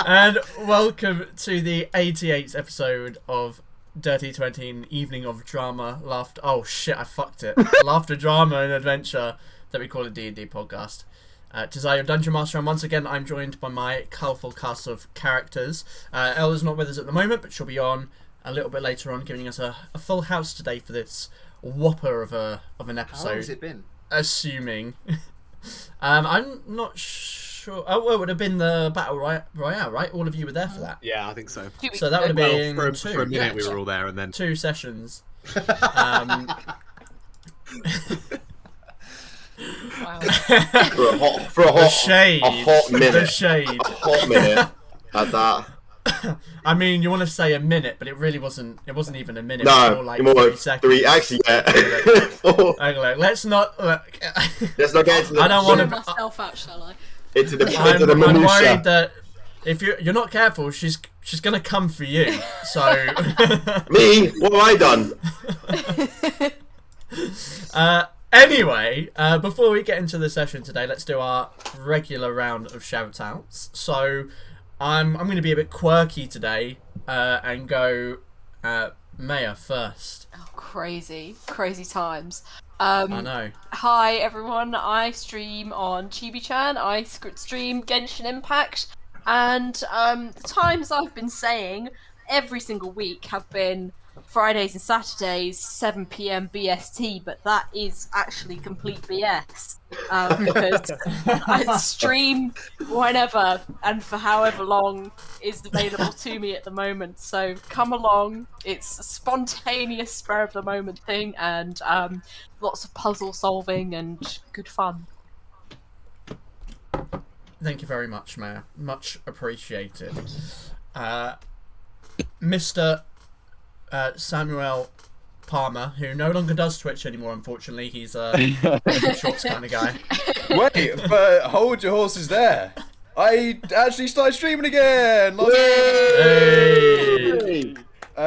And welcome to the 88th episode of Dirty 20 Evening of Drama, Laughter. Oh shit, I fucked it. Laughter, drama, and adventure that we call a D&D podcast. Tis I, your Dungeon Master, and once again I'm joined by my colourful cast of characters. Ella's not with us at the moment, but she'll be on a little bit later on, giving us a full house today for this whopper of an episode. How long has it been? Assuming. I'm not sure. Oh, well, it would have been the Battle Royale, right? All of you were there for that. Yeah, I think so. So that would have been for a minute we were all there, and then 2 sessions. Wow. for a hot minute. The shade. A hot minute at that. I mean, you want to say a minute, but it really wasn't. It wasn't even a minute. No, more like more 3 like seconds. 3. Actually, yeah. Okay, let's not. Let's not get into the. I don't want to. myself out, shall I? Into the I'm minutia. worried that if you're not careful, she's gonna come for you. So. Me? What have I done? Anyway, before we get into the session today, let's do our regular round of shout-outs. So, I'm going to be a bit quirky today and go Maya first. Oh, crazy times. I know. Hi everyone, I stream on Chibi-chan, I stream Genshin Impact, and the times I've been saying every single week have been Fridays and Saturdays, 7 PM BST, but that is actually complete BS. Because I stream whenever and for however long is available to me at the moment. So come along. It's a spontaneous, spur of the moment thing, and lots of puzzle solving and good fun. Thank you very much, Maya. Much appreciated. Mr. Samuel Palmer, who no longer does Twitch anymore, unfortunately. He's a shorts kind of guy. Wait, but hold your horses there. I actually started streaming again! Hey!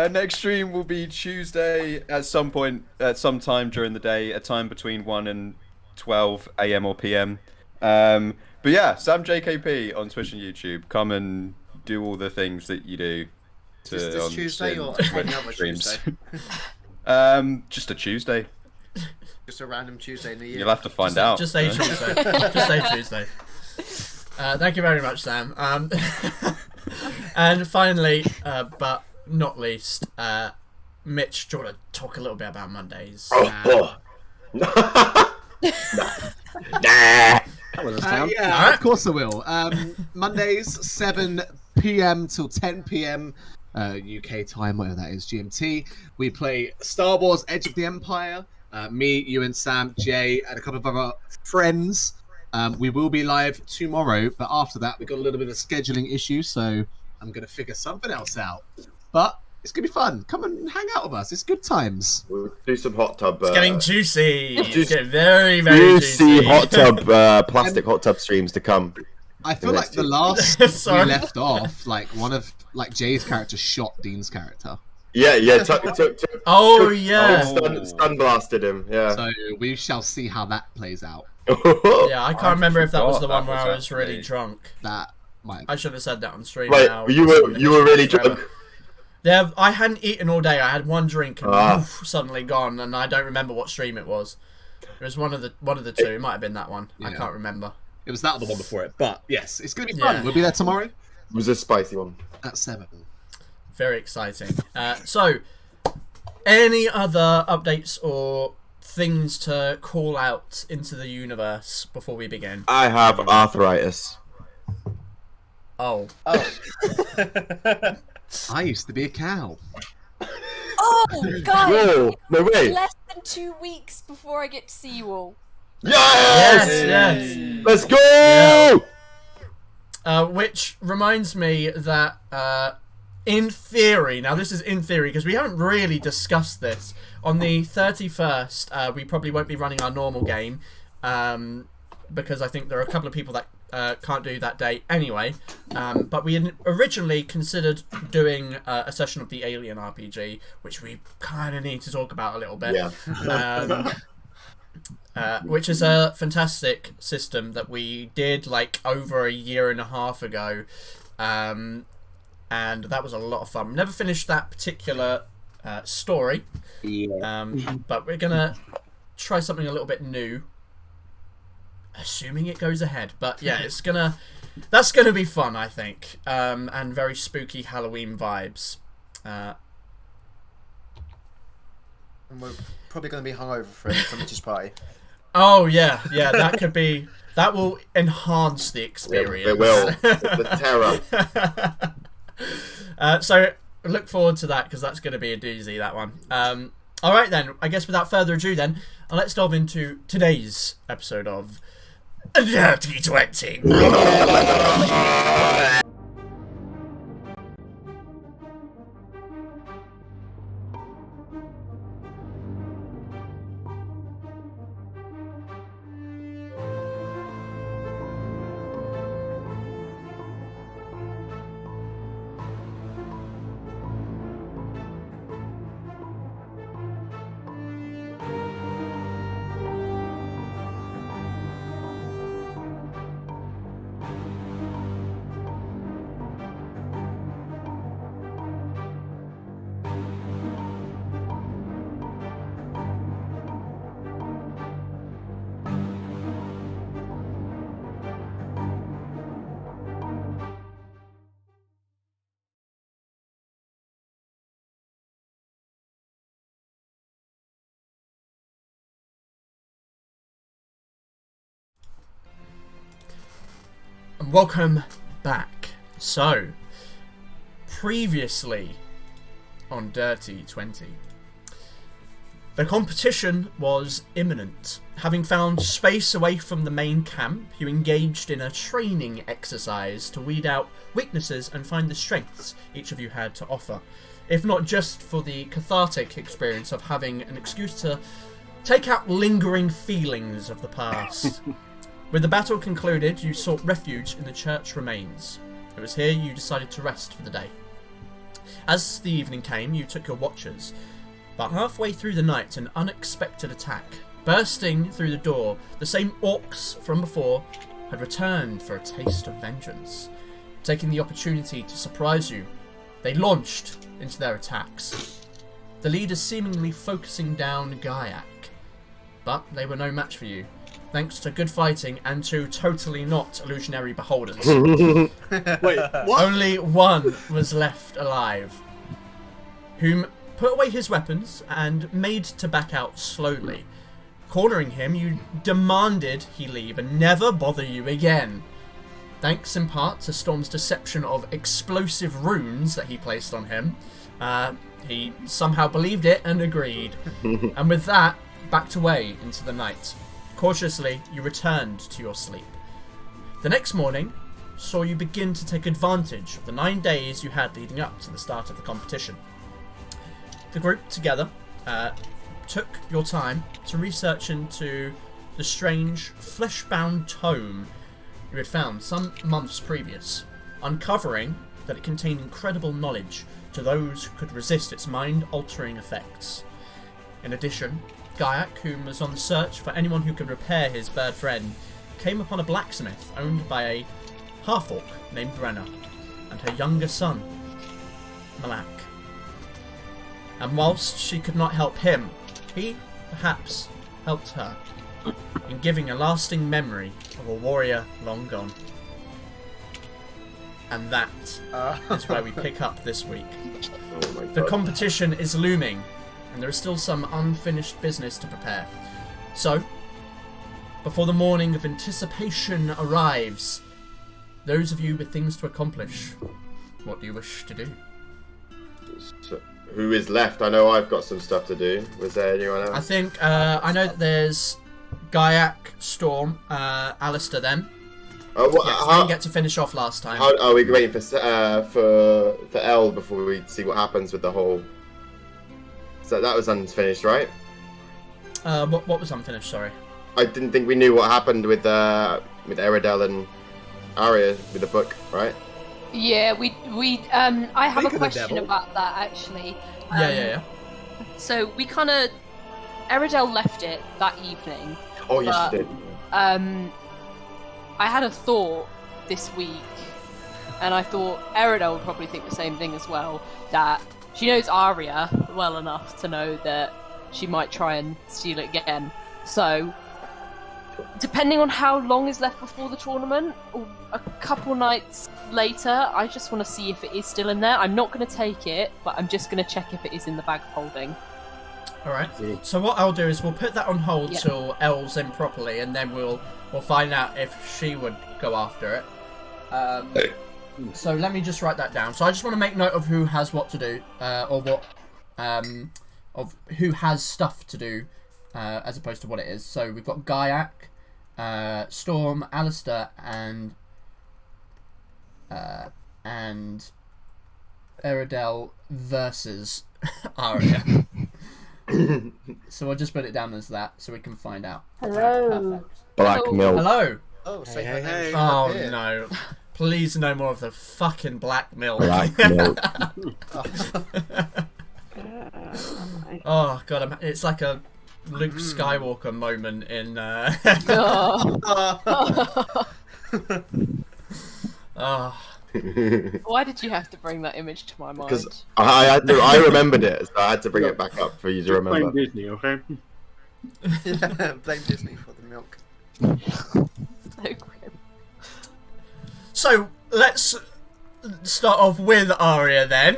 Next stream will be Tuesday at some time during the day, a time between 1 and 12 AM or PM. But yeah, Sam JKP on Twitch and YouTube. Come and do all the things that you do. Is this Tuesday or any other Tuesday? Just a Tuesday. Just a random Tuesday in the year. You'll have to find out. Just say Tuesday. Just say Tuesday. Thank you very much, Sam. And finally, but not least, Mitch, do you want to talk a little bit about Mondays? Nah. that was a sound. All right. Of course I will. Mondays, 7 PM till 10 PM. UK time, whatever that is, GMT. We play Star Wars Edge of the Empire. Me, you and Sam, Jay, and a couple of other friends. We will be live tomorrow, but after that, we've got a little bit of scheduling issue, so I'm going to figure something else out. But it's going to be fun. Come and hang out with us. It's good times. We'll do some hot tub. It's getting juicy. It's getting very, very juicy. Hot tub, plastic hot tub streams to come. I feel like the last we left off, like one of Jay's character shot Dean's character. Yeah. Stun blasted him. Yeah. So we shall see how that plays out. Yeah, I can't remember if that was the one where I was really drunk. That might. I should have said that on stream. Wait, now. you were really drunk? Yeah, I hadn't eaten all day. I had one drink and poof, suddenly gone, and I don't remember what stream it was. It was one of the two. It might have been that one. Yeah. I can't remember. It was that or the one before it. But yes, it's going to be fun. Yeah. We'll be there tomorrow. It was a spicy one. At 7. Very exciting. So, any other updates or things to call out into the universe before we begin? I have arthritis. Oh. I used to be a cow. Oh, guys! Whoa, no way! Less than 2 weeks before I get to see you all. Yes! Let's go! Yeah. Which reminds me that, in theory, now this is in theory because we haven't really discussed this, on the 31st, we probably won't be running our normal game, because I think there are a couple of people that can't do that day anyway, but we had originally considered doing a session of the Alien RPG, which we kind of need to talk about a little bit. Yeah. which is a fantastic system that we did like over a year and a half ago, and that was a lot of fun. We never finished that particular story, but we're gonna try something a little bit new, assuming it goes ahead. But yeah, that's gonna be fun, I think, and very spooky Halloween vibes. And we're probably going to be hungover from Mitch's party. Oh yeah, that will enhance the experience. It will. It's the terror. So look forward to that, because that's going to be a doozy, that one. All right then, I guess without further ado then, let's delve into today's episode of Dirty 20. And welcome back. So, previously on Dirty 20, the competition was imminent. Having found space away from the main camp, you engaged in a training exercise to weed out weaknesses and find the strengths each of you had to offer, if not just for the cathartic experience of having an excuse to take out lingering feelings of the past. With the battle concluded, you sought refuge in the church remains. It was here you decided to rest for the day. As the evening came, you took your watches, but halfway through the night an unexpected attack. Bursting through the door, the same orcs from before had returned for a taste of vengeance. Taking the opportunity to surprise you, they launched into their attacks. The leaders seemingly focusing down Gaiac, but they were no match for you, thanks to good fighting and to totally not illusionary beholders. Wait, what? Only one was left alive, whom put away his weapons and made to back out slowly. Cornering him, you demanded he leave and never bother you again. Thanks in part to Storm's deception of explosive runes that he placed on him, he somehow believed it and agreed. And with that, backed away into the night. Cautiously, you returned to your sleep. The next morning saw you begin to take advantage of the 9 days you had leading up to the start of the competition. The group together took your time to research into the strange, flesh-bound tome you had found some months previous, uncovering that it contained incredible knowledge to those who could resist its mind-altering effects. In addition, Gaiac, who was on the search for anyone who could repair his bird friend, came upon a blacksmith owned by a half-orc named Brenna and her younger son, Malak. And whilst she could not help him, he perhaps helped her in giving a lasting memory of a warrior long gone. And that is where we pick up this week. Oh my The God. competition is looming, and there is still some unfinished business to prepare. So, before the morning of anticipation arrives, those of you with things to accomplish, what do you wish to do? So, who is left? I know I've got some stuff to do. Was there anyone else? I think, I know that there's Gaiac, Storm, Alistair then. Oh, what, Yeah, 'cause they didn't get to finish off last time. how are we waiting for L before we see what happens with the whole? So that was unfinished, right? What was unfinished, sorry? I didn't think we knew what happened with Eridel and Arya with the book, right? Yeah, we I have Think a of the question devil. about that actually. Yeah. So we kind of Eridel left it that evening. Oh, yes, But, you did. I had a thought this week, and I thought Eridel would probably think the same thing as well, that she knows Arya well enough to know that she might try and steal it again. So, depending on how long is left before the tournament, or a couple nights later, I just want to see if it is still in there. I'm not going to take it, but I'm just going to check if it is in the bag of holding. Alright, so what I'll do is we'll put that on hold Yeah. till Elle's in properly, and then we'll find out if she would go after it. So let me just write that down. So I just want to make note of who has what to do, or what, of who has stuff to do, as opposed to what it is. So we've got Gaiac, Storm, Alistair, and Eridel versus Arya. So I'll just put it down as that so we can find out. Hello. Perfect. Black milk. Hello. Oh, so Hey, my hey, name's hey. up Oh here. no. Please no more of the fucking black milk. Black milk. Oh god, it's like a Luke Skywalker moment in oh. Why did you have to bring that image to my mind? Because I remembered it, so I had to bring it back up for you to remember. Blame Disney, okay? Blame Disney for the milk. So grim. So let's start off with Arya then.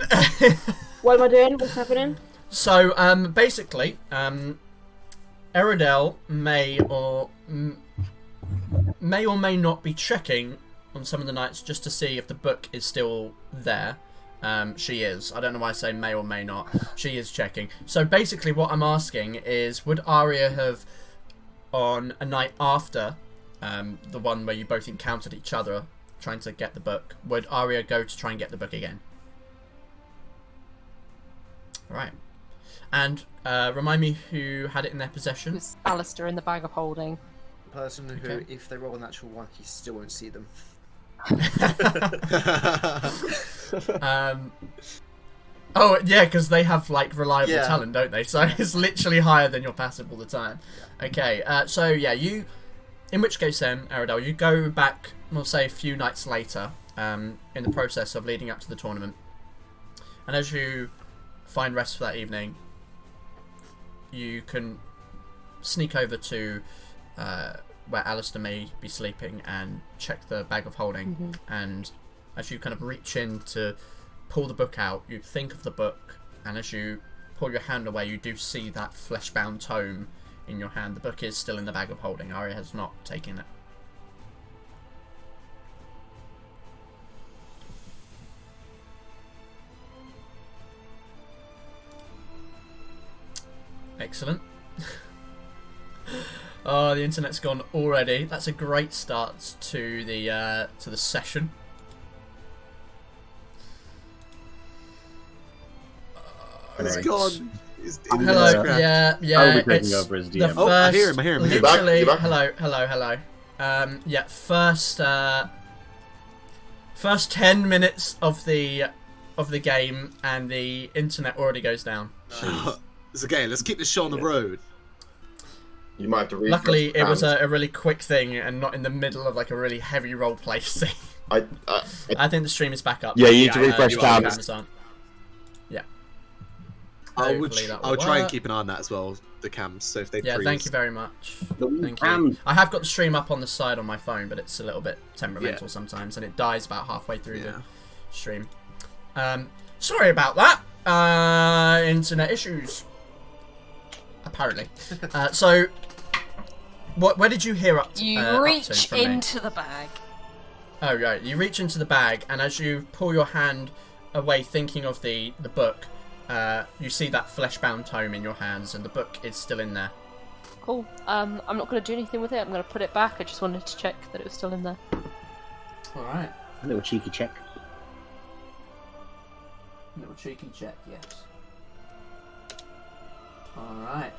What am I doing? What's happening? So basically, Eridel may or may not be checking on some of the nights just to see if the book is still there. She is. I don't know why I say may or may not. She is checking. So basically what I'm asking is, would Arya have, on a night after the one where you both encountered each other trying to get the book, would Arya go to try and get the book again? Right. And remind me who had it in their It possession. was Alistair in the bag of holding. Person who, Okay. if they roll a natural one, he still won't see them. Oh yeah, because they have like reliable Yeah. talent, don't they? So it's literally higher than your passive all the time. Okay, so yeah, you. In which case then, Eridel, you go back, we'll say a few nights later, in the process of leading up to the tournament, and as you find rest for that evening, you can sneak over to where Alistair may be sleeping and check the bag of holding. And as you kind of reach in to pull the book out, you think of the book, and as you pull your hand away, you do see that flesh-bound tome in your hand. The book is still in the bag of holding. Arya has not taken it. Excellent. Oh, the internet's gone already. That's a great start to the session. It's Right. gone. It's Hello. crap. Yeah, yeah. I'll be taking It's over as the DM. Oh, I hear him, I hear him. You back? Literally, You back? hello. Yeah, first 10 minutes of the game, and the internet already goes down. It's okay. Let's keep this show on the road. You might have to read. Luckily, it was a really quick thing and not in the middle of like a really heavy role play scene. I I think the stream is back up. Yeah, you need to refresh you are, tabs. cameras aren't. Yeah. I would. Hopefully that I'll will try and work. keep an eye on that as well. The cams. So if they Yeah, freeze. thank you very much. Thank And you. I have got the stream up on the side on my phone, but it's a little bit temperamental sometimes, and it dies about halfway through the stream. Sorry about that. Internet issues. Apparently. So, where did you hear up? You up to reach from me? into the bag. Oh right, you reach into the bag, and as you pull your hand away, thinking of the book, you see that flesh-bound tome in your hands, and the book is still in there. Cool. I'm not going to do anything with it. I'm going to put it back. I just wanted to check that it was still in there. All right. a little cheeky check. Little cheeky check, yes. Alright.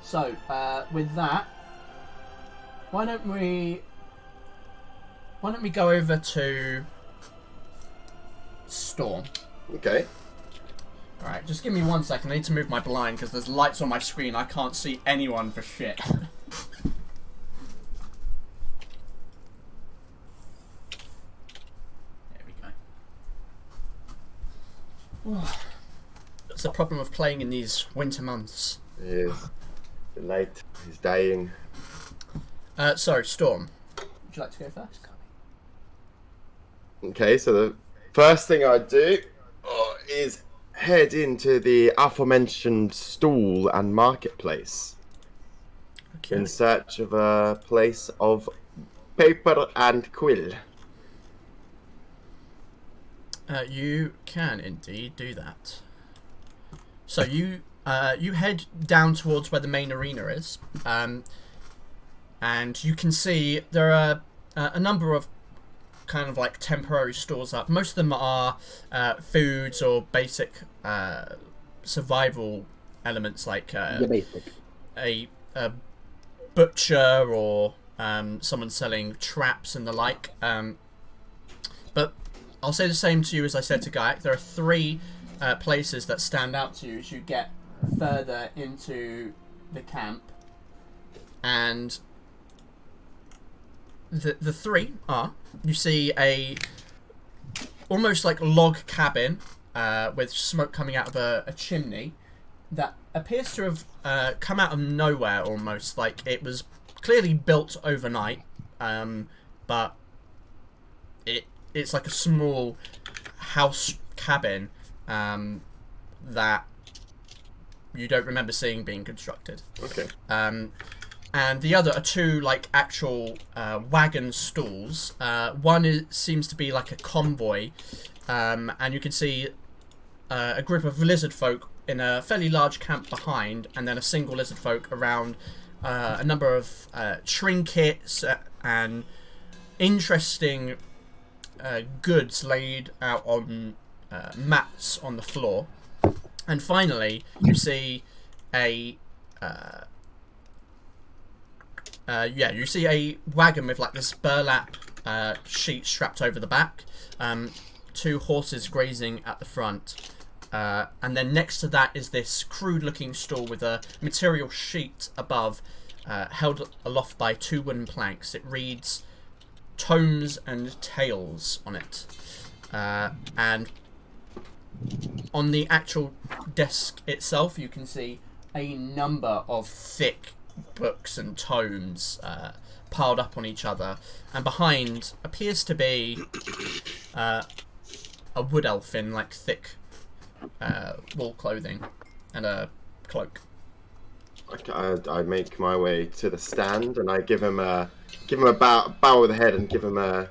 So, with that, why don't we go over to Storm? Okay. Alright, just give me 1 second. I need to move my blind because there's lights on my screen. I can't see anyone for shit. It's the problem of playing in these winter months. Yes. The light is dying. Sorry, Storm. Would you like to go first? Okay, so the first thing I do is head into the aforementioned stool and marketplace Okay. in search of a place of paper and quill. You can indeed do that. So you head down towards where the main arena is, and you can see there are a number of kind of like temporary stores up. Most of them are foods or basic survival elements, like basic. a butcher or someone selling traps and the like. But I'll say the same to you as I said to Gaiac. There are 3 places that stand out to you as you get further into the camp, and the 3 are: you see a almost like log cabin with smoke coming out of a chimney that appears to have come out of nowhere, almost like it was clearly built overnight, but it's like a small house cabin that you don't remember seeing being constructed. Okay. And the other are 2 like actual wagon stalls. One seems to be like a convoy, and you can see a group of lizard folk in a fairly large camp behind, and then a single lizard folk around a number of trinkets and interesting goods laid out on mats on the floor. And finally, you see a you see a wagon with like this burlap sheet strapped over the back, 2 horses grazing at the front, and then next to that is this crude-looking stall with a material sheet above, held aloft by 2 wooden planks. It reads "Tomes and Tales" on it, and on the actual desk itself, you can see a number of thick books and tomes piled up on each other, and behind appears to be a wood elf in like thick wool clothing and a cloak. I make my way to the stand and I give him a bow of the head and give him a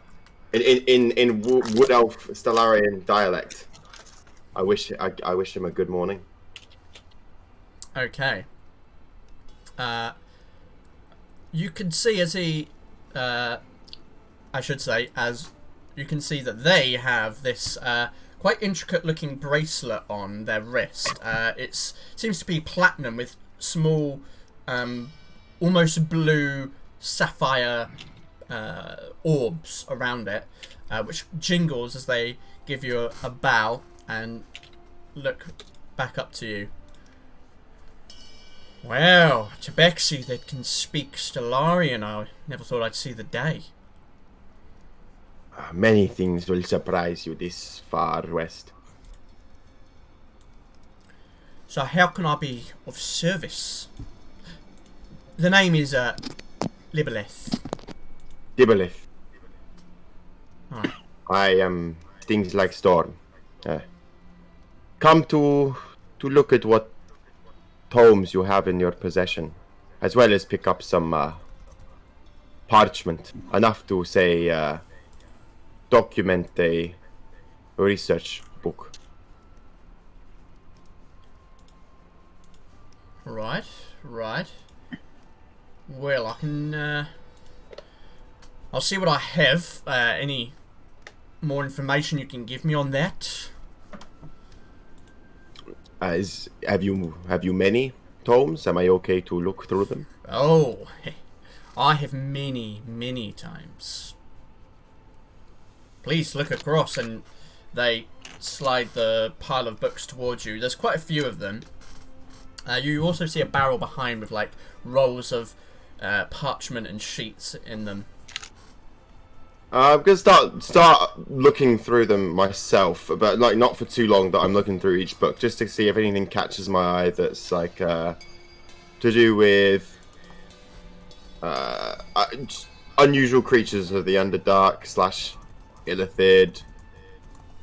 in wood elf Stellarian dialect. I wish him a good morning. Okay. You can see as he, as you can see that they have this quite intricate-looking bracelet on their wrist. It seems to be platinum with small, almost blue sapphire orbs around it, which jingles as they give you a bow and look back up to you. Well, Tabaxi that can speak Stellarian, I never thought I'd see the day. Many things will surprise you this far west. So how can I be of service? The name is Libeleth. Dibboleth. Alright. I am things like Storm. Come to look at what tomes you have in your possession, as well as pick up some parchment, enough to say document a research book. Right. Well, I can. I'll see what I have. Any more information you can give me on that? Have you many tomes? Am I okay to look through them? Oh, I have many times. Please look across, and they slide the pile of books towards you. There's quite a few of them. You also see a barrel behind with like rolls of parchment and sheets in them. I'm gonna start looking through them myself, but like not for too long. That I'm looking through each book just to see if anything catches my eye that's like to do with just unusual creatures of the Underdark / Illithid.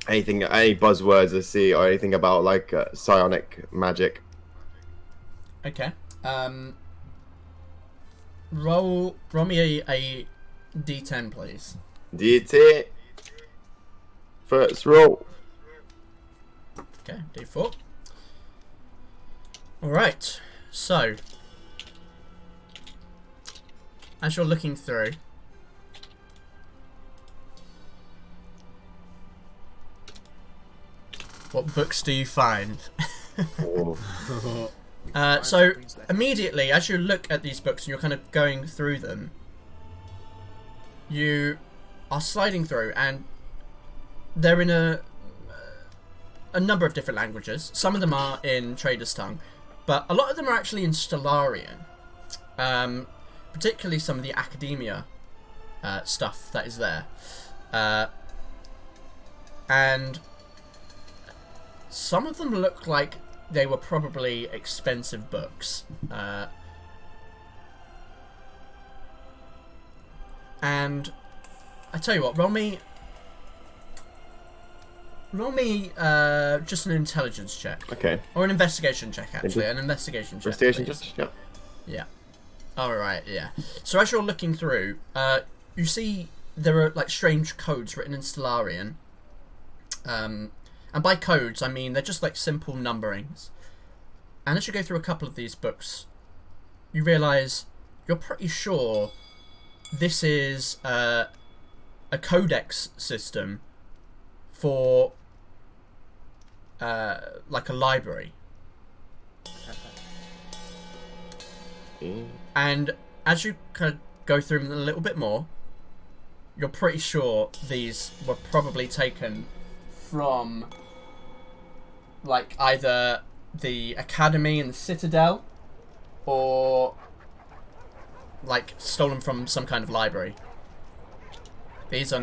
Anything, any buzzwords I see, or anything about like psionic magic. Okay. Roll me a d10, please. D8. First roll. Okay, d4. Alright, so as you're looking through, what books do you find? So immediately, as you look at these books and you're kind of going through them, you are sliding through, and they're in a number of different languages. Some of them are in Trader's Tongue, but a lot of them are actually in Stellarian. Particularly some of the academia stuff that is there. And some of them look like they were probably expensive books. And I tell you what, roll me just an intelligence check. Okay. Or an investigation check, actually. An investigation check. Investigation please. check. Yeah. Yeah. Alright, yeah. So as you're looking through, you see there are like strange codes written in Stellarian. And by codes, I mean they're just like simple numberings. And as you go through a couple of these books, you realise you're pretty sure this is a codex system for like a library. And as you kind of go through them a little bit more, you're pretty sure these were probably taken from like either the Academy and the Citadel, or like stolen from some kind of library. These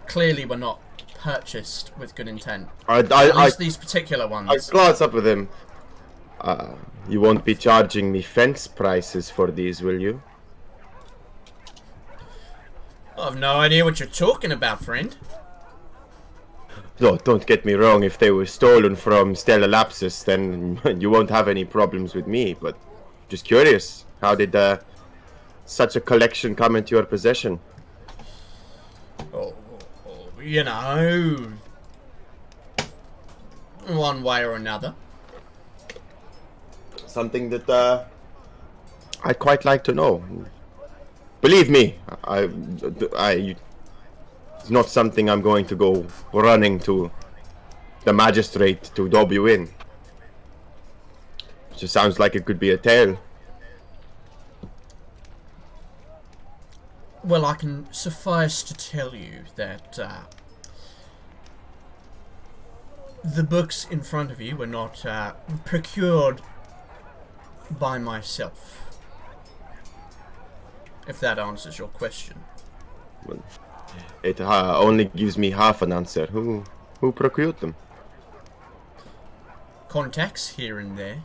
clearly were not purchased with good intent. At least these particular ones. I glance up with him. You won't be charging me fence prices for these, will you? I've no idea what you're talking about, friend. No, don't get me wrong. If they were stolen from Stella Lapsus, then you won't have any problems with me. But just curious, how did such a collection come into your possession? You know, one way or another. Something that I'd quite like to know. Believe me, it's not something I'm going to go running to the magistrate to dob you in. It just sounds like it could be a tale. Well, I can suffice to tell you that the books in front of you were not procured by myself. If that answers your question. Well, it only gives me half an answer. Who procured them? Contacts here and there.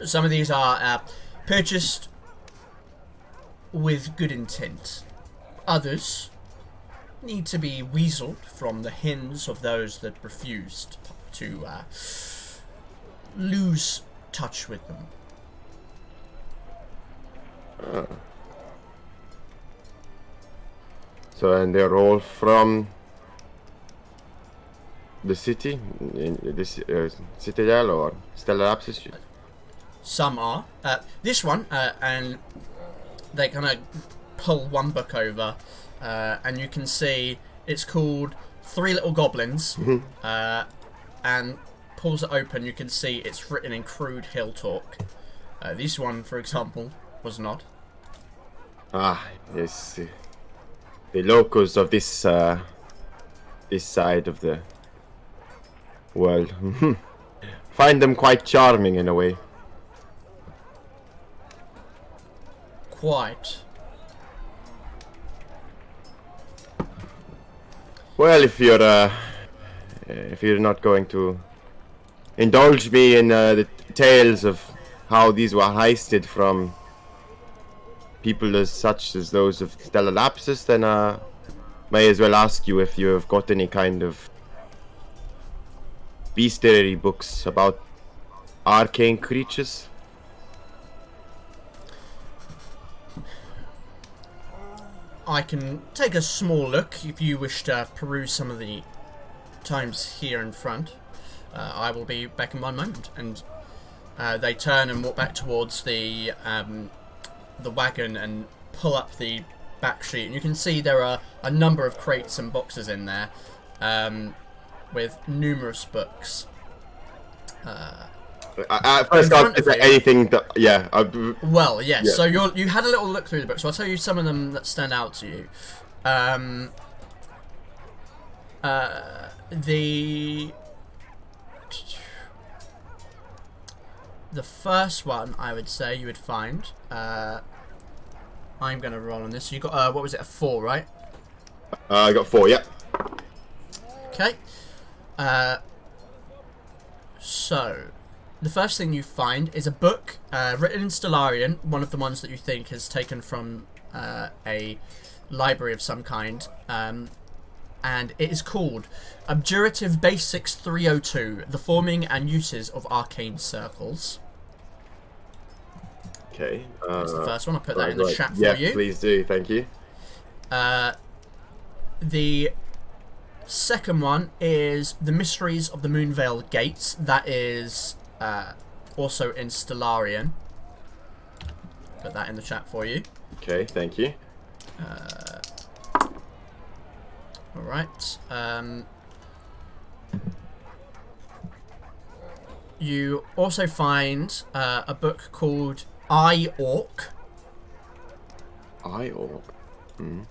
Some of these are purchased with good intent. Others need to be weaseled from the hands of those that refused to lose touch with them. So, and they're all from the city, in this Citadel or Stella Lapsus? Some are. This one, and they kind of pull one book over, and you can see it's called Three Little Goblins, and pulls it open, you can see it's written in crude hill talk. This one, for example, was not. Ah, yes. The locals of this this side of the world find them quite charming in a way. Quite. Well, if you're not going to indulge me in the tales of how these were heisted from people as such as those of Stellar Lapsus, then may as well ask you if you have got any kind of bestiary books about arcane creatures. I can take a small look if you wish to peruse some of the times here in front. I will be back in 1 moment. And they turn and walk back towards the wagon and pull up the back sheet. And you can see there are a number of crates and boxes in there with numerous books. At first glance, is there anything that... Yeah. Well, yes. Yeah. So you had a little look through the book, so I'll tell you some of them that stand out to you. The first one, I would say, you would find... I'm going to roll on this. So you got, what was it, a 4, right? I got 4, yeah. Okay. So... The first thing you find is a book written in Stellarian, one of the ones that you think is taken from a library of some kind, and it is called Abjurative Basics 302, The Forming and Uses of Arcane Circles. Okay. That's the first one. I'll put that in the chat for you. you. Yeah, please do. Thank you. The second one is The Mysteries of the Moonvell Gates. That is... also in Stellarian. Put that in the chat for you. Okay, thank you. Alright. You also find a book called I-Orc. I-Orc?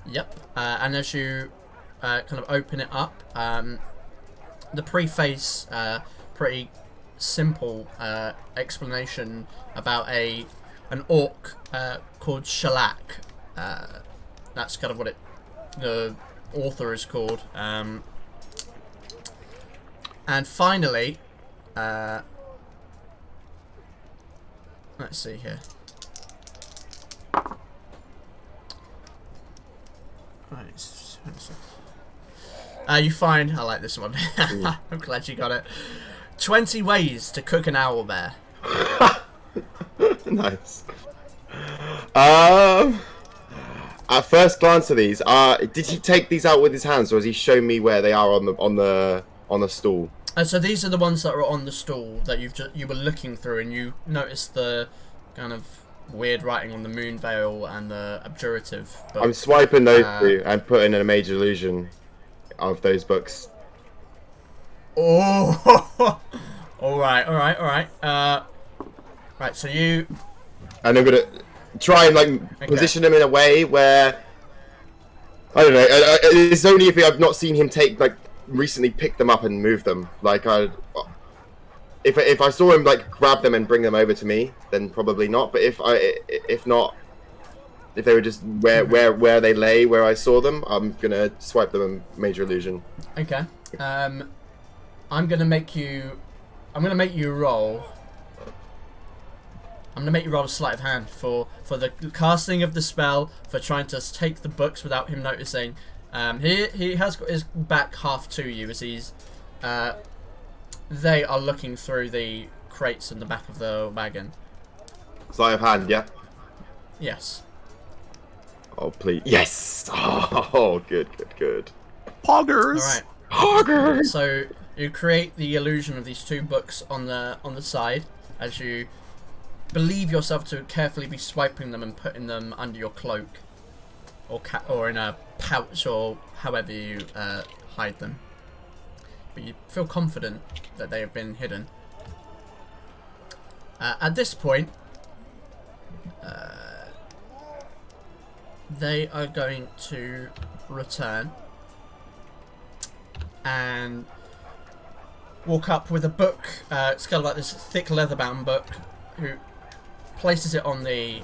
Yep. And as you kind of open it up, the preface, pretty simple explanation about an orc called Shellac. That's kind of what the author is called. And finally, let's see here. Right. You find, I like this one. I'm glad you got it. 20 ways to cook an owlbear. Nice. At first glance of these, did he take these out with his hands, or has he shown me where they are on the stool? So these are the ones that are on the stool that you were looking through, and you noticed the kind of weird writing on the Moonvell and the Abjurative book. I'm swiping those two and putting in a major illusion of those books. Oh, all right. Right, so you... And I'm gonna try and position them in a way where I don't know. It's only if I've not seen him recently pick them up and move them. If I saw him grab them and bring them over to me, then probably not. But if they were just where they lay, where I saw them, I'm gonna swipe them in major illusion. Okay. I'm gonna make you roll. I'm gonna make you roll a sleight of hand for the casting of the spell, for trying to take the books without him noticing. He has got his back half to you as he's they are looking through the crates in the back of the wagon. Sleight of hand, yeah. Yes. Oh please, yes. Oh, good. Poggers. All right. Poggers. So you create the illusion of these two books on the side as you believe yourself to carefully be swiping them and putting them under your cloak, or in a pouch, or however you hide them. But you feel confident that they have been hidden. At this point, they are going to return and walk up with a book. It's kind of like this thick leather-bound book. Who places it on the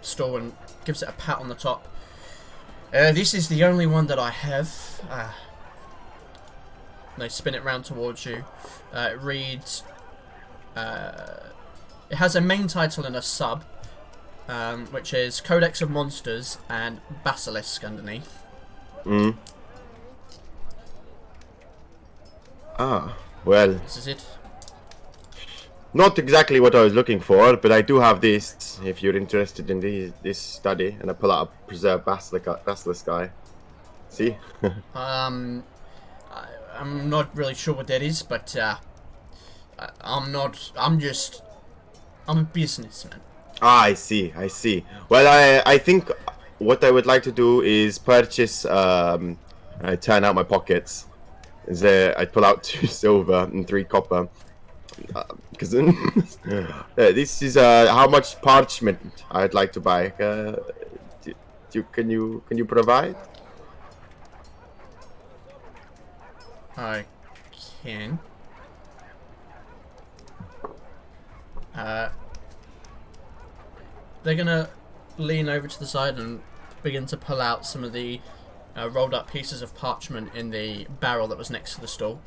stool and gives it a pat on the top. This is the only one that I have. They spin it round towards you. It reads... it has a main title and a sub, which is Codex of Monsters and Basilisk underneath. Well, This is it. not exactly what I was looking for, but I do have this, if you're interested in this study. And I pull out a preserved basilisk guy. See? I'm not really sure what that is, but I'm a businessman. I see. Well, I think what I would like to do is purchase, I turn out my pockets. I pull out 2 silver and 3 copper. Because this is how much parchment I'd like to buy. Can you provide? I can. They're gonna lean over to the side and begin to pull out some of the rolled up pieces of parchment in the barrel that was next to the stall.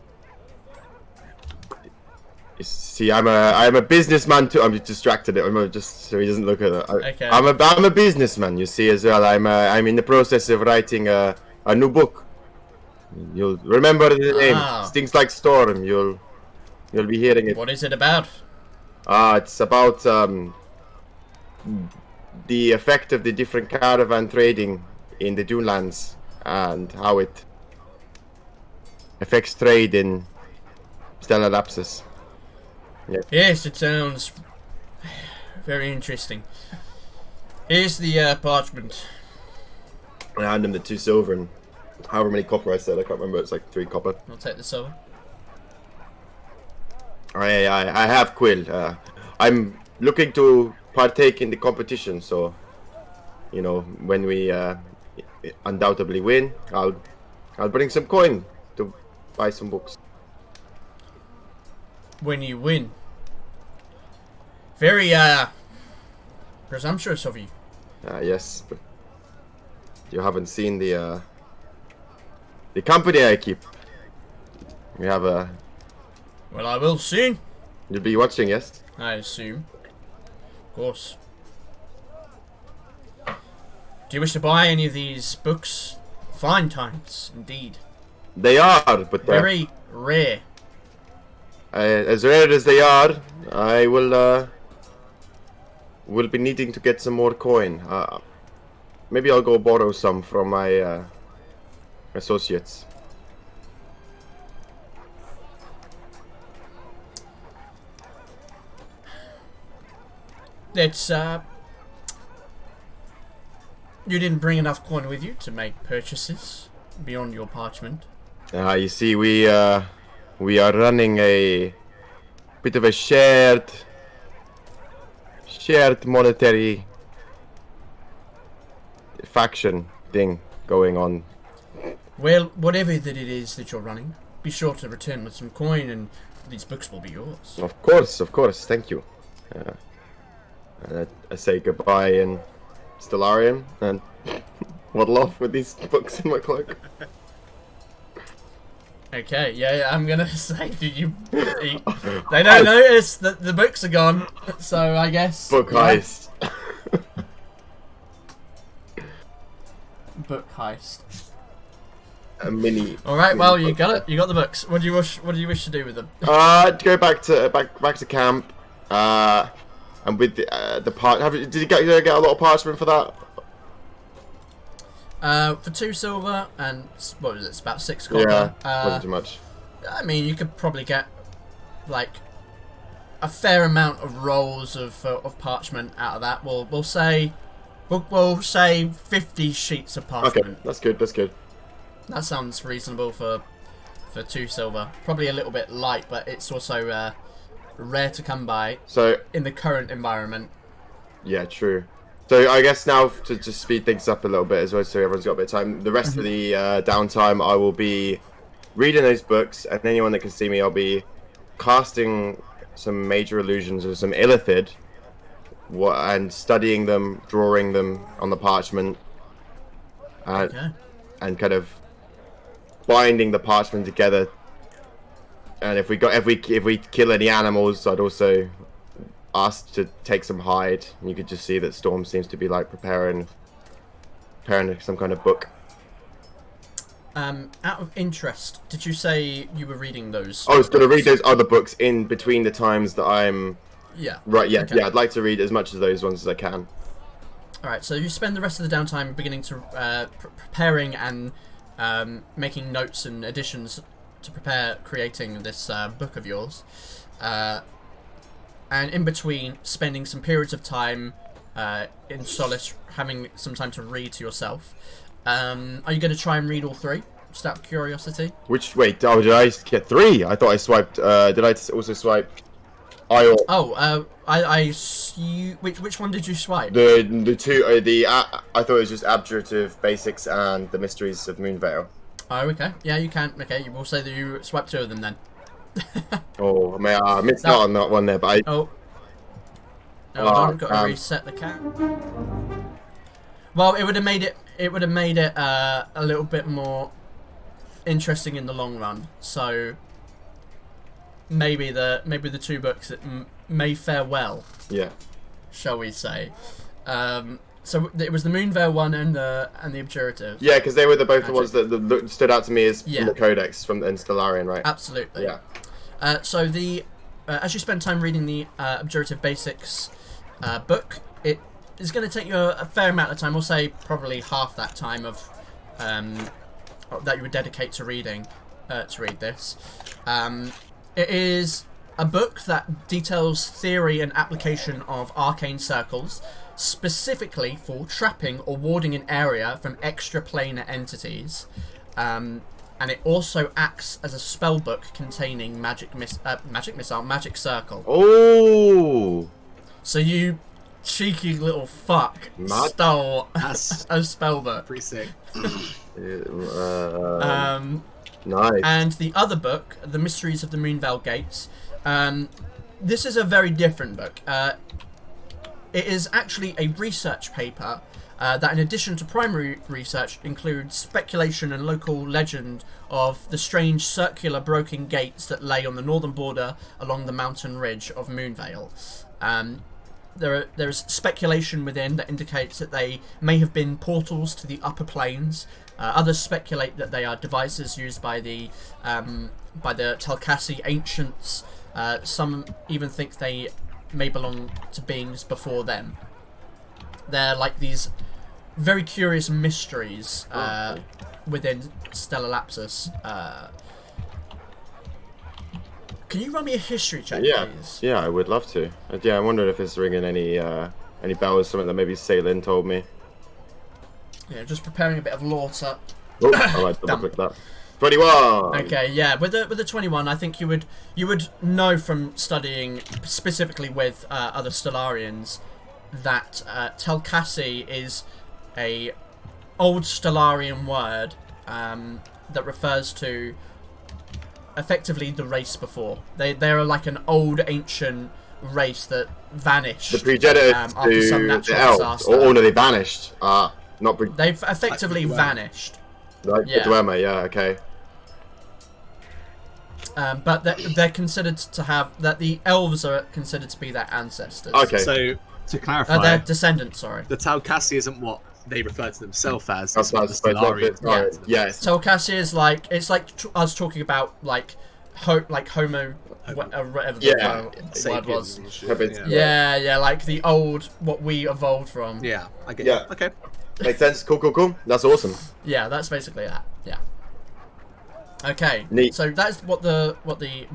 See, I'm a businessman too. I'm distracted. I'm just so he doesn't look at it. Okay. I'm a businessman. You see as well. I'm in the process of writing a new book. You'll remember the name. Stings Like Storm. You'll be hearing it. What is it about? It's about the effect of the different caravan trading in the Dunelands and how it affects trade in Stellar Lapsus. Yes, it sounds very interesting. Here's the parchment. I hand him the 2 silver and however many copper I said. I can't remember. It's like 3 copper. I'll take the silver. I have Quill. I'm looking to partake in the competition, so you know when we undoubtedly win, I'll bring some coin to buy some books. When you win. Very presumptuous of you. Yes, but you haven't seen the company I keep. We have a. Well, I will soon. You'll be watching, yes? I assume. Of course. Do you wish to buy any of these books? Fine times, indeed. They are, but very rare. As rare as they are, I will be needing to get some more coin. Maybe I'll go borrow some from my associates. That's you didn't bring enough coin with you to make purchases beyond your parchment. You see, we are running a bit of a shared monetary faction thing going on. Well, whatever that it is that you're running, be sure to return with some coin and these books will be yours. Of course, thank you. I say goodbye in Stellarium and waddle off with these books in my cloak. Okay, yeah, I'm gonna say, did you? They don't notice that the books are gone, so I guess. Book heist. Book heist. A mini. All right, well, you got it. You got the books. What do you wish to do with them? To go back to camp. And with the part, did you get a lot of parchment for that? For 2 silver and what was it? It's about 6 copper. Yeah, wasn't too much. I mean, you could probably get like a fair amount of rolls of parchment out of that. We'll say 50 sheets of parchment. Okay, that's good. That sounds reasonable for 2 silver. Probably a little bit light, but it's also rare to come by. So in the current environment. Yeah, true. So I guess now to just speed things up a little bit as well, so everyone's got a bit of time. The rest of the downtime, I will be reading those books, and anyone that can see me, I'll be casting some major illusions or some illithid, and studying them, drawing them on the parchment, Okay. and kind of binding the parchment together. And if we kill any animals, I'd also ask to take some hide. You could just see that Storm seems to be like preparing some kind of book. Out of interest, did you say you were reading those? I was going to read those other books in between the times that I'm. Yeah. Right. Yeah. Okay. Yeah. I'd like to read as much of those ones as I can. All right. So you spend the rest of the downtime beginning to preparing and making notes and additions to prepare creating this book of yours, and in between spending some periods of time in solace, having some time to read to yourself. Are you going to try and read all three? Just out of curiosity. Did I get 3? I thought I swiped. Did I also swipe? I which one did you swipe? the two. I thought it was just Abjurative Basics and the Mysteries of Moonvell. Oh, okay. Yeah, you can. Okay, you will say that you swiped 2 of them then. Oh, I missed out on that one there, but Hold on, got to reset the cap. Well, it would have made it. It would have made it a little bit more interesting in the long run. So maybe the 2 books that may fare well. Yeah. Shall we say? So it was the Moonvell one and the Abjurative. Yeah, because they were both the ones that stood out to me as Yeah. from the Codex from in Stellarian, right? Absolutely. Yeah. So as you spend time reading the Abjurative Basics book, it is going to take you a fair amount of time. We'll say probably half that time of that you would dedicate to reading to read this. It is a book that details theory and application of arcane circles, specifically for trapping or warding an area from extraplanar entities. And it also acts as a spell book containing magic circle. Oh. So you cheeky little fuck stole a spell book. Pretty sick. Nice. And the other book, The Mysteries of the Moonvell Gates, this is a very different book. It is actually a research paper that, in addition to primary research, includes speculation and local legend of the strange circular broken gates that lay on the northern border along the mountain ridge of Moonvale. There is speculation within that indicates that they may have been portals to the upper planes. Others speculate that they are devices used by the Telkassi ancients. Some even think they may belong to beings before them. They're like these very curious mysteries within Stellar Lapsus. Can you run me a history check, please? Yeah, I would love to. Yeah, I wondered if it's ringing any bells, something that maybe Sailin told me. Yeah, just preparing a bit of lore to... Oh, I might double click that. 21. Okay, yeah, with the 21, I think you would know from studying specifically with other Stellarians that Telkassi is a old Stellarian word that refers to effectively the race before. They're like an old ancient race that vanished. The pregenitors after some to natural the elves, disaster. or no, they vanished. They've effectively vanished. Like the Dwemer, yeah, okay. But they're considered to have that the elves are considered to be their ancestors. Okay. So to clarify, their descendants. Sorry. the Telkassi isn't what they refer to themselves as. That's It's what the Stellarians. Yes. Telkassi is like us talking about like Homo, whatever the word was. Yeah, like the old what we evolved from. Yeah, I get Yeah. it. Okay. Makes sense. Cool. That's awesome. Yeah, that's basically that. Yeah. Okay. Neat. So that's what the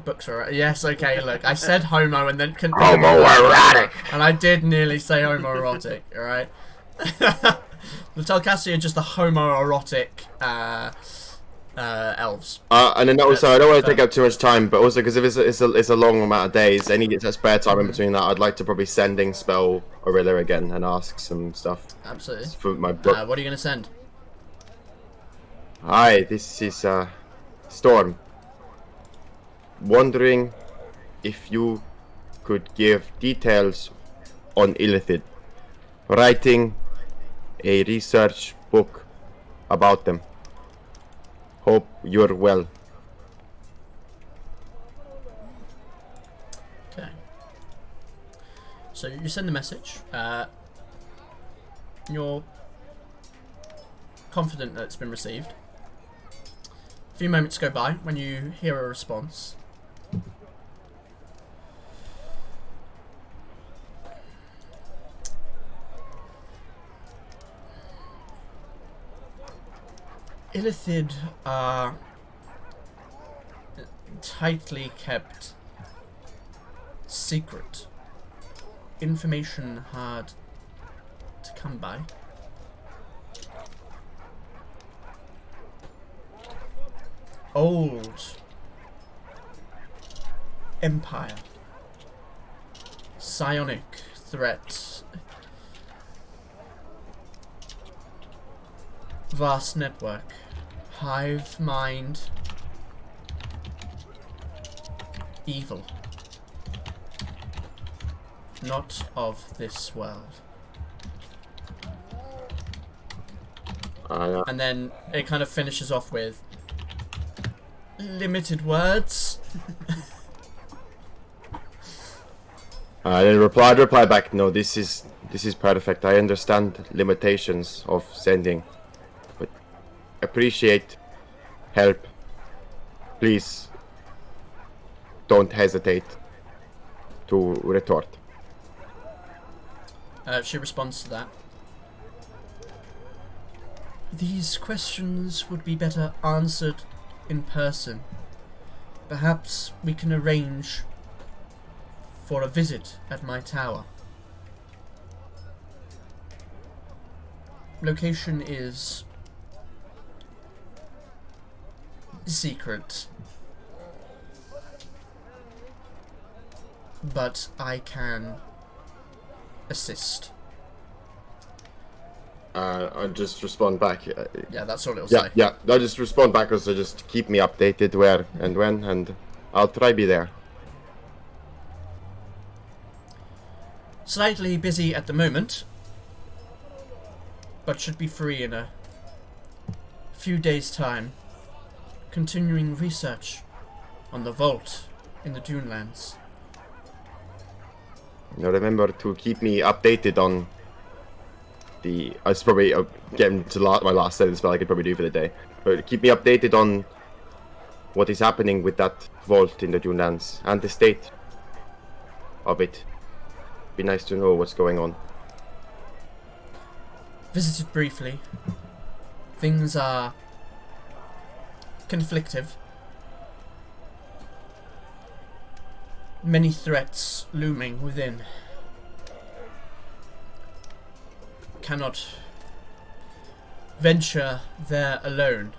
books are. Yes. Okay. Look, I said homo and then couldn't. Homoerotic. And I did nearly say homoerotic. All right. The Telkassi are just the homoerotic elves. And then also, I don't want to take up too much time, but also because if it's a long amount of days, any spare time in between that, I'd like to probably sending spell Aurelia again and ask some stuff. Absolutely. For my book. What are you gonna send? Hi, this is Storm. Wondering if you could give details on Illithid. Writing a research book about them. Hope you're well. Okay. So you send the message. You're confident that it's been received. A few moments go by when you hear a response. Illithid are tightly kept secret. Information hard to come by. Old empire. Psionic threat. Vast network. Hive mind. Evil. Not of this world. And then it kind of finishes off with limited words. I'd reply back, no, this is perfect. I understand limitations of sending, but appreciate help. Please don't hesitate to retort. She responds to that. These questions would be better answered in person. Perhaps we can arrange for a visit at my tower. Location is secret, but I can assist. I'll just respond back. Yeah, that's all it'll say. Yeah. I'll just respond back, so just keep me updated where and when, and I'll try be there. Slightly busy at the moment, but should be free in a few days' time. Continuing research on the vault in the Dunelands. Now remember to keep me updated on the... I was probably getting to my last sentence, but I could probably do for the day. But keep me updated on what is happening with that vault in the Dunelands and the state of it. Be nice to know what's going on. Visited briefly. Things are conflictive. Many threats looming within. Cannot venture there alone.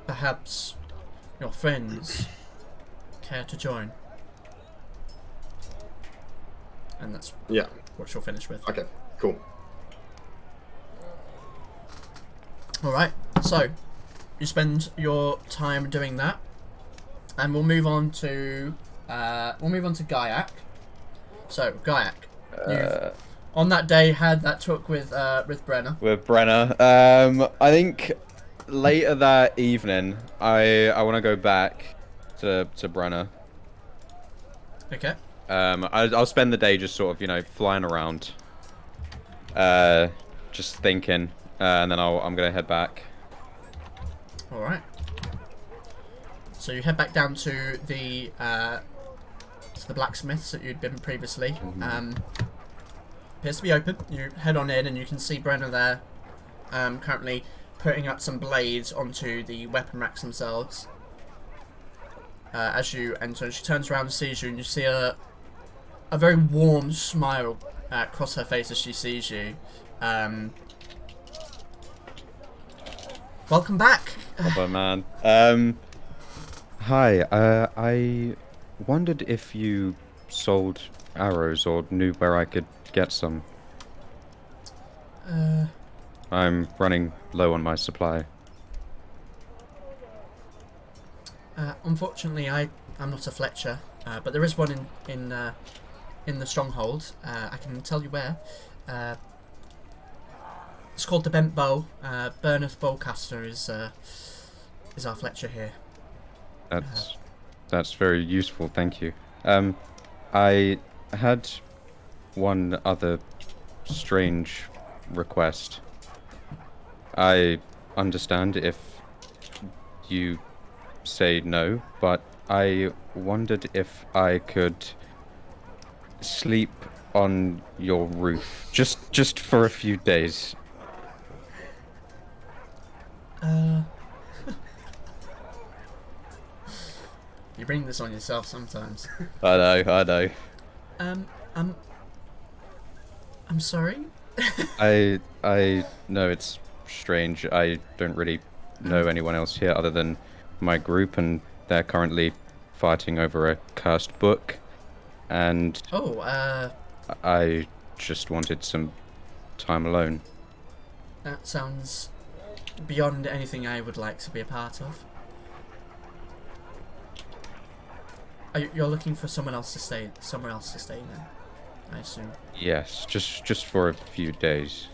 Perhaps your friends care to join. And that's what she'll finish with. Okay, cool. Alright, so you spend your time doing that. And we'll move on to Gaiac. So Gaiac, you've on that day had that talk with Brenna. With Brenna. I think later that evening, I want to go back to Brenna. Okay. I'll spend the day just sort of, flying around, just thinking, and then I'm gonna head back. All right. So you head back down to the blacksmiths that you'd been previously. Appears to be open. You head on in and you can see Brenna there, currently putting up some blades onto the weapon racks themselves. As you enter, she turns around and sees you, and you see a very warm smile cross her face as she sees you. Welcome back. Oh man. Hi. I wondered if you sold arrows or knew where I could get some. I'm running low on my supply. Unfortunately, I'm not a Fletcher, but there is one in the stronghold. I can tell you where. It's called the Bent Bow. Berneth Bowcaster is our Fletcher here. That's very useful, thank you. I had one other strange request. I understand if you say no, but I wondered if I could sleep on your roof just for a few days. You bring this on yourself sometimes. I know. I'm sorry. I know it's strange. I don't really know anyone else here other than my group, and they're currently fighting over a cursed book. And I just wanted some time alone. That sounds beyond anything I would like to be a part of. You're looking for somewhere else to stay then, I assume. Yes, just for a few days.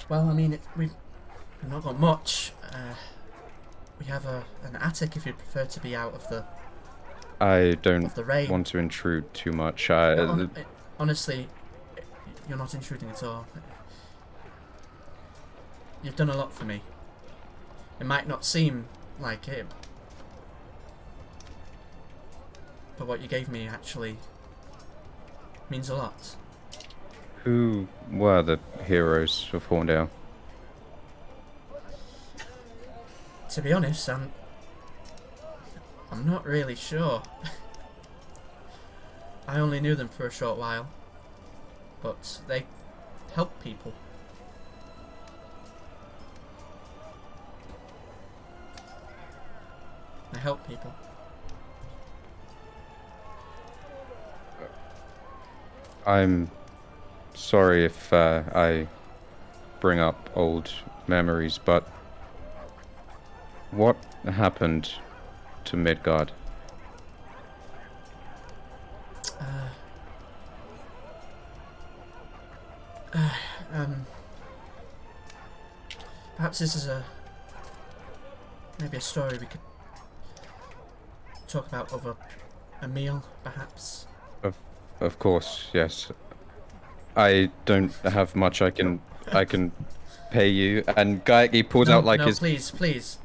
Well, I mean, we've not got much. We have an attic if you'd prefer to be out of the. I don't of the rain. want to intrude too much. Honestly, you're not intruding at all. You've done a lot for me. It might not seem like it, but what you gave me actually means a lot. Who were the heroes of Horndale? To be honest, I'm not really sure. I only knew them for a short while, but they help people. They help people. I'm sorry if I bring up old memories, but what happened to Midgard? Perhaps this is maybe a story we could talk about over a meal, perhaps. Of course, yes. I don't have much I can pay you. And Guy, he pulls out like his. Please.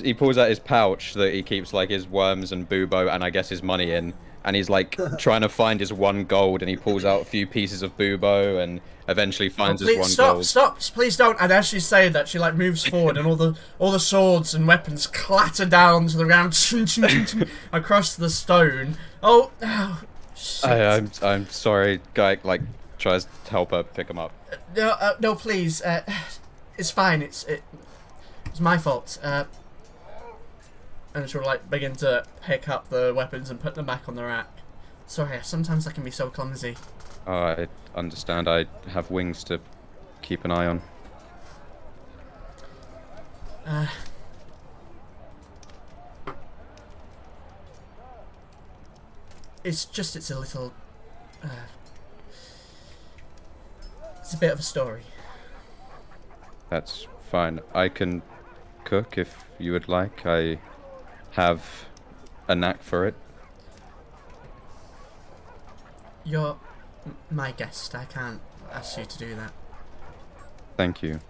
He pulls out his pouch that he keeps like his worms and bubo and I guess his money in, and he's like trying to find his 1 gold, and he pulls out a few pieces of bubo and eventually finds his 1 gold. Stop! Please don't! And as she says that, she like moves forward, and all the swords and weapons clatter down to the ground across the stone. Oh shit! I'm sorry. Guy like tries to help her pick him up. No, please. It's fine. It's my fault. And she'll like begin to pick up the weapons and put them back on the rack. Sorry, sometimes I can be so clumsy. Oh, I understand. I have wings to keep an eye on. It's a little. It's a bit of a story. That's fine. I can cook if you would like. I have a knack for it. You're my guest. I can't ask you to do that. Thank you.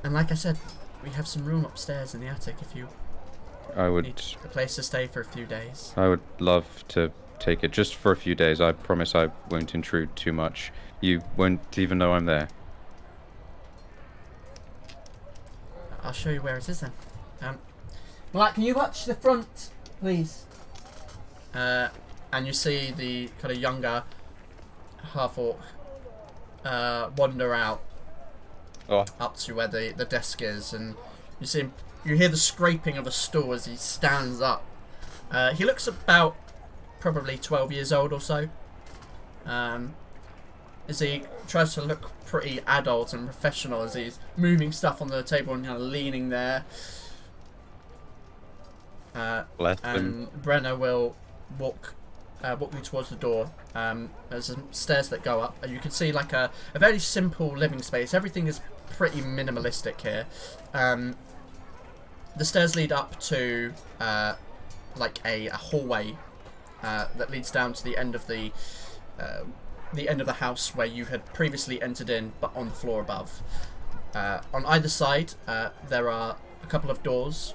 And like I said, we have some room upstairs in the attic if you need a place to stay for a few days. I would love to take it just for a few days. I promise I won't intrude too much. You won't even know I'm there. I'll show you where it is then. Right, can you watch the front, please? And you see the kind of younger half-orc wander out up to where the desk is, and you hear the scraping of a stool as he stands up. He looks about probably 12 years old or so. As he tries to look pretty adult and professional as he's moving stuff on the table and kind of leaning there. Bless him. And Brenna will walk walk you towards the door. There's some stairs that go up, and you can see like a very simple living space. Everything is pretty minimalistic here. The stairs lead up to like a hallway that leads down to the end of the house where you had previously entered in, but on the floor above. On either side, there are a couple of doors.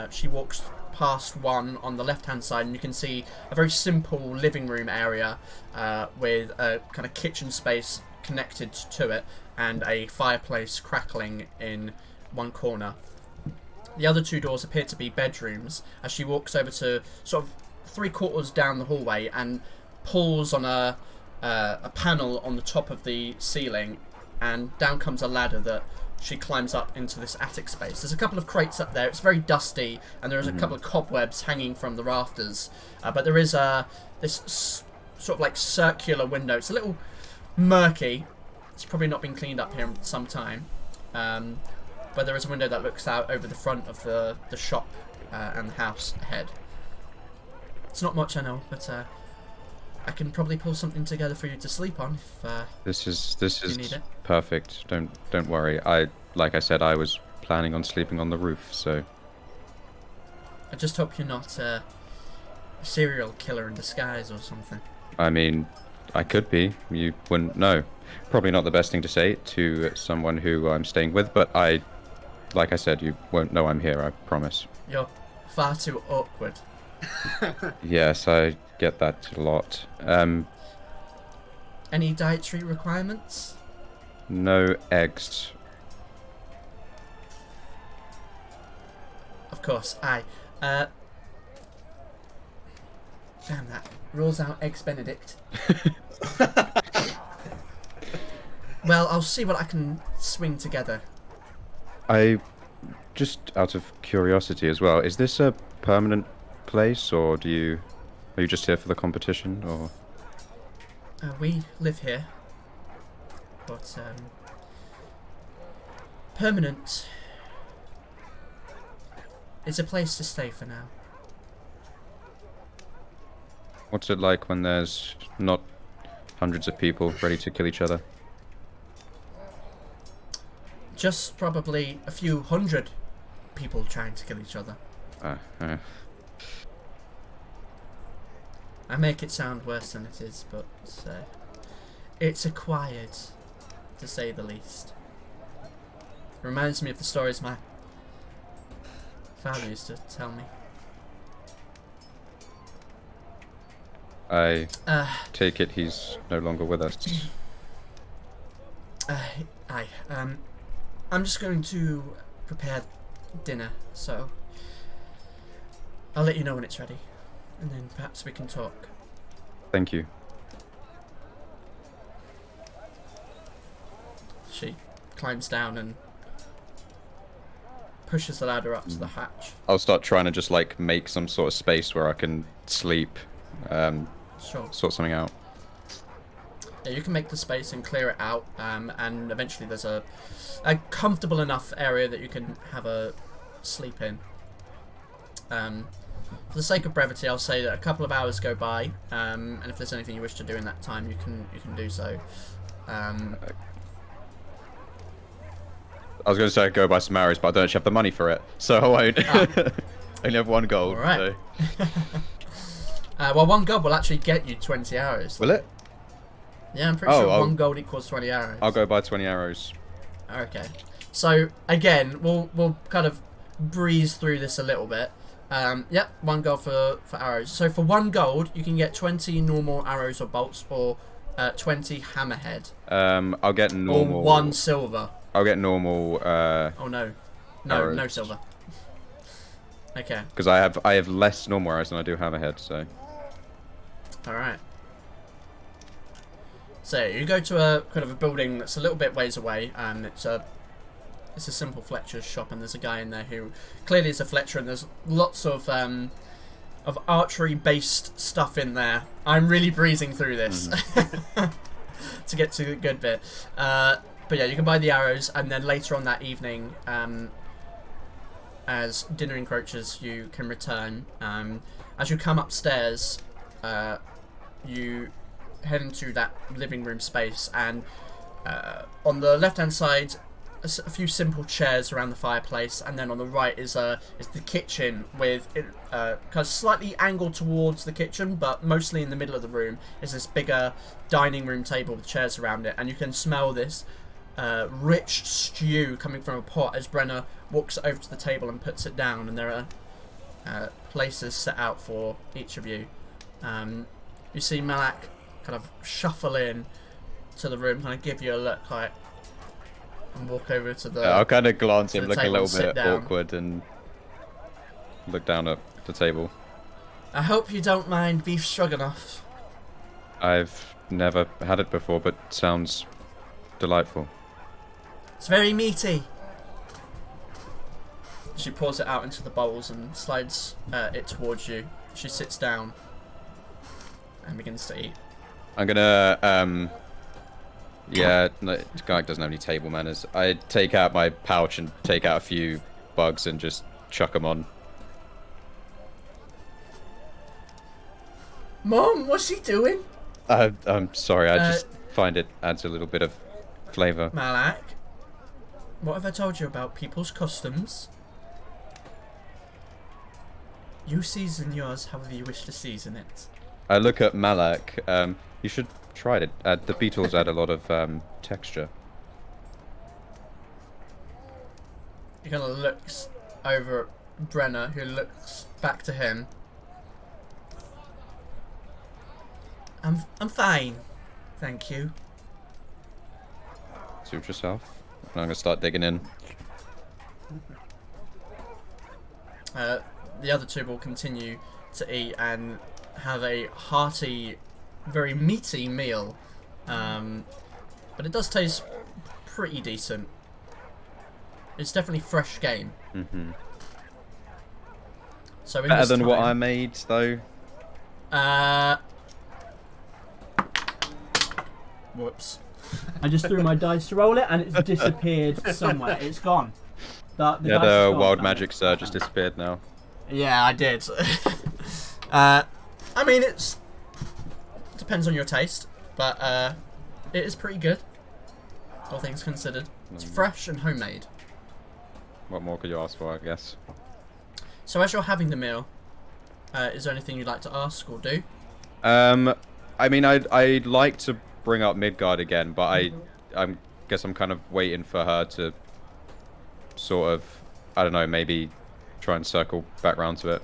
She walks past one on the left-hand side, and you can see a very simple living room area with a kind of kitchen space connected to it, and a fireplace crackling in one corner. The other two doors appear to be bedrooms, as she walks over to sort of 3/4 down the hallway and pulls on a panel on the top of the ceiling, and down comes a ladder that she climbs up into this attic space. There's a couple of crates up there. It's very dusty, and there's a couple of cobwebs hanging from the rafters. But there is this sort of like circular window. It's a little murky. It's probably not been cleaned up here in some time. But there is a window that looks out over the front of the shop and the house ahead. It's not much, I know, but I can probably pull something together for you to sleep on if This is you need it. perfect. Don't worry. Like I said, I was planning on sleeping on the roof, so I just hope you're not a serial killer in disguise or something. I mean, I could be. You wouldn't know. Probably not the best thing to say to someone who I'm staying with, but like I said, you won't know I'm here, I promise. You're far too awkward. Yes, I get that a lot. Any dietary requirements? No eggs. Of course, aye. Damn that. Rules out Eggs Benedict. Well, You see what I can swing together. Just out of curiosity as well, is this a permanent place, or are you just here for the competition, or? We live here, but permanent. It's a place to stay for now. What's it like when there's not hundreds of people ready to kill each other? Just probably a few hundred people trying to kill each other. I make it sound worse than it is, but it's acquired, to say the least. Reminds me of the stories my father used to tell me. I take it he's no longer with us. Aye. I'm just going to prepare dinner, so I'll let you know when it's ready, and then perhaps we can talk. Thank you. She climbs down and pushes the ladder up to the hatch. I'll start trying to just like make some sort of space where I can sleep, Sure. sort something out. Yeah, you can make the space and clear it out, and eventually there's a comfortable enough area that you can have a sleep in. For the sake of brevity, I'll say that a couple of hours go by, and if there's anything you wish to do in that time, you can do so. I was going to say I'd go buy some arrows, but I don't actually have the money for it, so I won't. I only have 1 gold. All right. So. Well, 1 gold will actually get you 20 arrows. Will it? Yeah, I'm pretty sure 1 gold equals 20 arrows. I'll go buy 20 arrows. Okay. So, again, we'll kind of breeze through this a little bit. Yep, 1 gold for arrows. So for 1 gold, you can get 20 normal arrows or bolts, or 20 hammerhead. I'll get normal. Or 1 silver. I'll get normal. Oh no, arrows. No silver. Okay. Because I have less normal arrows than I do hammerhead, so. All right. So you go to a kind of a building that's a little bit ways away, and it's a simple Fletcher's shop, and there's a guy in there who clearly is a Fletcher, and there's lots of archery-based stuff in there. I'm really breezing through this to get to the good bit. But yeah, you can buy the arrows, and then later on that evening, as dinner encroaches, you can return. As you come upstairs, you head into that living room space, and on the left-hand side, a few simple chairs around the fireplace, and then on the right is the kitchen with it kind of slightly angled towards the kitchen, but mostly in the middle of the room is this bigger dining room table with chairs around it, and you can smell this rich stew coming from a pot as Brenna walks over to the table and puts it down, and there are places set out for each of you. You see Malak kind of shuffle in to the room, kind of give you a look like, and walk over to the. I'll kind of glance at him, look a little bit down. awkward, and look down at the table. I hope you don't mind beef stroganoff. I've never had it before, but sounds delightful. It's very meaty. She pours it out into the bowls and slides it towards you. She sits down and begins to eat. I'm gonna, yeah, no, this guy doesn't have any table manners. I take out my pouch and take out a few bugs and just chuck them on. Mom, what's he doing? I'm sorry, I just find it adds a little bit of flavour. Malak, what have I told you about people's customs? You season yours however you wish to season it. I look at Malak. You should try it. The beetles add a lot of texture. He kind of looks over at Brenna, who looks back to him. I'm fine, thank you. Suit yourself. I'm gonna start digging in. The other two will continue to eat and have a hearty, very meaty meal, but it does taste pretty decent. It's definitely fresh game. Mm-hmm. So in Better this than what time- I made, though. Whoops. I just threw my dice to roll it, and it's disappeared somewhere. It's gone. The Yeah, dice is the gone wild somewhere. magic sir just disappeared now. Yeah, I did. I mean, it's depends on your taste, but it is pretty good. All things considered, it's fresh and homemade. What more could you ask for, I guess? So as you're having the meal, is there anything you'd like to ask or do? I mean, I'd like to bring up Midgard again, but I guess I'm kind of waiting for her to sort of, I don't know, maybe try and circle back round to it.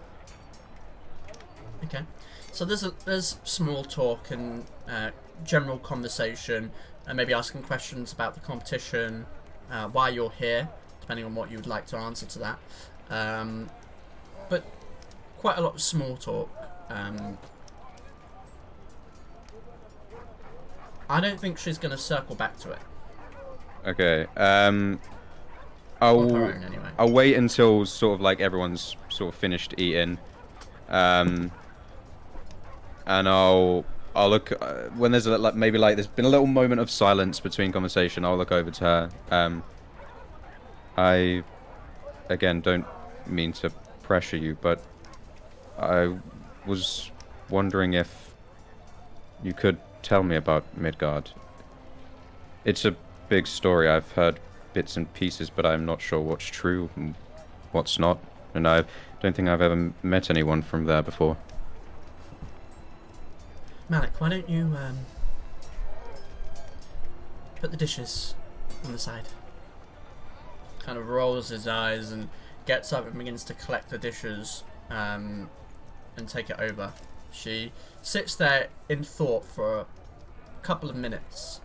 Okay. So there's small talk and general conversation, and maybe asking questions about the competition, why you're here, depending on what you would like to answer to that. But quite a lot of small talk. I don't think she's going to circle back to it. Okay. On her own, anyway. I'll wait until sort of like everyone's sort of finished eating, and I'll look when there's maybe like there's been a little moment of silence between conversation. I'll look over to her. I again don't mean to pressure you, but I was wondering if you could tell me about Midgard. It's a big story. I've heard bits and pieces, but I'm not sure what's true and what's not. And I don't think I've ever met anyone from there before. Malik, why don't you put the dishes on the side? Kind of rolls his eyes and gets up and begins to collect the dishes and take it over. She sits there in thought for a couple of minutes.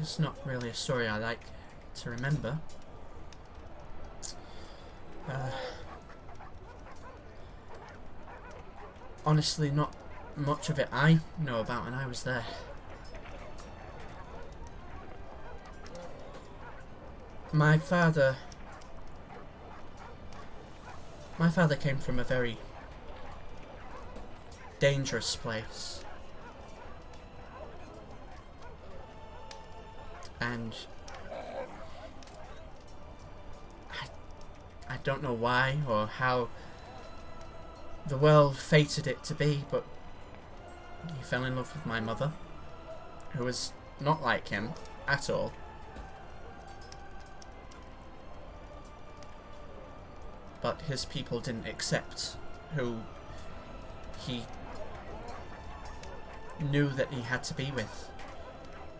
It's not really a story I like to remember. Honestly, not much of it I know about, and I was there. My father came from a very dangerous place. And I don't know why or how the world fated it to be, but he fell in love with my mother, who was not like him at all. But his people didn't accept who he knew that he had to be with.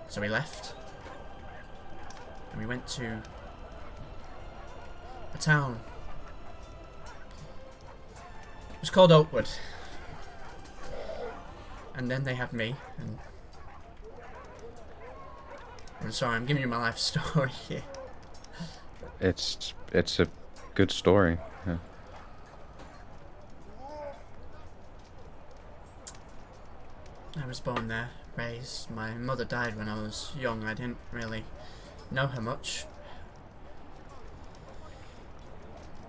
So he left. And we went to a town. It was called Oakwood. And then they had me, and I'm sorry, I'm giving you my life story here. It's a good story. Yeah. I was born there, raised. My mother died when I was young. I didn't really know her much.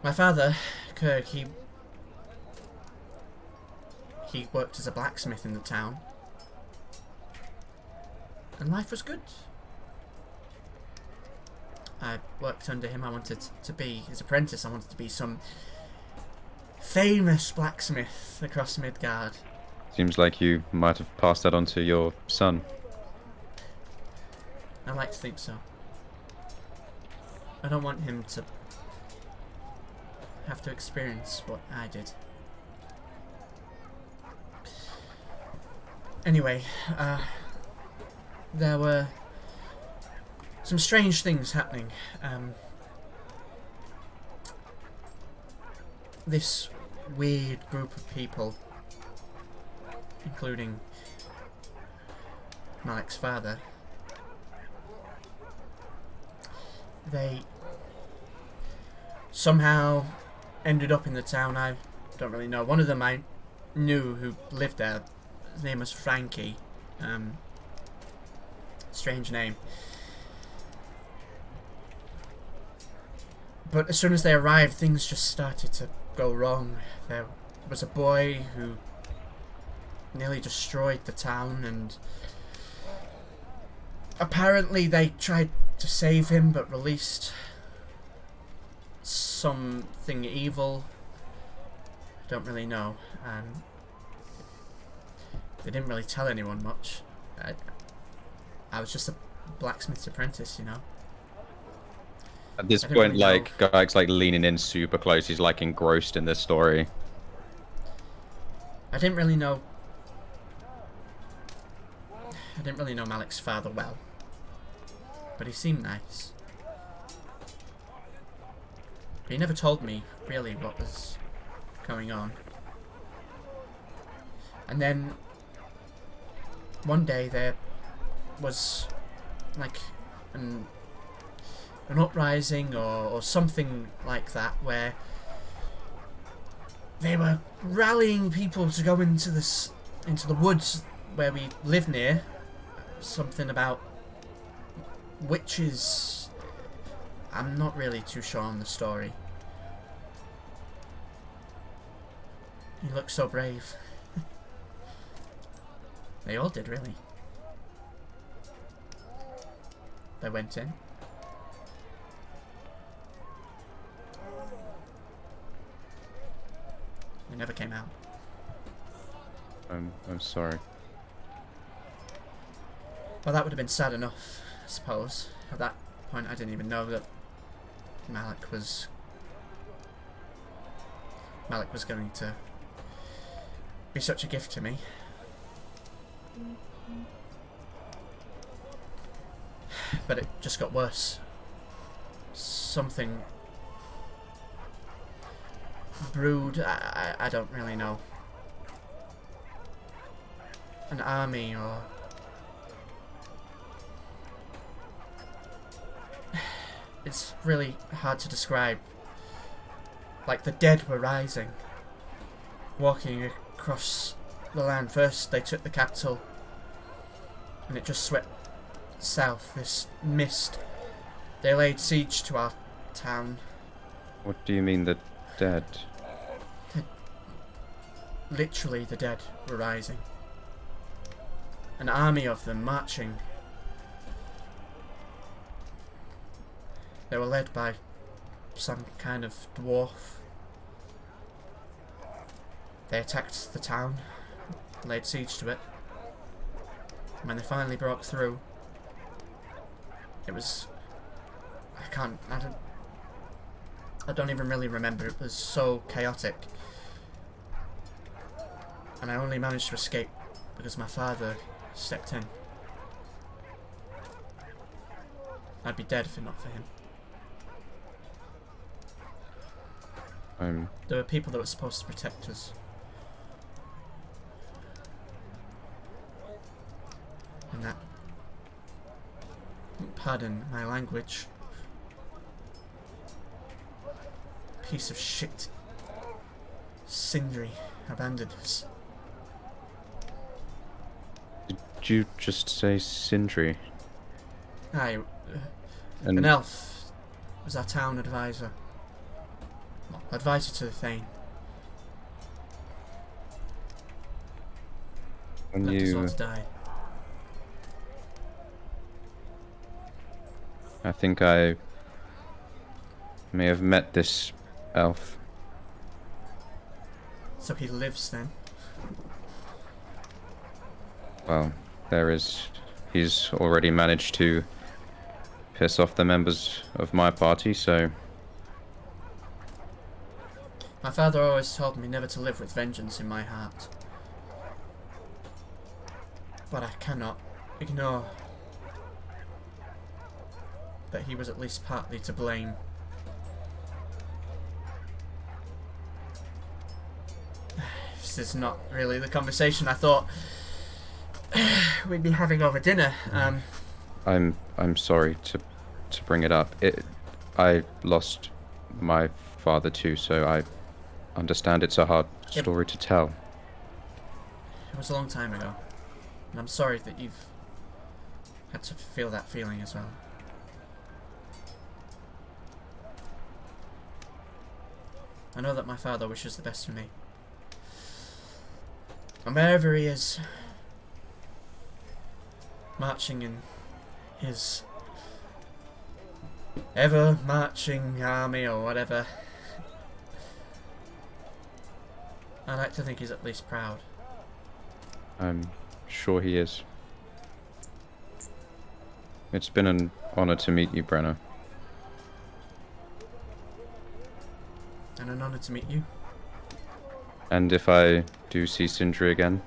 My father, Kirk, he worked as a blacksmith in the town. And life was good. I worked under him. I wanted to be his apprentice. I wanted to be some famous blacksmith across Midgard. Seems like you might have passed that on to your son. I like to think so. I don't want him to have to experience what I did. Anyway, there were some strange things happening. This weird group of people, including Malik's father, they somehow ended up in the town. I don't really know. One of them I knew who lived there. His name was Frankie. Strange name. But as soon as they arrived, things just started to go wrong. There was a boy who nearly destroyed the town, and apparently they tried to save him but released something evil. I don't really know. They didn't really tell anyone much. I was just a blacksmith's apprentice, you know. At this I didn't point, really like, Guy's like leaning in super close. He's like engrossed in this story. I didn't really know Malik's father well, but he seemed nice. But he never told me really what was going on. And then one day there was like an uprising or something like that, where they were rallying people to go into the woods where we live near. Something about witches. I'm not really too sure on the story. You look so brave. They all did, really. They went in. They never came out. I'm sorry. Well, that would have been sad enough, I suppose. At that point, I didn't even know that Malik was going to be such a gift to me. But it just got worse. Something brewed. I don't really know. An army or it's really hard to describe. Like, the dead were rising, walking across the land. First they took the capital, and it just swept south, this mist. They laid siege to our town. What do you mean the dead? Literally, the dead were rising. An army of them marching. They were led by some kind of dwarf. They attacked the town, laid siege to it. When they finally broke through, it was... I don't even really remember. It was so chaotic. And I only managed to escape because my father stepped in. I'd be dead if it not for him. There were people that were supposed to protect us. And that... Pardon my language. Piece of shit. Sindri abandoned us. Did you just say Sindri? Aye, an elf was our town advisor. Well, advisor to the Thane. When Left us all you... to die. I think I may have met this elf. So he lives then. Well, he's already managed to piss off the members of my party, so... My father always told me never to live with vengeance in my heart. But I cannot ignore that he was at least partly to blame. This is not really the conversation I thought we'd be having over dinner. I'm sorry to bring it up. I lost my father too, so I understand it's a hard story to tell. It was a long time ago, and I'm sorry that you've had to feel that feeling as well. I know that my father wishes the best for me. And wherever he is, marching in his ever-marching army or whatever, I like to think he's at least proud. I'm sure he is. It's been an honor to meet you, Brenna. And an honor to meet you. And if I do see Sindri again,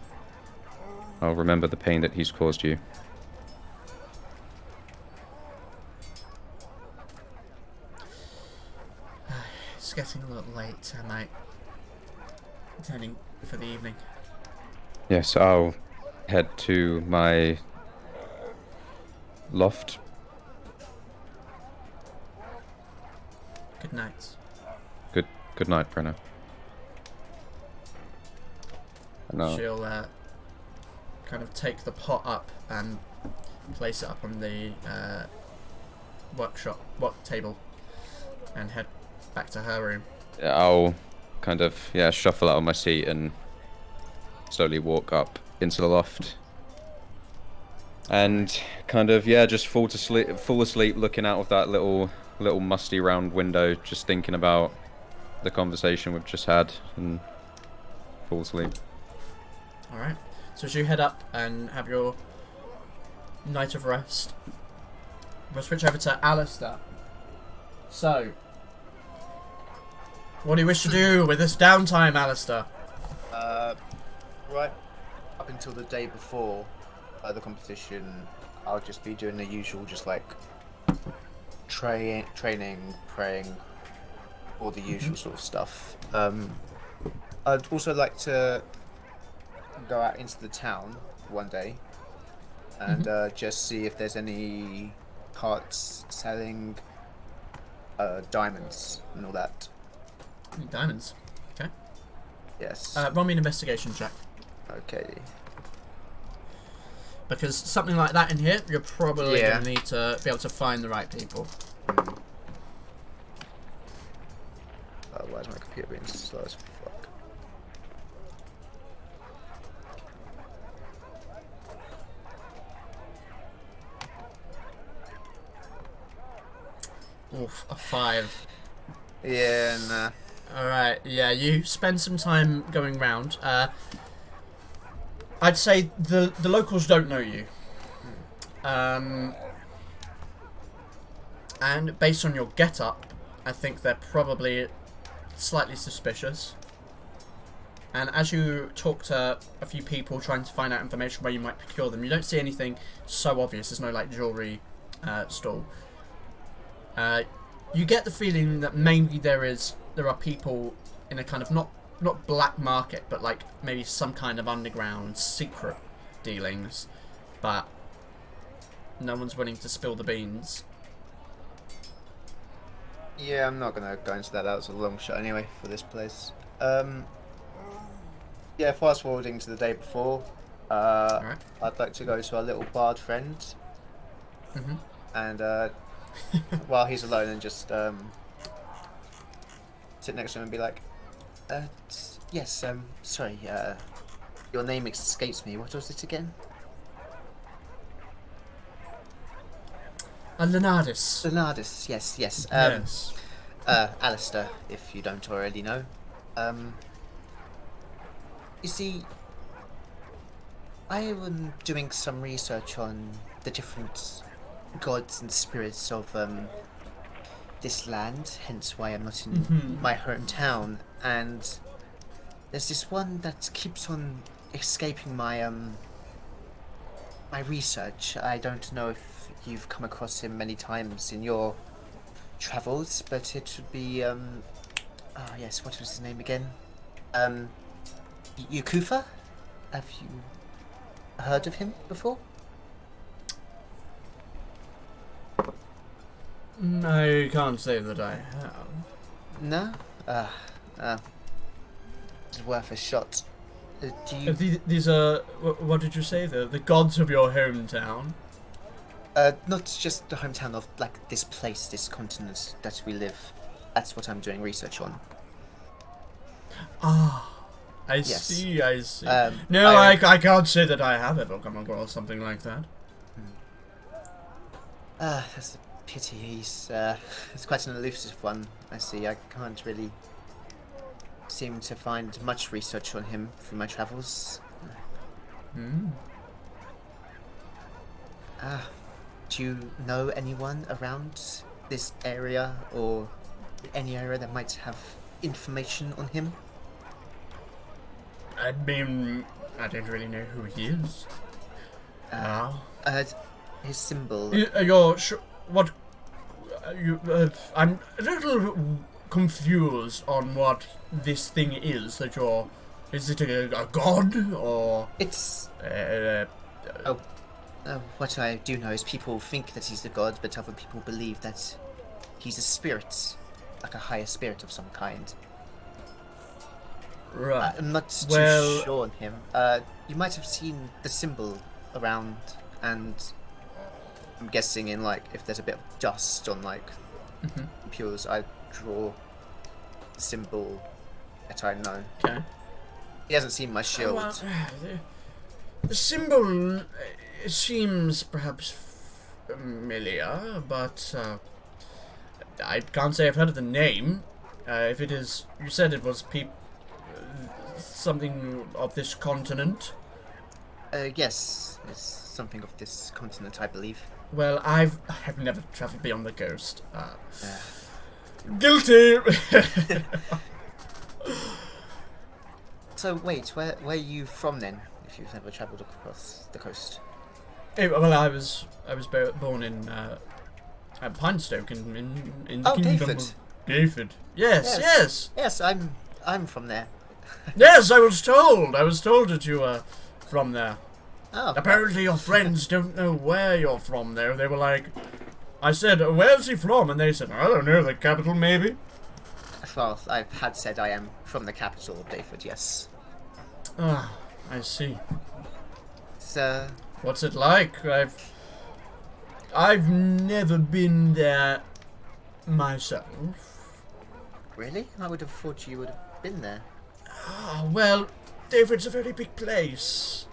I'll remember the pain that he's caused you. It's getting a little late. I might returning for the evening. Yes, I'll head to my loft. Good night. Good night, Brenna. No. She'll kind of take the pot up and place it up on the work table and head back to her room. I'll kind of, shuffle out of my seat and slowly walk up into the loft. And kind of, just fall asleep looking out of that little musty round window, just thinking about the conversation we've just had, and fall asleep. Alright, so as you head up and have your night of rest, we'll switch over to Alistair. So, what do you wish to do with this downtime, Alistair? Right up until the day before the competition, I'll just be doing the usual, just like training, praying, all the usual sort of stuff. I'd also like to go out into the town one day and just see if there's any carts selling diamonds and all that. Diamonds. Okay. Yes. Roll me an investigation check. Okay. Because something like that in here, you're probably going to need to be able to find the right people. Why is my computer being slow as fuck? Oof, a 5. Yeah, nah. Alright, yeah, you spend some time going round. I'd say the locals don't know you. And based on your get-up, I think they're probably slightly suspicious. And as you talk to a few people trying to find out information where you might procure them, you don't see anything so obvious. There's no, like, jewellery stall. You get the feeling that maybe there are people in a kind of not black market, but like maybe some kind of underground secret dealings, but no one's willing to spill the beans. Yeah, I'm not gonna go into that. That was a long shot anyway for this place. Yeah, fast forwarding to the day before. Alright. I'd like to go to our little bard friend, Mm-hmm. and while he's alone, and just sit next to him and be like, yes, sorry, your name escapes me. What was it again? Leonardus. Leonardus, yes. Yes. Alistair, if you don't already know. You see, I am doing some research on the different gods and spirits of this land, hence why I'm not in my hometown, and there's this one that keeps on escaping my my research. I don't know if you've come across him many times in your travels, but it would be yes, what was his name again? Yakufa? Have you heard of him before? I can't say that I have. No? It's worth a shot. Do you... These are... What did you say? The gods of your hometown? Not just the hometown of, like, this place, this continent that we live. That's what I'm doing research on. Ah, I Yes. see. No, I- I can't say that I have ever come across something like that. That's a pity. He's quite an elusive one, I see. I can't really seem to find much research on him through my travels. Do you know anyone around this area, or any area that might have information on him? I mean, I don't really know who he is. His symbol. You're sure? What? I'm a little confused on what this thing is that you're. Is it a god or? It's. What I do know is people think that he's a god, but other people believe that he's a spirit, like a higher spirit of some kind. Right. I'm not too sure on him. You might have seen the symbol around, and I'm guessing in like if there's a bit of dust on like computers, I draw the symbol that I know. Okay. He hasn't seen my shield. Well, the symbol seems perhaps familiar, but I can't say I've heard of the name. If it is, you said it was something of this continent. Yes, it's something of this continent, I believe. Well, I've never travelled beyond the coast. Guilty. So wait, where are you from then? If you've never travelled across the coast. Well, I was born in Pinestoke in the kingdom Gayford. of Gayford. Yes. Yes, I'm from there. Yes, I was told that you were from there. Oh, Apparently your friends don't know where you're from there. They were like, I said, where's he from? And they said, I don't know, the capital maybe? well, I've had said I am from the capital of Gayford, yes. Ah, I see. So, What's it like? I've never been there myself. really? I would have thought you would have been there. Ah, well, David's a very big place.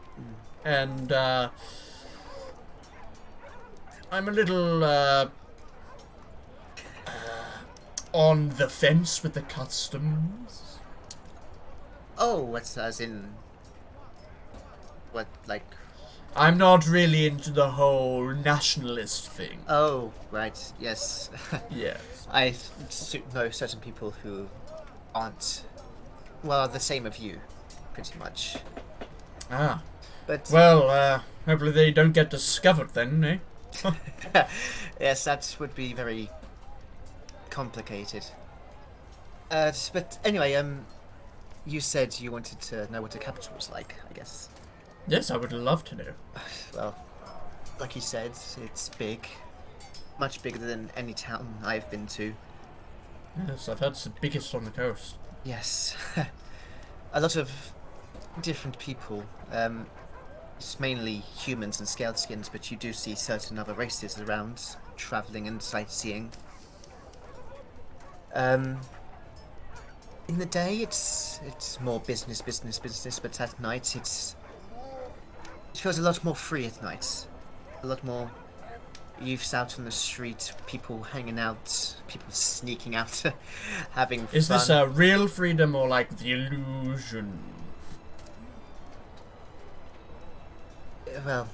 And, I'm a little, on the fence with the customs. Oh, what's as in? What, like? I'm not really into the whole nationalist thing. Oh, right. Yes. Yes. I know certain people who aren't, well, the same of you, pretty much. Ah. But Well, hopefully they don't get discovered then, eh? yes, that would be very complicated. But anyway, you said you wanted to know what the capital was like, I guess. Yes, I would love to know. Well, like you said, it's big. Much bigger than any town I've been to. Yes, I've heard it's the biggest on the coast. Yes. A lot of different people. It's mainly humans and scaled skins, but you do see certain other races around, travelling and sightseeing. In the day, it's more business, but at night, it feels a lot more free at night. A lot more youths out on the street, people hanging out, people sneaking out, having fun. Is this a real freedom or like the illusion? Well,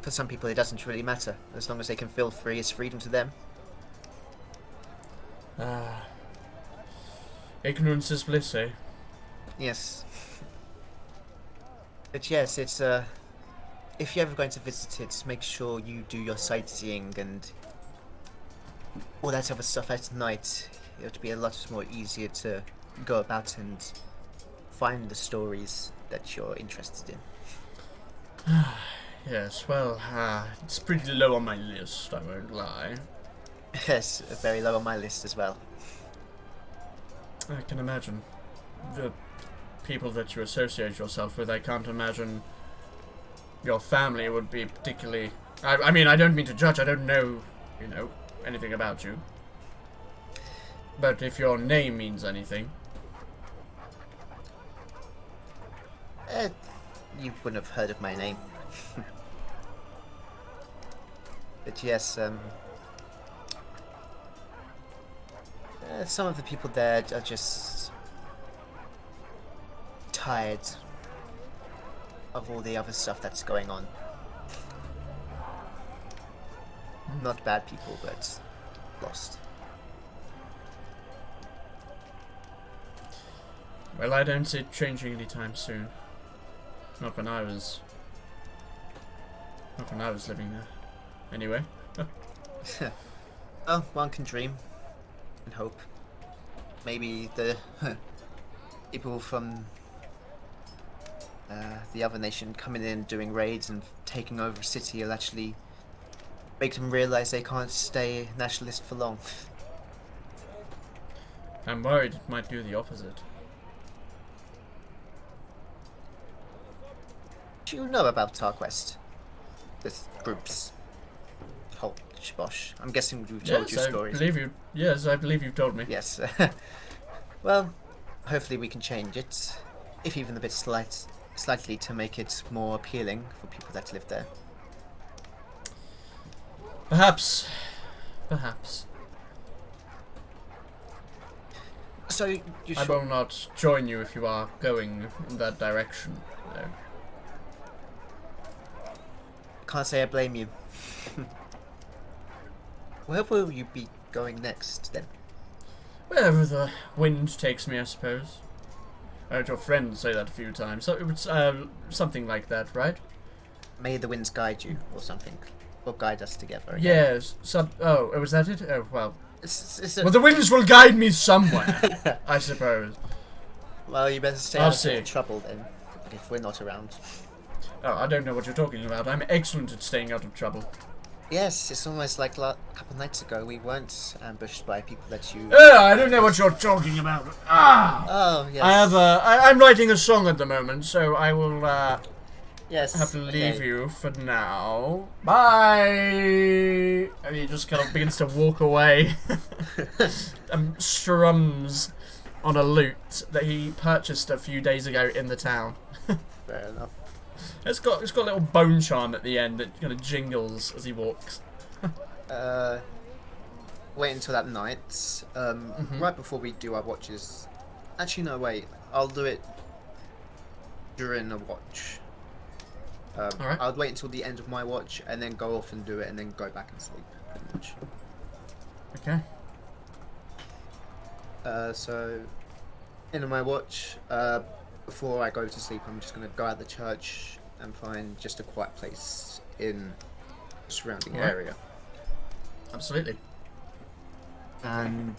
for some people it doesn't really matter. As long as they can feel free, it's freedom to them. Ignorance is bliss, eh? Yes. But yes, it's if you're ever going to visit it, make sure you do your sightseeing and all that other stuff at night. It would be a lot more easier to go about and find the stories that you're interested in. Yes, well, it's pretty low on my list, I won't lie. Yes, very low on my list as well. I can imagine. The people that you associate yourself with, I can't imagine your family would be particularly... I mean, I don't mean to judge, I don't know, anything about you. But if your name means anything... You wouldn't have heard of my name. But yes, some of the people there are just tired of all the other stuff that's going on. Not bad people, but lost. Well, I don't see it changing anytime soon. Not when I was living there. Anyway. Oh, one can dream and hope. Maybe the people from the other nation coming in, doing raids and taking over a city will actually make them realize they can't stay nationalist for long. I'm worried it might do the opposite. Do you know about Tarquest? This group's whole shbosh. I'm guessing we've told you stories. Yes, I believe you've told me. Yes. Well, hopefully we can change it, if even a bit slightly, to make it more appealing for people that live there. Perhaps. So you I will not join you if you are going in that direction, though. Can't say I blame you. Where will you be going next, then? Wherever the wind takes me, I suppose. I heard your friend say that a few times. So it was something like that, right? May the winds guide you, or something. Or guide us together again. Yes. Oh, was that it? Oh, well. Well, the winds will guide me somewhere, I suppose. Well, you better stay I'll out see. of trouble, then, if we're not around. Oh, I don't know what you're talking about. I'm excellent at staying out of trouble. Yes, it's almost like a couple of nights ago we weren't ambushed by people that you... I don't know what you're talking about. Oh, yes. I'm writing a song at the moment, so I will yes. have to leave you for now. Bye! And he just kind of begins to walk away. Strums on a lute that he purchased a few days ago in the town. Fair enough. It's got a little bone charm at the end that kind of jingles as he walks. wait until that night. Right before we do our watches. Actually, no, wait. I'll do it during a watch. Alright. I'll wait until the end of my watch and then go off and do it and then go back and sleep. Pretty much. Okay. So, end of my watch. Before I go to sleep, I'm just gonna go out the church and find just a quiet place in the surrounding Alright. area. Absolutely. And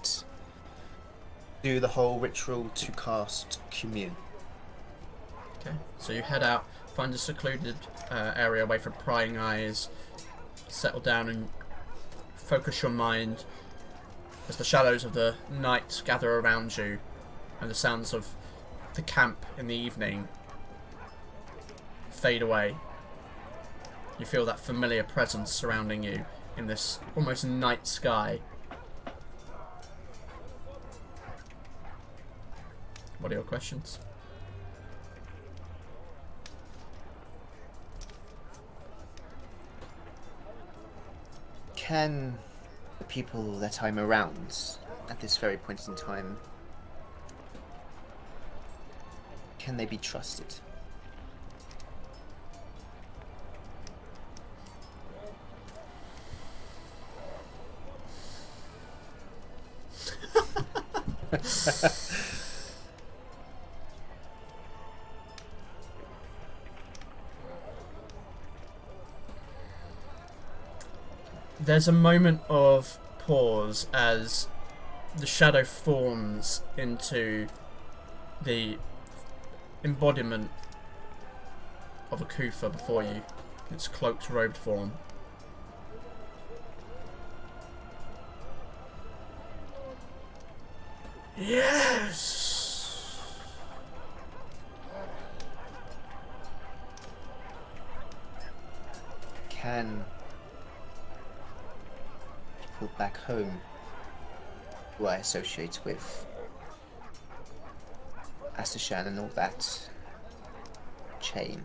do the whole ritual to cast commune. Okay. So you head out, find a secluded area away from prying eyes, settle down and focus your mind as the shadows of the night gather around you and the sounds of the camp in the evening fade away. You feel that familiar presence surrounding you in this almost night sky. What are your questions? Can the people that I'm around at this very point in time, can they be trusted? There's a moment of pause as the shadow forms into the embodiment of a Kufa before you, in its cloaked, robed form. Yes! Can people back home who I associate with Astashan and all that chain,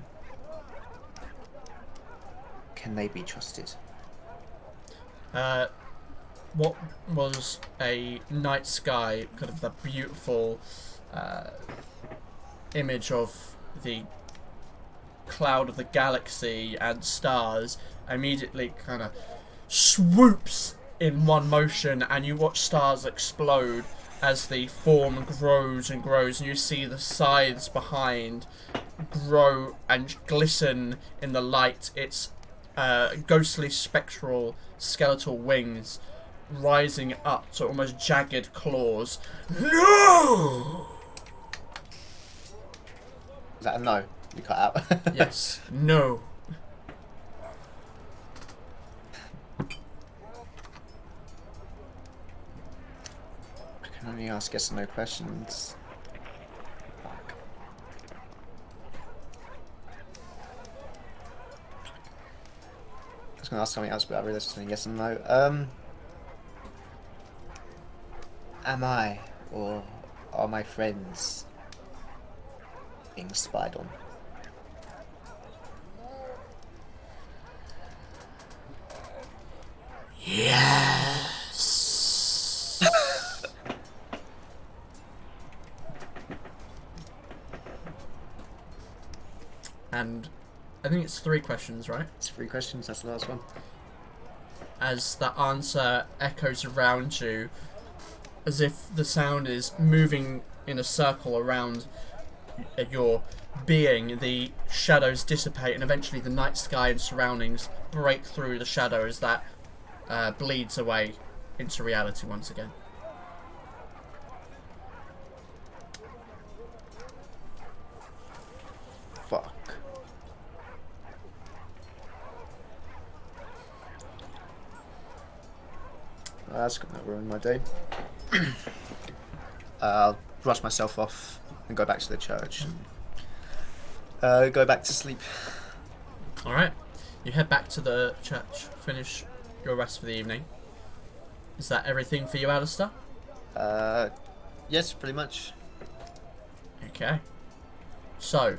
can they be trusted? What was a night sky, kind of the beautiful image of the cloud of the galaxy and stars, immediately kind of swoops in one motion, and you watch stars explode as the form grows and grows, and you see the scythes behind grow and glisten in the light. Its ghostly, spectral, skeletal wings rising up to almost jagged claws. No! Is that a no? You cut out. Yes. No. I can only ask yes or no questions. Fuck. I was going to ask something else, but I realised something yes and no. Am I, or are my friends being spied on? Yes. And I think it's 3 questions, right? It's 3 questions, that's the last one. As the answer echoes around you, as if the sound is moving in a circle around your being, the shadows dissipate and eventually the night sky and surroundings break through the shadows that bleeds away into reality once again. Fuck. Well, that's gonna ruin my day. I'll brush myself off and go back to the church and go back to sleep. Alright, you head back to the church, finish your rest for the evening. Is that everything for you, Alistair? Yes, pretty much. Okay. So,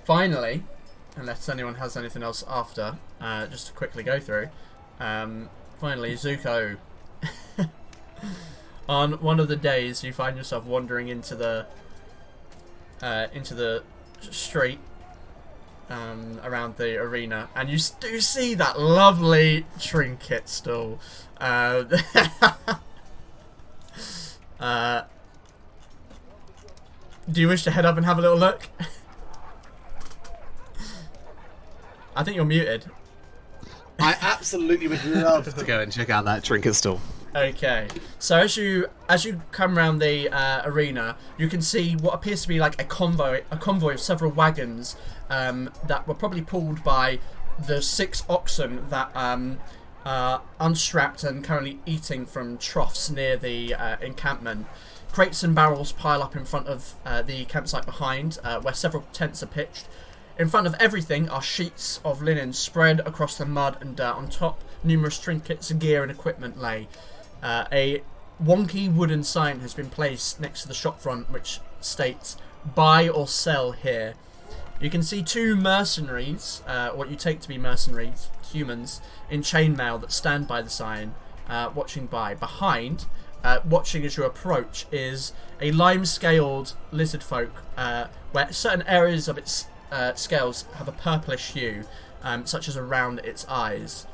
finally, unless anyone has anything else after, just to quickly go through, finally, Zuko, On one of the days, you find yourself wandering into the street around the arena, and you do see that lovely trinket stall. Do you wish to head up and have a little look? I think you're muted. I absolutely would love to go and check out that trinket stall. Okay, so as you come around the arena, you can see what appears to be like a convoy of several wagons that were probably pulled by the 6 oxen that are unstrapped and currently eating from troughs near the encampment. Crates and barrels pile up in front of the campsite behind, where several tents are pitched. In front of everything are sheets of linen spread across the mud and dirt. On top, numerous trinkets, gear and equipment lay. A wonky wooden sign has been placed next to the shop front which states, "Buy or sell here." You can see 2 mercenaries, what you take to be mercenaries, humans, in chainmail that stand by the sign, watching by. Behind, watching as you approach, is a lime-scaled lizard folk, where certain areas of its scales have a purplish hue, such as around its eyes.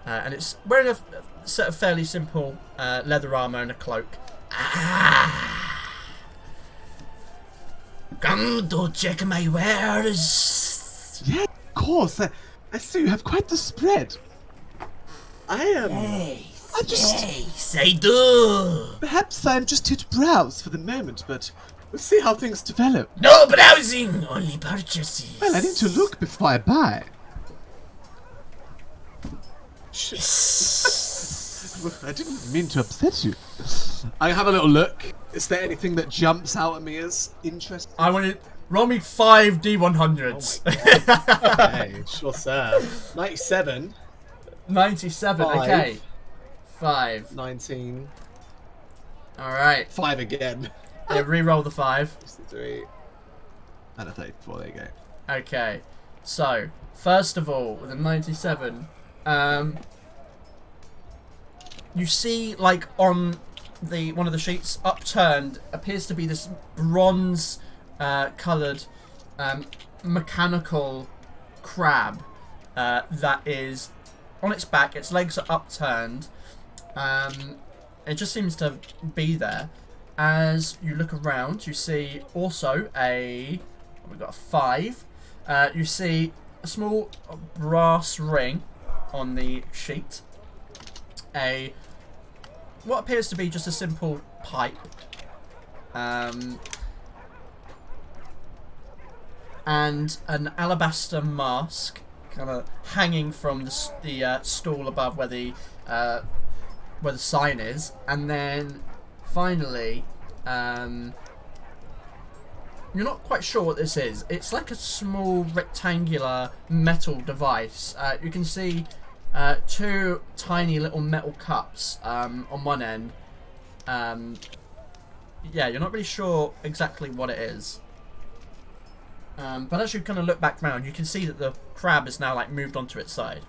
And it's wearing a set of fairly simple leather armour and a cloak. Come to check my wares. Yeah, of course. I see you have quite the spread. Yes, I do. Perhaps I'm just here to browse for the moment, but we'll see how things develop. No browsing, only purchases. Well, I need to look before I buy. I didn't mean to upset you. I have a little look. Is there anything that jumps out at me as interesting? I want to roll me 5 D100s. Hey, sure, sir. 97. 97. Five. Okay. 5. 19. All right. 5 again. Yeah, re-roll the 5. 63. And a 34. There you go. Okay. So, first of all, with a 97, you see, like, on one of the sheets, upturned, appears to be this bronze coloured mechanical crab that is on its back. Its legs are upturned. It just seems to be there. As you look around, you see also we've got a 5. You see a small brass ring on the sheet. What appears to be just a simple pipe. And an alabaster mask kind of hanging from the stool above where the sign is. And then finally, you're not quite sure what this is. It's like a small rectangular metal device. You can see 2 tiny little metal cups on one end. Yeah, you're not really sure exactly what it is. But as you kind of look back around, you can see that the crab is now like moved onto its side.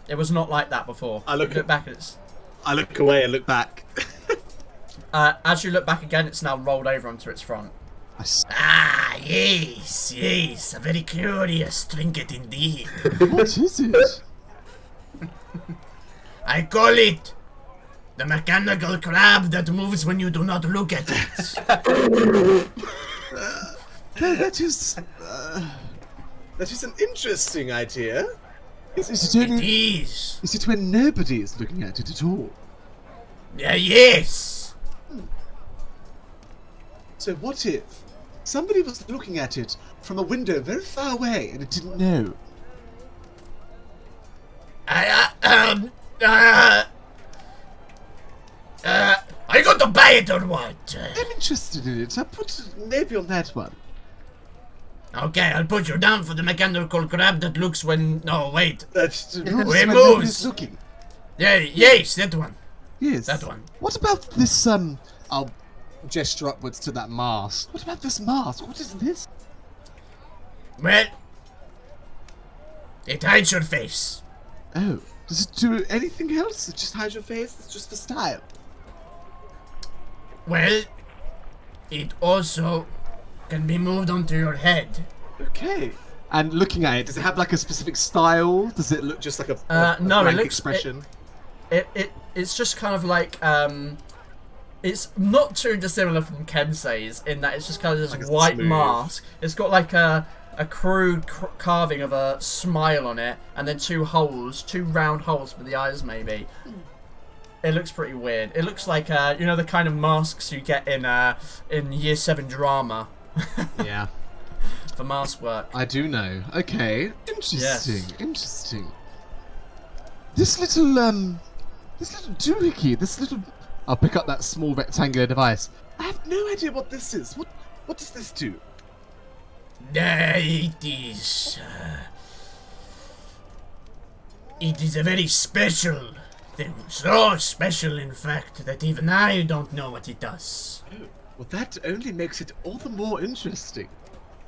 It was not like that before. I look back at it. I look away and look back. As you look back again, it's now rolled over onto its front. Ah, yes, a very curious trinket indeed. What is it? I call it the mechanical crab that moves when you do not look at it. That is an interesting idea. Is it when nobody is looking at it at all? Yes. So what if somebody was looking at it from a window very far away and it didn't know? Are you going to buy it or what? I'm interested in it. I'll put maybe on that one. Okay, I'll put you down for the mechanical crab that looks when... No, wait. That's It when moves. nobody's looking. Yeah, yes, that one. Yes. That one. What about this, I'll gesture upwards to that mask. What about this mask? What is this? Well, it hides your face. Oh, Does it do anything else? It just hides your face? It's just for style. Well, it also can be moved onto your head. Okay. And looking at it, does it have like a specific style? Does it look just like a No, it blank looks expression? It's just kind of like it's not too dissimilar from Kensei's in that it's just kind of this Like it's white smooth. mask. It's got like a crude carving of a smile on it, and then two round holes for the eyes maybe. It looks pretty weird. It looks like you know the kind of masks you get in Year 7 drama Yeah. for mask work. I do know. Okay. Interesting. Yes. Interesting. This little doohickey, this little... I'll pick up that small rectangular device. I have no idea what this is. What does this do? It is a very special thing. So special, in fact, that even I don't know what it does. Well, that only makes it all the more interesting.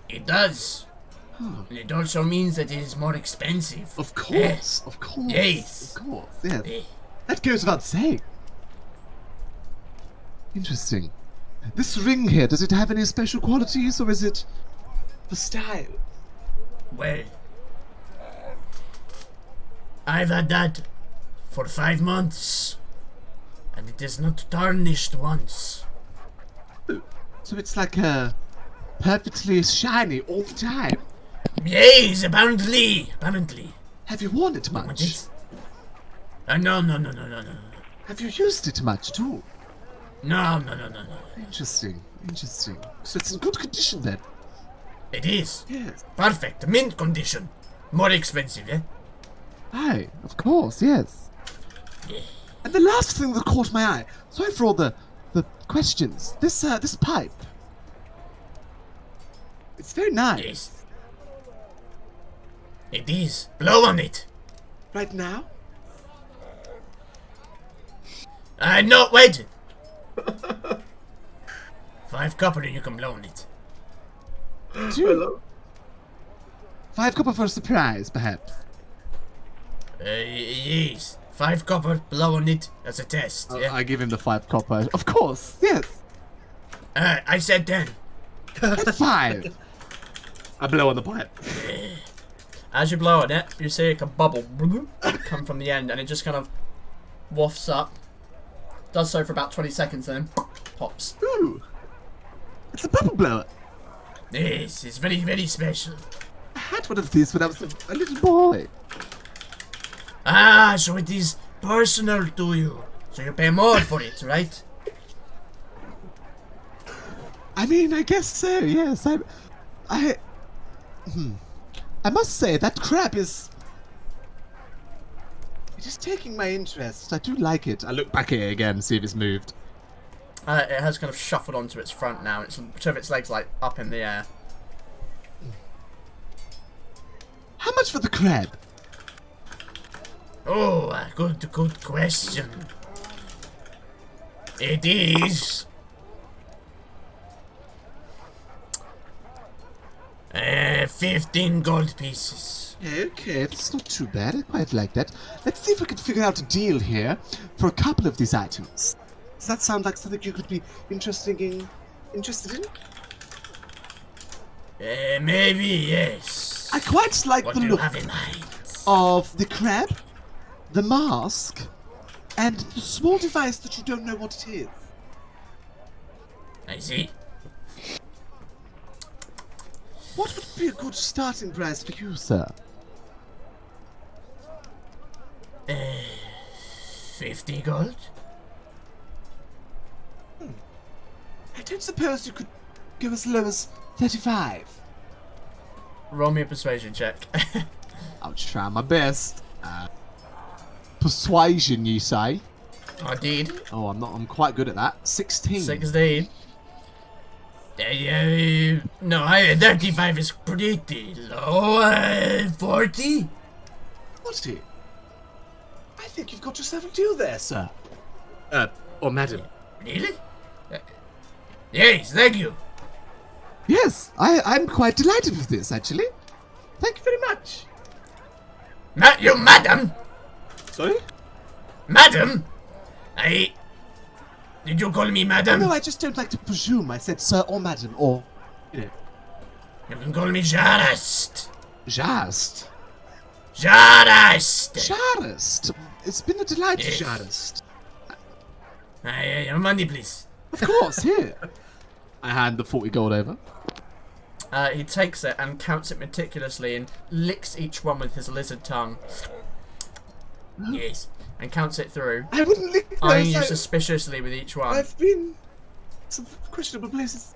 It does. Huh. And it also means that it is more expensive. Of course, Yes. of course. Yes. Of course, yes. Eh. That goes without saying. Interesting. This ring here, does it have any special qualities, or is it for style? Well, I've had that for 5 months, and it is not tarnished once. So it's like perfectly shiny all the time. Yes, apparently. Have you worn it Want much? it? No. Have you used it much at all? No. Interesting, interesting. So it's in good condition then? It is. Yes. Perfect. Mint condition. More expensive, eh? Aye, of course, yes. And the last thing that caught my eye, sorry for all the questions, this pipe. It's very nice. Yes. It is. Blow on it. Right now? No, wait. 5 copper and you can blow on it. Hello? 5 copper for a surprise, perhaps. Yes. 5 copper, blow on it as a test, yeah? I give him the 5 copper. Of course, yes. I said 10. That's 5. I blow on the pipe. As you blow on it, you see like a bubble come from the end, and it just kind of wafts up. Does so for about 20 seconds, and then pops. Ooh. It's a bubble blower. Yes, it's very, very special. I had one of these when I was a little boy. Ah, so it is personal to you. So you pay more for it, right? I mean, I guess so, yes. I must say, that crab is... It is taking my interest. I do like it. I look back here again, see if it's moved. It has kind of shuffled onto its front now. It's two of its legs like up in the air. How much for the crab? Oh, good question. It is 15 gold pieces. Okay, that's not too bad. I quite like that. Let's see if we can figure out a deal here for a couple of these items. Does that sound like something you could be interested in? Maybe yes. I quite like What the do you look have in mind? of the crab, the mask, and the small device that you don't know what it is. I see. What would be a good starting price for you, sir? 50 gold? I don't suppose you could go as low as 35. Roll me a persuasion check. I'll try my best. Persuasion, you say? I did. Oh, I'm quite good at that. 16. 16. No, 35 is pretty low. 40? What's it? I think you've got yourself a deal there, sir. Or madam. Really? Yes, thank you. Yes, I'm quite delighted with this, actually. Thank you very much. Not you, madam. Sorry? Madam? Did you call me Oh, madam? no, I just don't like to presume. I said sir or madam, or, You can call me Jarist. Jarist. Jarist! Jarist. It's been a delight, Yes. Jarist. Money, please. Of course, here. I hand the 40 gold over. He takes it and counts it meticulously and licks each one with his lizard tongue. Yes. And counts it through, I wouldn't lick eyeing you those. suspiciously with each one. I've been some questionable places.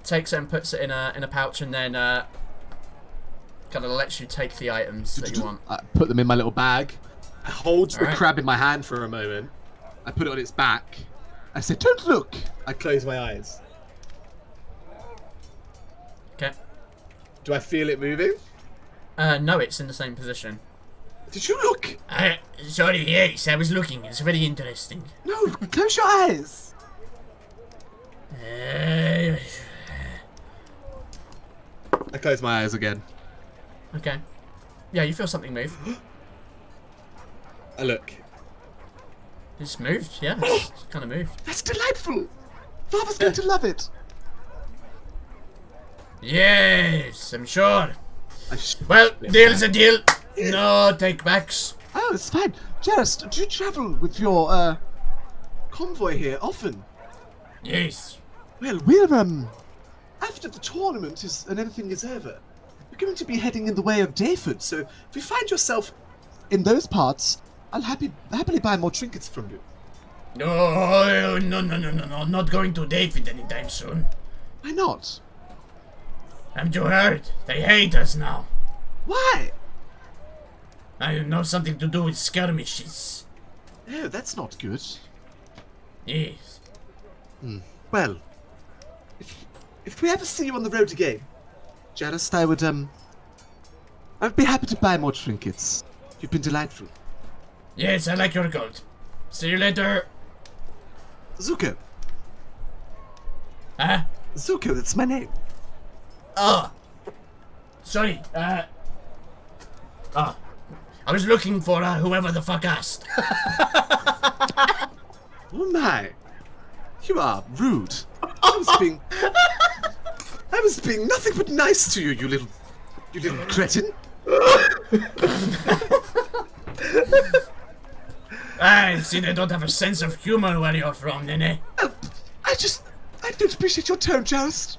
Takes it and puts it in a pouch, and then kind of lets you take the items that you want. I put them in my little bag. I hold the Alright. crab in my hand for a moment. I put it on its back. I said, don't look. I close my eyes. Okay. Do I feel it moving? No, it's in the same position. Did you look? Sorry, yes, I was looking. It's very interesting. No, close your eyes. I close my eyes again. Okay. Yeah, you feel something move. I look. It's moved, yeah. It's kind of moved. That's delightful. Father's going to love it. Yes, I'm sure. I sh- Well, Yes, deal's a deal. No take-backs. Oh, it's fine. Jarist, do you travel with your convoy here often? Yes. Well, we're after the tournament and everything is over, we're going to be heading in the way of Dayford. So if you find yourself in those parts, I'll happily buy more trinkets from you. No, not going to David anytime soon. Why not? I'm too hurt. They hate us now. Why? I know something to do with skirmishes. Oh, that's not good. Yes. Well, if we ever see you on the road again, Jarist, I'd be happy to buy more trinkets. You've been delightful. Yes, I like your gold. See you later. Zuko. Huh? Zuko, that's my name. Oh. Sorry, I was looking for whoever the fuck asked. Oh my. You are rude. I was being nothing but nice to you, you little cretin. I see they don't have a sense of humor where you're from, then, eh? I don't appreciate your tone, Jarist.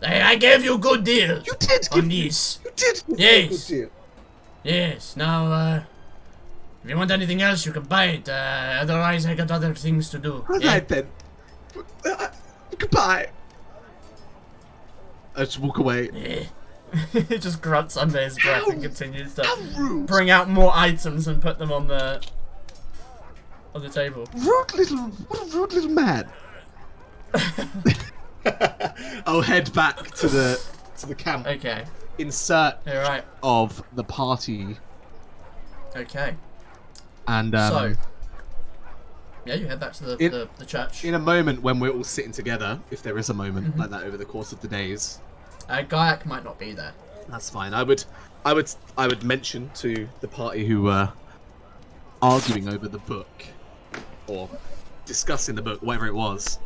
I gave you a good deal. You did on give these. You did give me a Yes. good deal. Yes, now, if you want anything else, you can buy it. Otherwise, I got other things to do. All yeah? right then. Goodbye. I just walk away. Yeah. He just grunts under his breath and continues to How rude. bring out more items and put them on the table. What a rude little man. I'll head back to the camp. Okay. Insert Alright. of the party. Okay. And So, yeah, you head back to the church. in a moment when we're all sitting together, if there is a moment like that over the course of the days, Gaiak might not be there. that's fine. I would mention to the party who were arguing over the book or discussing the book, whatever it was.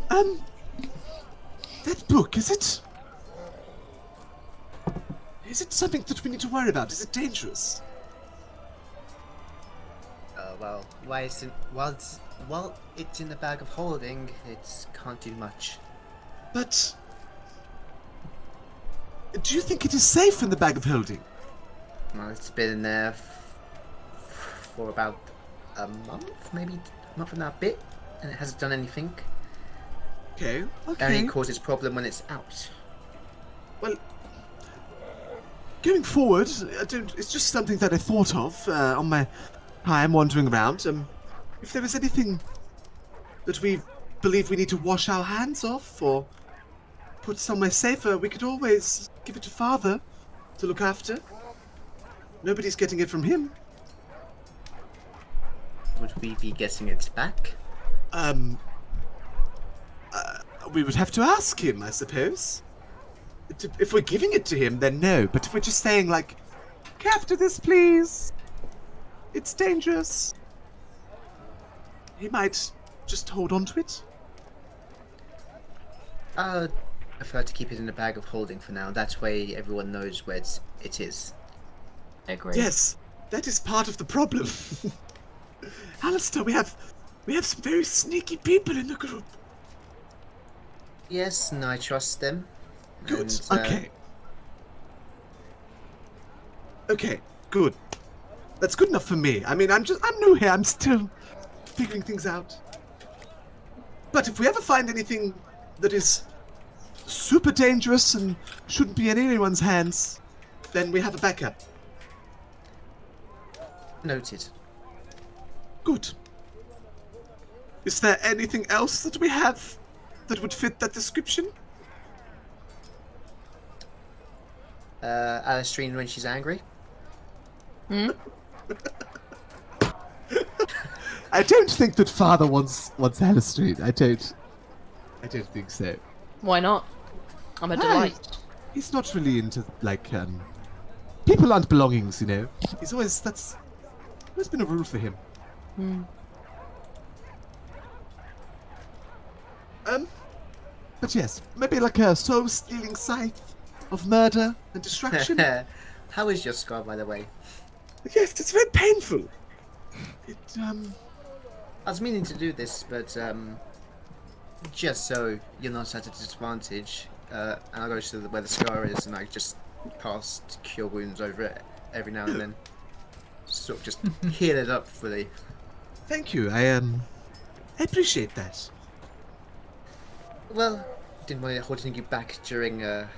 That book, is it something that we need to worry about? Is it dangerous? Well, while it's in the bag of holding, it can't do much. But do you think it is safe in the bag of holding? Well, it's been in there for about a month, maybe a month and a bit, and it hasn't done anything. Okay. Only causes problem when it's out. Well, going forward, it's just something that I thought of on my time wandering around. If there is anything that we believe we need to wash our hands off or put somewhere safer, we could always give it to Father to look after. Nobody's getting it from him. Would we be getting it back? We would have to ask him, I suppose. If we're giving it to him, then no. But if we're just saying, like, after this, please. It's dangerous. He might just hold on to it. I prefer to keep it in a bag of holding for now. That way everyone knows where it is. Agree. Yes, that is part of the problem. Alistair, we have some very sneaky people in the group. Yes, and I trust them. Good. And, Okay. Okay. Good. That's good enough for me. I mean, I'm new here. I'm still figuring things out. But if we ever find anything that is super dangerous and shouldn't be in anyone's hands, then we have a backup. Noted. Good. Is there anything else that we have that would fit that description? Alistrine when she's angry. I don't think that Father wants Alistrine. I don't think so. Why not? I'm a delight. He's not really into, like, people aren't belongings, you know. That's always been a rule for him. But yes, maybe like a soul-stealing scythe of murder and destruction. How is your scar, by the way? Yes, it's very painful. I was meaning to do this, but just so you're not at a disadvantage, and I'll go to where the scar is, and I just cast Cure Wounds over it every now and then. Sort of just heal it up fully. Thank you. I appreciate that. Well, didn't want to holding you back during a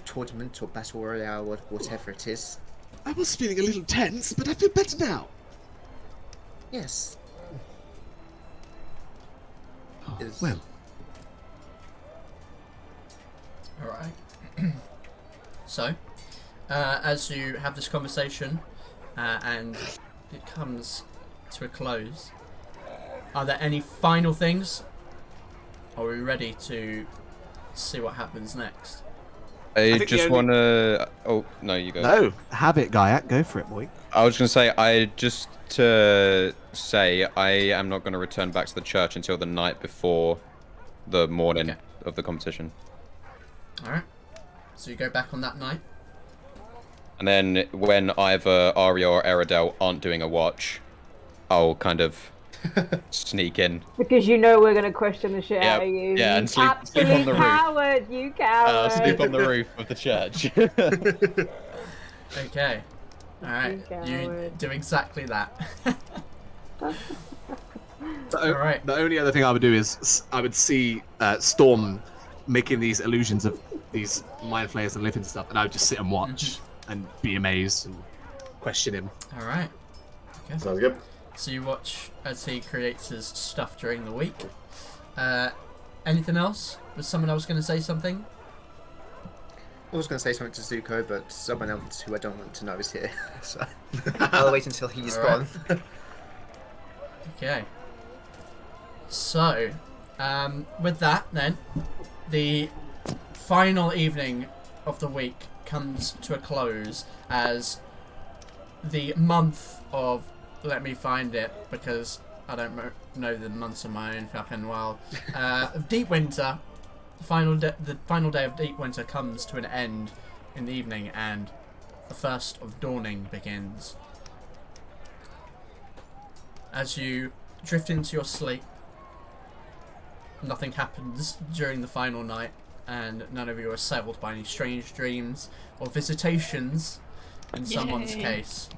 tournament or battle royale or whatever it is. I was feeling a little tense, but I feel better now. Yes. Well. Alright. So, as you have this conversation, and it comes to a close, are there any final things? Are we ready to see what happens next? I just want to... Oh, no, you go. No, have it, Gaiac. Go for it, boy. I was going to say, I am not going to return back to the church until the night before the morning of the competition. Alright. So you go back on that night? And then when either Aria or Eridel aren't doing a watch, I'll kind of sneak in. Because you know we're going to question the shit out of you. Yeah, and sleep on the Absolute roof. coward, you coward. Sleep on the roof of the church. Okay. Alright. You do exactly that. Alright. The only other thing I would do is I would see Storm making these illusions of these mind flayers and living stuff, and I would just sit and watch and be amazed and question him. Alright. Okay. Sounds good. So you watch as he creates his stuff during the week. Anything else? Was someone else going to say something? I was going to say something to Zuko, but someone else who I don't want to know is here, so I'll wait until he's Alright. gone. Okay. So, with that then, the final evening of the week comes to a close as the month of... Let me find it, because I don't know the months of my own fucking world. Deep Winter, the final day of Deep Winter comes to an end in the evening, and the first of dawning begins. As you drift into your sleep, nothing happens during the final night, and none of you are assailed by any strange dreams or visitations, in someone's case.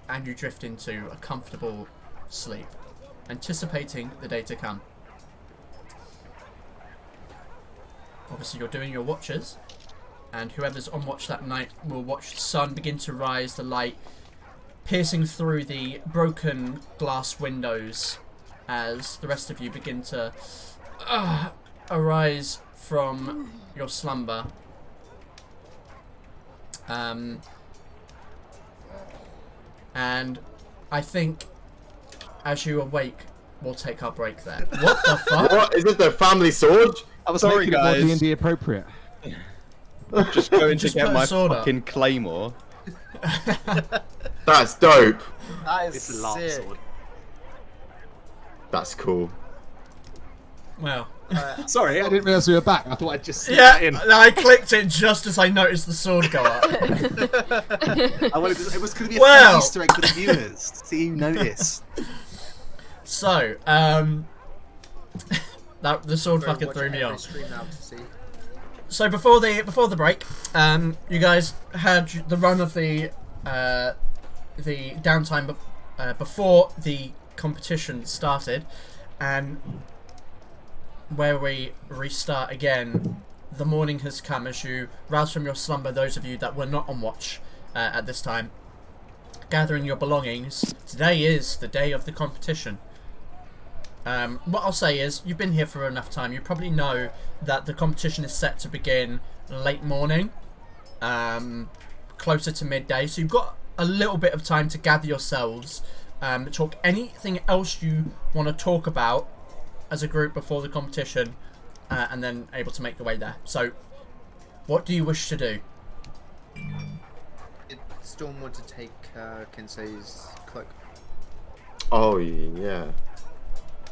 And you drift into a comfortable sleep, anticipating the day to come. Obviously you're doing your watches, and whoever's on watch that night will watch the sun begin to rise, the light piercing through the broken glass windows as the rest of you begin to arise from your slumber. And I think as you awake, we'll take our break there. What the fuck? What? Is it the family sword? I was Sorry, making it more guys. D&D appropriate. Just going Just to get put a my sword up. fucking claymore. That's dope. That is It's the last sick. sword. That's cool. Well. Sorry, I didn't realise we were back. I thought I'd just slip that in. I clicked it just as I noticed the sword go up. It was going to be a Well. fun Easter egg for the viewers. See you notice. So, the sword Bro, fucking watch threw me every off. stream now to see. So before the break, you guys had the run of the downtime before the competition started, and where we restart again, the morning has come as you rouse from your slumber. Those of you that were not on watch at this time, gathering your belongings. Today is the day of the competition. What I'll say is, you've been here for enough time. You probably know that the competition is set to begin late morning, closer to midday. So you've got a little bit of time to gather yourselves, talk anything else you want to talk about as a group before the competition, and then able to make your way there. So, what do you wish to do? Did Storm want to take Kinsey's cloak? Oh yeah.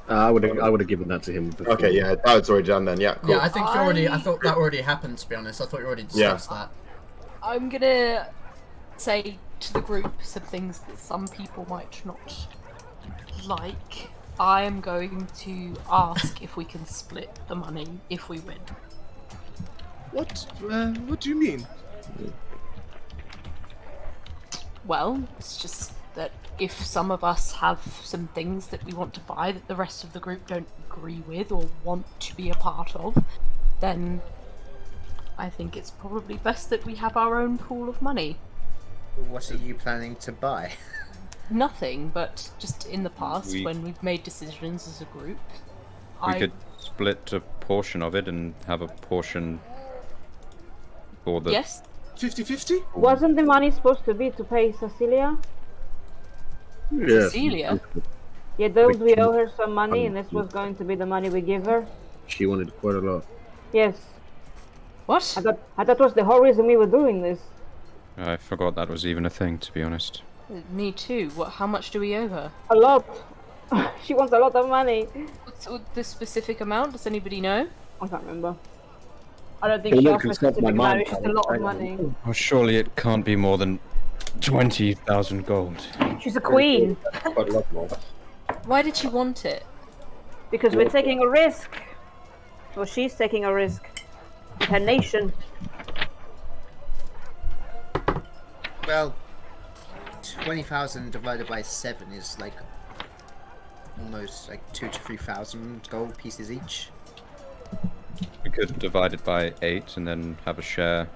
I would have given that to him before. Okay, yeah, that was already done then. Yeah, cool. Yeah, I think you already. I thought that already happened. To be honest, I thought you already discussed that. I'm gonna say to the group some things that some people might not like. I am going to ask if we can split the money if we win. What? What do you mean? Well, it's just that if some of us have some things that we want to buy that the rest of the group don't agree with or want to be a part of, then I think it's probably best that we have our own pool of money. What are you planning to buy? Nothing, but just in the past, We- when we've made decisions as a group, We I could split a portion of it and have a portion for the. yes, 50-50? Wasn't the money supposed to be to pay Cecilia? Cecilia. Yeah, those we owe her some money, and this was going to be the money we give her. She wanted quite a lot. Yes, What? I thought was the whole reason we were doing this. I forgot that was even a thing, to be honest. Me too. What? How much do we owe her? A lot. She wants a lot of money. What's the specific amount? Does anybody know? I can't remember. I don't think she offered a specific amount. It's just a lot of money. Oh, surely it can't be more than 20,000 gold. She's a queen Quite a lot more. Why did she want it? because we're taking a risk. Well, she's taking a risk. With her nation. Well, 20,000 divided by 7 is like almost like 2,000 to 3,000 gold pieces each. We could divide it by 8 and then have a share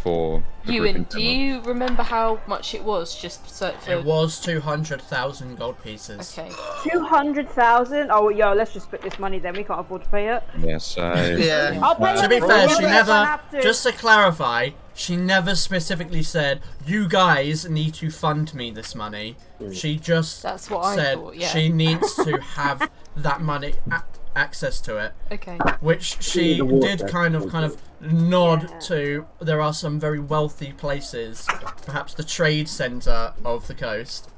for the group in Ewan, do general. you remember how much it was? Just so for... It was 200,000 gold pieces. Okay. 200,000? Oh, yo, let's just split this money then. We can't afford to pay it. Yes, Yeah. I'll pay To it be for fair, you, she but if I never. have to. Just to clarify, she never specifically said, "You guys need to fund me this money." She just That's what I said thought, yeah. she needs to have that money, access to it, Okay. which she did kind of nod to. There are some very wealthy places, perhaps the trade center of the coast.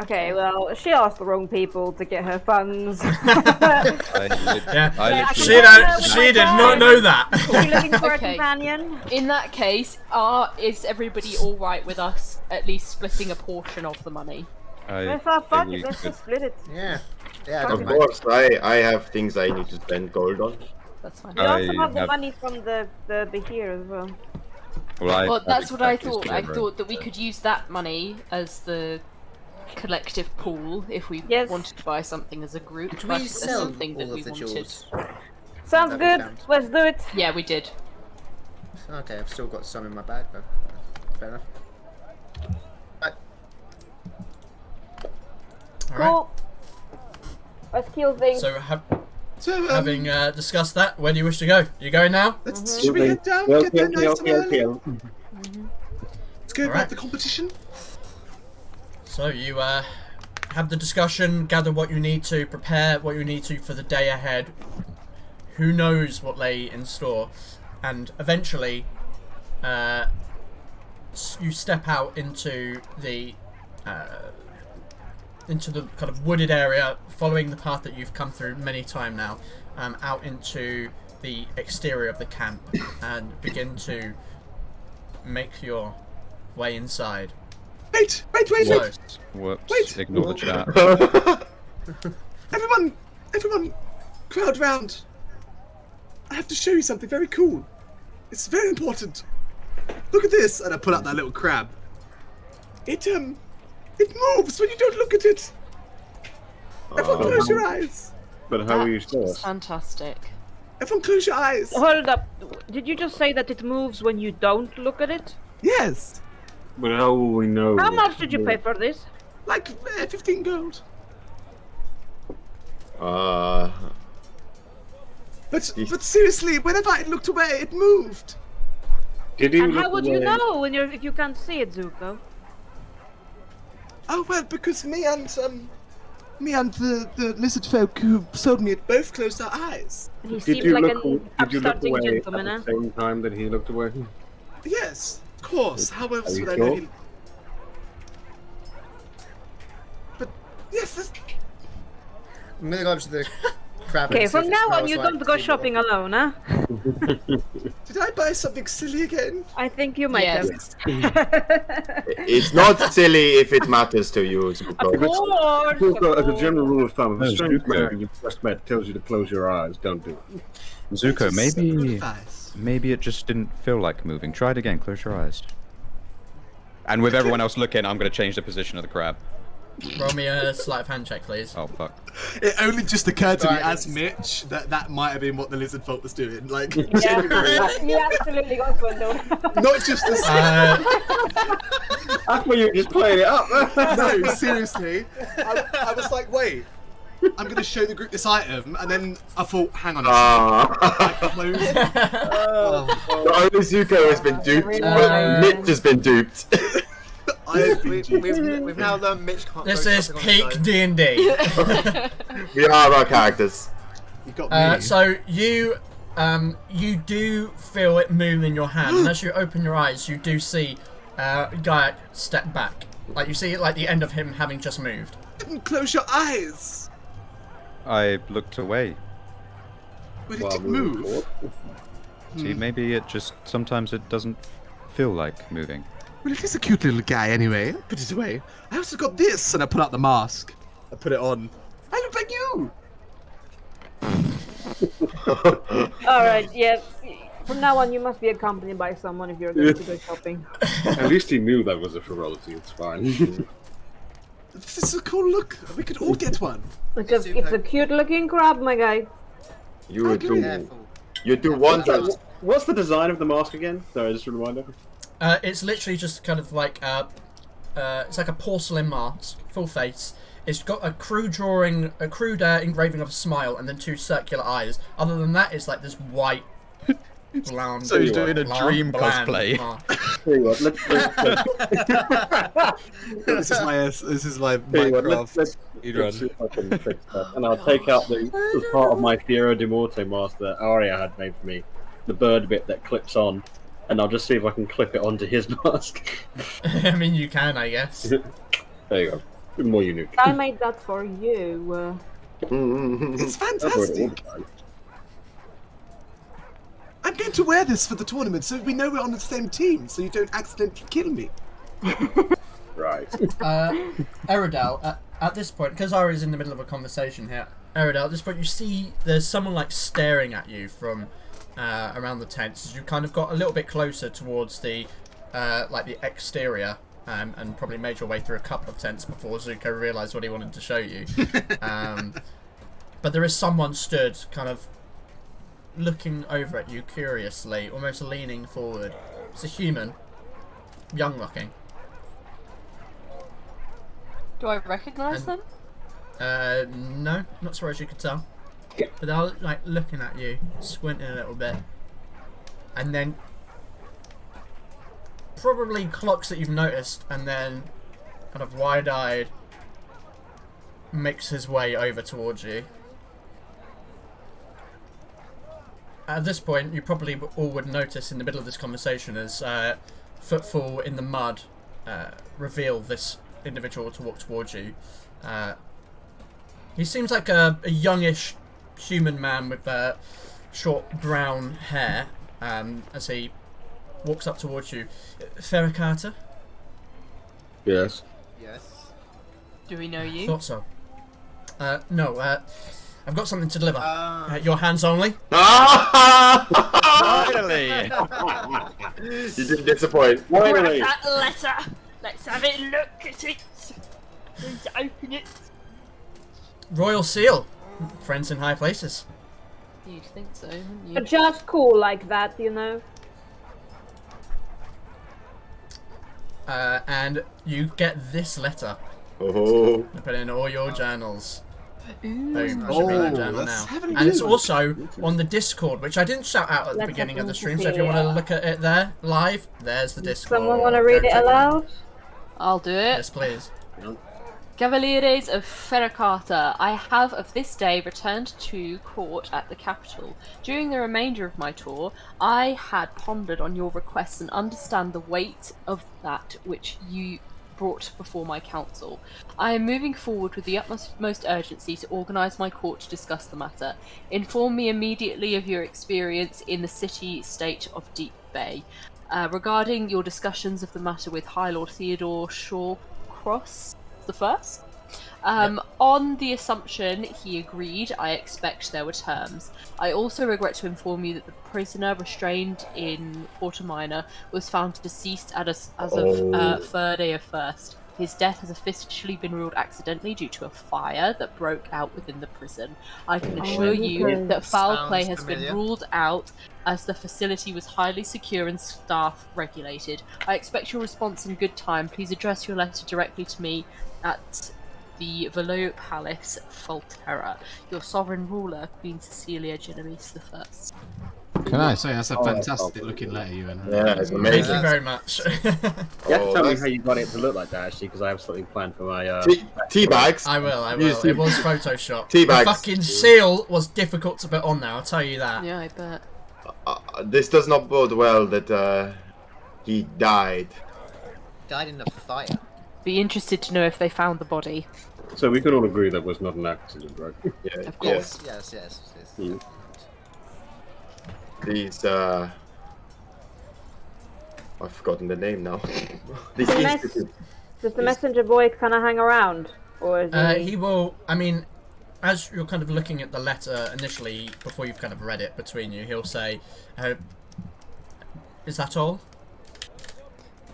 Okay, well, she asked the wrong people to get her funds. Yeah, I she can don't. go with She my did dog. not know that. Are you looking for Okay. a companion? In that case, is everybody all right with us at least splitting a portion of the money? If I fuck we it, let's could- just split it. Yeah. Yeah, I Of don't mind. course, I have things I need to spend gold on. That's fine. We also I have the have- money from the here as well. Well, that's what I exactly thought. I zero. thought that we could use that money as the collective pool if we Yes. wanted to buy something as a group. Did but we if there's sell something that all we of the wanted. jewels? Sounds That we good. found. Let's do it. Yeah, we did. Okay, I've still got some in my bag, but fair enough. Right. All right. Cool. Let's kill things. So, So, having discussed that, where do you wish to go? You going now? should we head down? Get there nice and early? Let's go about Alright. the competition. So you have the discussion, gather what you need to, prepare what you need to for the day ahead. who knows what lay in store, and eventually you step out into the kind of wooded area, following the path that you've come through many times now, out into the exterior of the camp, and begin to make your way inside. Wait! Whoops. Wait. Ignore the chat. Everyone, crowd round. I have to show you something very cool. It's very important. Look at this, and I pull out that little crab. It moves when you don't look at it. Everyone, close your eyes. But how are you sure? That's fantastic. Everyone, close your eyes. Hold up. Did you just say that it moves when you don't look at it? Yes. But how will we know? How much did you pay for this? Like 15 gold. But seriously, whenever I looked away, it moved. Did you And look how would away? you know when if you can't see it, Zuko? Oh well, because me and the lizard folk who sold me it both closed our eyes. He Did seemed you like look? an Did you look upstarting away at gentleman, the same time that he looked away? Yes, of course. How else Are you would I know? sure? But yes, I'm gonna go up to the crab. Okay, and see from if it now on smells you like don't go the- shopping alone, huh? did I buy something silly again? I think you might Yes. have. It's not silly if it matters to you, Of Zuko. course! Zuko, as a general rule of thumb, if No, a strange Zuko. man you just met tells you to close your eyes, don't do it. Zuko, Good maybe advice. it just didn't feel like moving. Try it again. Close your eyes. And with everyone else looking, I'm going to change the position of the crab. Roll me a sleight of hand check, please. Oh fuck. It only just occurred to me Right. as Mitch that might have been what the lizard folk was doing. Like, Yeah, genuinely, you absolutely got one though. not just as I thought you were just playing it up. no, seriously. I was like, wait, I'm gonna show the group this item, and then I thought, hang on a second. Only Zuko has been duped, but Mitch has been duped. We've now learned Mitch can't. This go is shopping on his peak own. D&D. We are our characters. You got me. So you do feel it move in your hand, and as you open your eyes, you do see Gaiak step back. Like you see, like the end of him having just moved. Didn't close your eyes. I looked away. But it did move. See, maybe it just sometimes it doesn't feel like moving. Well, it is a cute little guy anyway. Put it away. I also got this, and I pull out the mask. I put it on. I look like you. Alright, yeah. From now on you must be accompanied by someone if you're going to go shopping. At least he knew that was a frivolity. It's fine. This is a cool look. We could all get one. It's a cute looking crab, my guy. You Okay. do. Careful. You do wonders. What's the design of the mask again? Sorry, just a reminder. It's literally just kind of like it's like a porcelain mask, full face. It's got a crude engraving of a smile and then two circular eyes. Other than that, it's like this white, bland. So he's doing a bland, dream bland cosplay. mask. Tell you what, This is my tell you what, Minecraft let's speedrun. see if I can fix that. And I'll take out the as part of my Fera de Morte mask that Aria had made for me, the bird bit that clips on, and I'll just see if I can clip it onto his mask. I mean, you can, I guess. There you go. More unique. I made that for you. It's I've got it all fantastic. the time. I'm going to wear this for the tournament so we know we're on the same team, so you don't accidentally kill me. Right. Eridel, at this point, because Ari's in the middle of a conversation here, Eridel, at this point you see there's someone like staring at you from around the tents as you kind of got a little bit closer towards the like the exterior and probably made your way through a couple of tents before Zuko realised what he wanted to show you. But there is someone stood kind of looking over at you curiously, almost leaning forward. It's a human, young looking. Do I recognise them? No, not so as you could tell. But they're like looking at you, squinting a little bit, and then probably clocks that you've noticed, and then kind of wide-eyed makes his way over towards you. at this point, you probably all would notice in the middle of this conversation as footfall in the mud reveal this individual to walk towards you. He seems like a youngish human man with short brown hair as he walks up towards you. Fera Carta? Yes. Yes. Do we know you? Thought so. No, I've got something to deliver. Your hands only? Finally! You didn't disappoint. Grab Finally. that letter. Let's have it look at it. Let's open it. Royal seal. Friends in high places. You'd think so, wouldn't you? But just cool like that, you know. And you get this letter. Oh. Put in all your journals. Ooh. Boom. Oh, Should be in the journal let's now. have a And it's look. also on the Discord, which I didn't shout out at the Let's beginning of have the a stream, so if you want to look. look at it there, live, there's the Discord. Someone want to read Go it check aloud? I'll do it. Yes, please. Cavaliers of Fera Carta, I have of this day returned to court at the capital. During the remainder of my tour, I had pondered on your requests and understand the weight of that which you brought before my council. I am moving forward with the utmost urgency to organise my court to discuss the matter. Inform me immediately of your experience in the city-state of Deep Bay. Regarding your discussions of the matter with High Lord Theodore Shawcross the First, on the assumption he agreed, I expect there were terms. I also regret to inform you that the prisoner restrained in Porta Minor was found deceased as of Friday of 1st. His death has officially been ruled accidentally due to a fire that broke out within the prison. I can assure you that foul play has been ruled out as the facility was highly secure and staff regulated. I expect your response in good time. Please address your letter directly to me at the Velo Palace, Falterra. Your sovereign ruler, Queen Cecilia Genovese I. Can I say that's a fantastic looking letter, you and Yeah, it's Thank amazing. you very much. You have to tell me that's- how you got it to look like that, actually, because I have something planned for my. Tea bags. I will. Use It was Photoshop. Tea The bags. fucking seal was difficult to put on there, I'll tell you that. Yeah, I bet. This does not bode well that he died. Died in a fire. Be interested to know if they found the body. So we can all agree that was not an accident, right? Yeah, Of course. Yes. Mm. These I've forgotten the name now. These The mess- institute. Does the messenger boy kind of hang around, or is he? He will. I mean, as you're kind of looking at the letter initially, before you've kind of read it between you, he'll say, "Is that all?"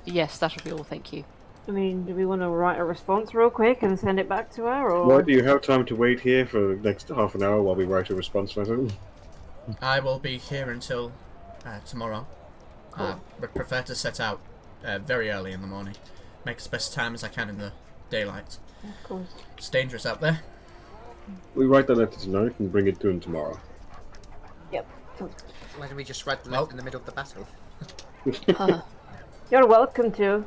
Yes, that'll be all, thank you. I mean, do we want to write a response real quick and send it back to her, or? Why do you have time to wait here for the next half an hour while we write a response letter? I will be here until tomorrow. But prefer to set out very early in the morning. Make as best time as I can in the daylight. Of course. It's dangerous out there. We write the letter tonight and bring it to him tomorrow. Yep. Why don't we just write the letter in the middle of the battle? You're welcome to.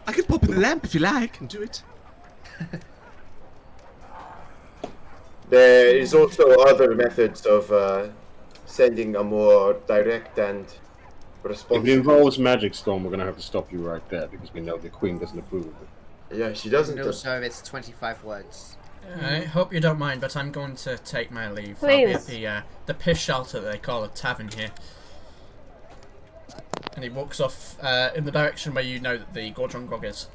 I can pop in the lamp if you like and do it. There is also other methods of sending a more direct and If responsive. it involves Magic Storm, we're going to have to stop you right there because we know the Queen doesn't approve of it. Yeah, she doesn't. And also, it's 25 words. I hope you don't mind, but I'm going to take my leave. I'll be Please. at the piss shelter that they call a tavern here. And he walks off in the direction where you know that the Gordron Grog is.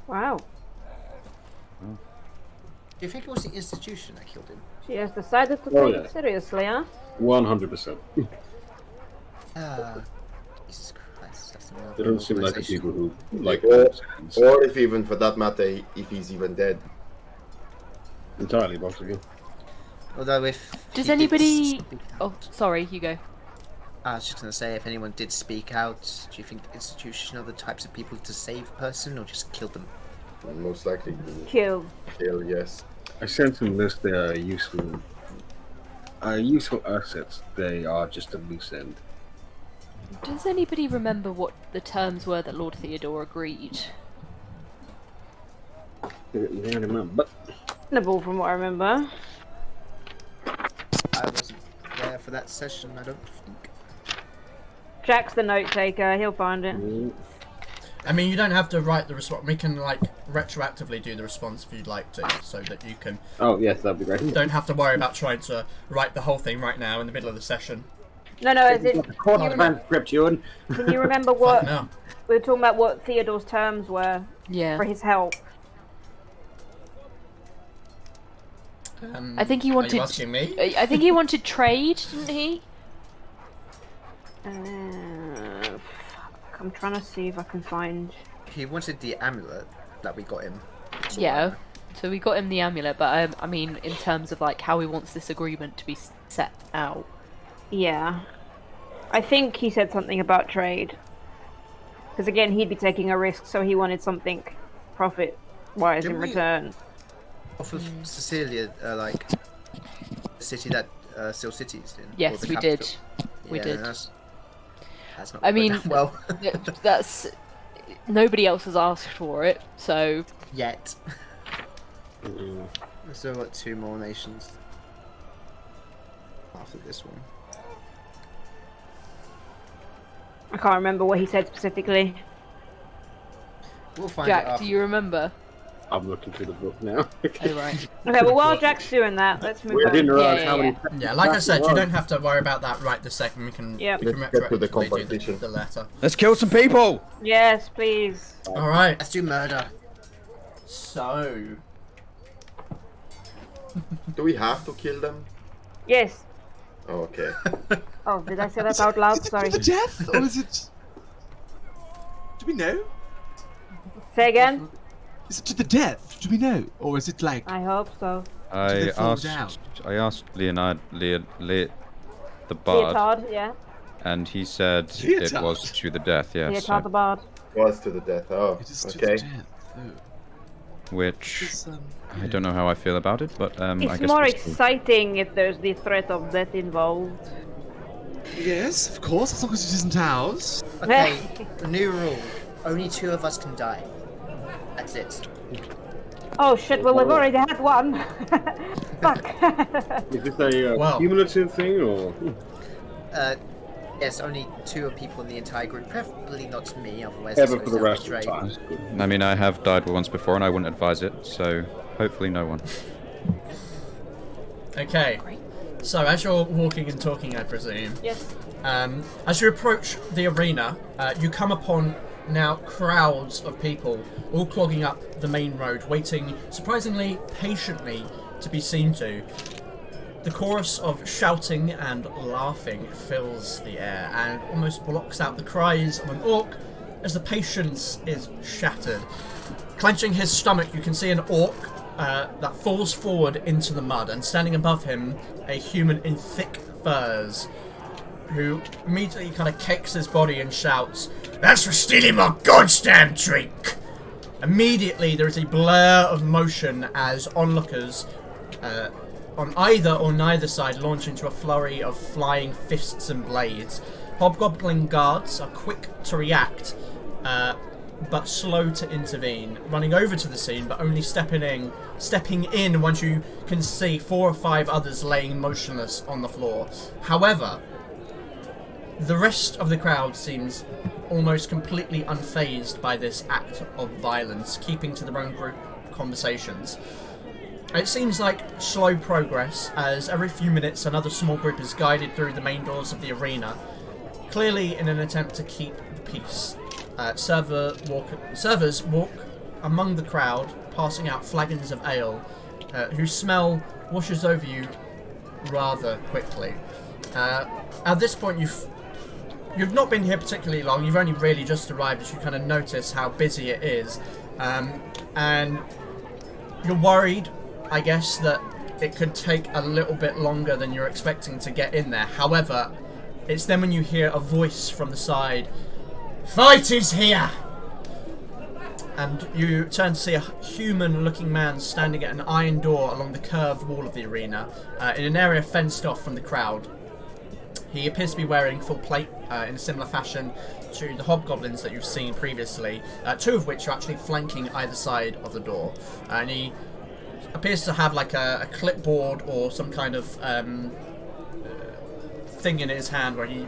Wow. Do you think it was the institution that killed him? She has decided to Oh, take yeah. it seriously, huh? 100%. Jesus Christ, that's another They don't seem like the organisation. people who like Or, nonsense. or if even for that matter, if he's even dead. Entirely possible. Although if Does he did anybody... speak Oh, out- sorry, you go. I was just gonna say, if anyone did speak out, do you think the institution are the types of people to save a person or just kill them? Most likely Kill. kill, yes. I sense unless they are useful assets, they are just a loose end. Does anybody remember what the terms were that Lord Theodore agreed? Yeah, I remember. But Reasonable from what I remember. I will for that session, I don't think. Jack's the note taker. He'll find it. I mean, you don't have to write the response. We can like retroactively do the response if you'd like to, so that you can. Oh yes, that'd be great. Don't have to worry about trying to write the whole thing right now in the middle of the session. No, is it? Court transcript, Ewan. Can you remember what No. we were talking about? What Theodore's terms were Yeah. for his help? I think he Are wanted. you asking me? I think he wanted trade, didn't he? Fuck, I'm trying to see if I can find. He wanted the amulet that we got him. That's all I Yeah. know. So we got him the amulet, but I mean, in terms of like how he wants this agreement to be set out. Yeah, I think he said something about trade. Because again, he'd be taking a risk, so he wanted something profit-wise in Didn't we- return. Off of Cecilia, like the city that Steel City's in. or Yes, the we capital. did. We Yeah, did. That's not I going mean, down well that's nobody else has asked for it, so yet. We've still got 2 more nations after this one. I can't remember what he said specifically. We'll find it Jack, after. do you remember? I'm looking through the book now. Oh right. Okay, well while Jack's doing that, let's move I on. didn't realize Yeah, how many. Yeah, like I said, you don't have to worry about that right this second. We can, Yep. we can Let's get to the retroactively do competition. the letter. Let's kill some people. Yes, please. Alright, Let's do murder. so... Do we have to kill them? Yes. Oh, okay. Oh, did I say that out loud? Sorry. The death, or is it? Do we know? Say again? Is it to the death? Do we know, or is it like? I hope so. they fall down? I asked the bard, Leotard, yeah. and he said it Leotard? was to the death. Yes, Leotard the bard. Was to the death. Oh, It is to okay. the death. Oh. which It's, I don't know how I feel about it, but I It's guess more we'll see. exciting if there's the threat of death involved. Yes, of course, as long as it isn't ours. Okay, new rule. Only 2 of us can die. That's it. Oh shit, well we've already had one. Fuck. Is this a Wow. cumulative thing or? Yes, only 2 people in the entire group. Preferably not me, otherwise Ever this for goes the down rest of the drain. time. I mean, I have died once before, and I wouldn't advise it. So hopefully, no one. Okay, so as you're walking and talking, I presume, Yes. as you approach the arena, you come upon now crowds of people all clogging up the main road, waiting surprisingly patiently to be seen to. The chorus of shouting and laughing fills the air and almost blocks out the cries of an orc as the patience is shattered. Clenching his stomach, you can see an orc that falls forward into the mud, and standing above him, a human in thick furs, who immediately kind of kicks his body and shouts, "That's for stealing my goddamn drink!" Immediately, there is a blur of motion as onlookers on either or neither side launch into a flurry of flying fists and blades. Hobgoblin guards are quick to react, but slow to intervene, running over to the scene, but only stepping in once you can see 4 or 5 others laying motionless on the floor. However, the rest of the crowd seems almost completely unfazed by this act of violence, keeping to their own group conversations. It seems like slow progress, as every few minutes another small group is guided through the main doors of the arena, clearly in an attempt to keep the peace. Servers walk among the crowd, passing out flagons of ale, whose smell washes over you rather quickly. At this point, you've not been here particularly long. You've only really just arrived, as you kind of notice how busy it is, and you're worried, I guess, that it could take a little bit longer than you're expecting to get in there. However, it's then when you hear a voice from the side, "Fight is here!" And you turn to see a human-looking man standing at an iron door along the curved wall of the arena, in an area fenced off from the crowd. He appears to be wearing full plate in a similar fashion to the hobgoblins that you've seen previously, 2 of which are actually flanking either side of the door. And he appears to have like a clipboard or some kind of thing in his hand where he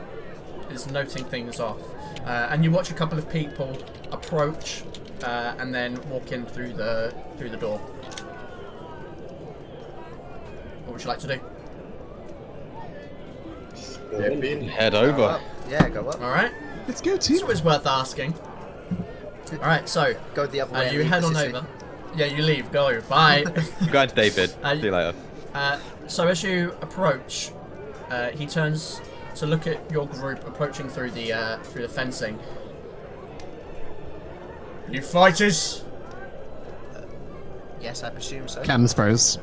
is noting things off. And you watch a couple of people approach and then walk in through the door. What would you like to do? Head over. Yeah, go up. Alright. Let's go, It's team. always worth asking. Alright, so Go the other way. and you leave head the on city. over. Yeah, you leave. Go. Bye. Congrats, David. See you later. So as you approach, he turns to look at your group approaching through the fencing. You fighters? Yes, I presume so. Cam's froze.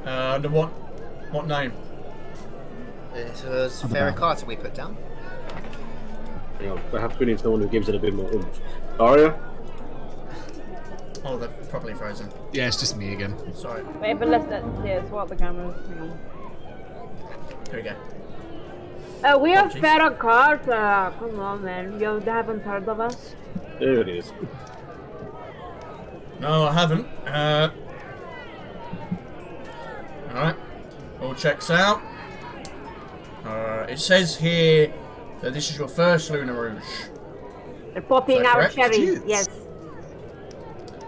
Under what name? It was Fera Carta we put down. Hang on, perhaps we need someone who gives it a bit more oomph. Aria? Oh, they're probably frozen. Yeah, it's just me again. Sorry. Wait, but let's swap the cameras. Hang on. Here we go. We have Apologies. Fera Carta. Come on, man. You haven't heard of us? There it is. No, I haven't. Alright. All checks out. It says here that this is your first Lunar Rouge. They're popping Is that our correct? cherry. Yes. Yes.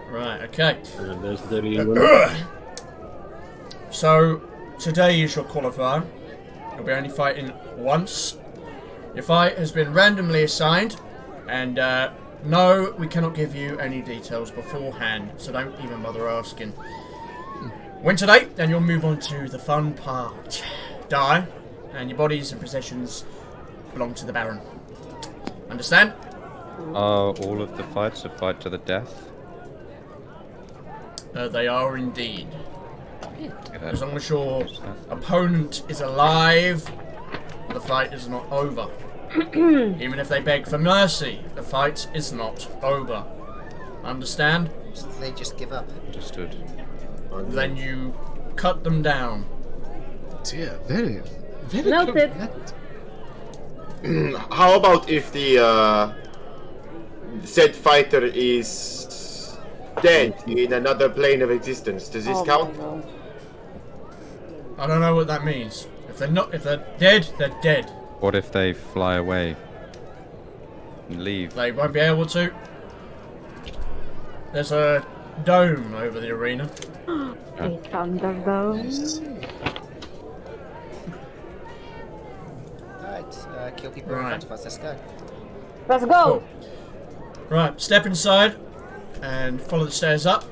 Right, okay. And there's the leading one. So, today is your qualifier. You'll be only fighting once. Your fight has been randomly assigned, and no, we cannot give you any details beforehand, so don't even bother asking. Win today, then you'll move on to the fun part. Die, and your bodies and possessions belong to the Baron. Understand? Are all of the fights a fight to the death? They are indeed. Okay, As long as your opponent is alive, the fight is not over. Even if they beg for mercy, the fight is not over. Understand? So they just give up. Understood. Then you cut them down. Dear, very Noted. How about if the said fighter is dead in another plane of existence? Does this count? I don't know what that means. If they're dead, they're dead. What if they fly away and leave? They won't be able to. There's a dome over the arena. A Thunderdome. Alright, kill people in Right. front of us. Let's go. Let's go. Right, step inside and follow the stairs up.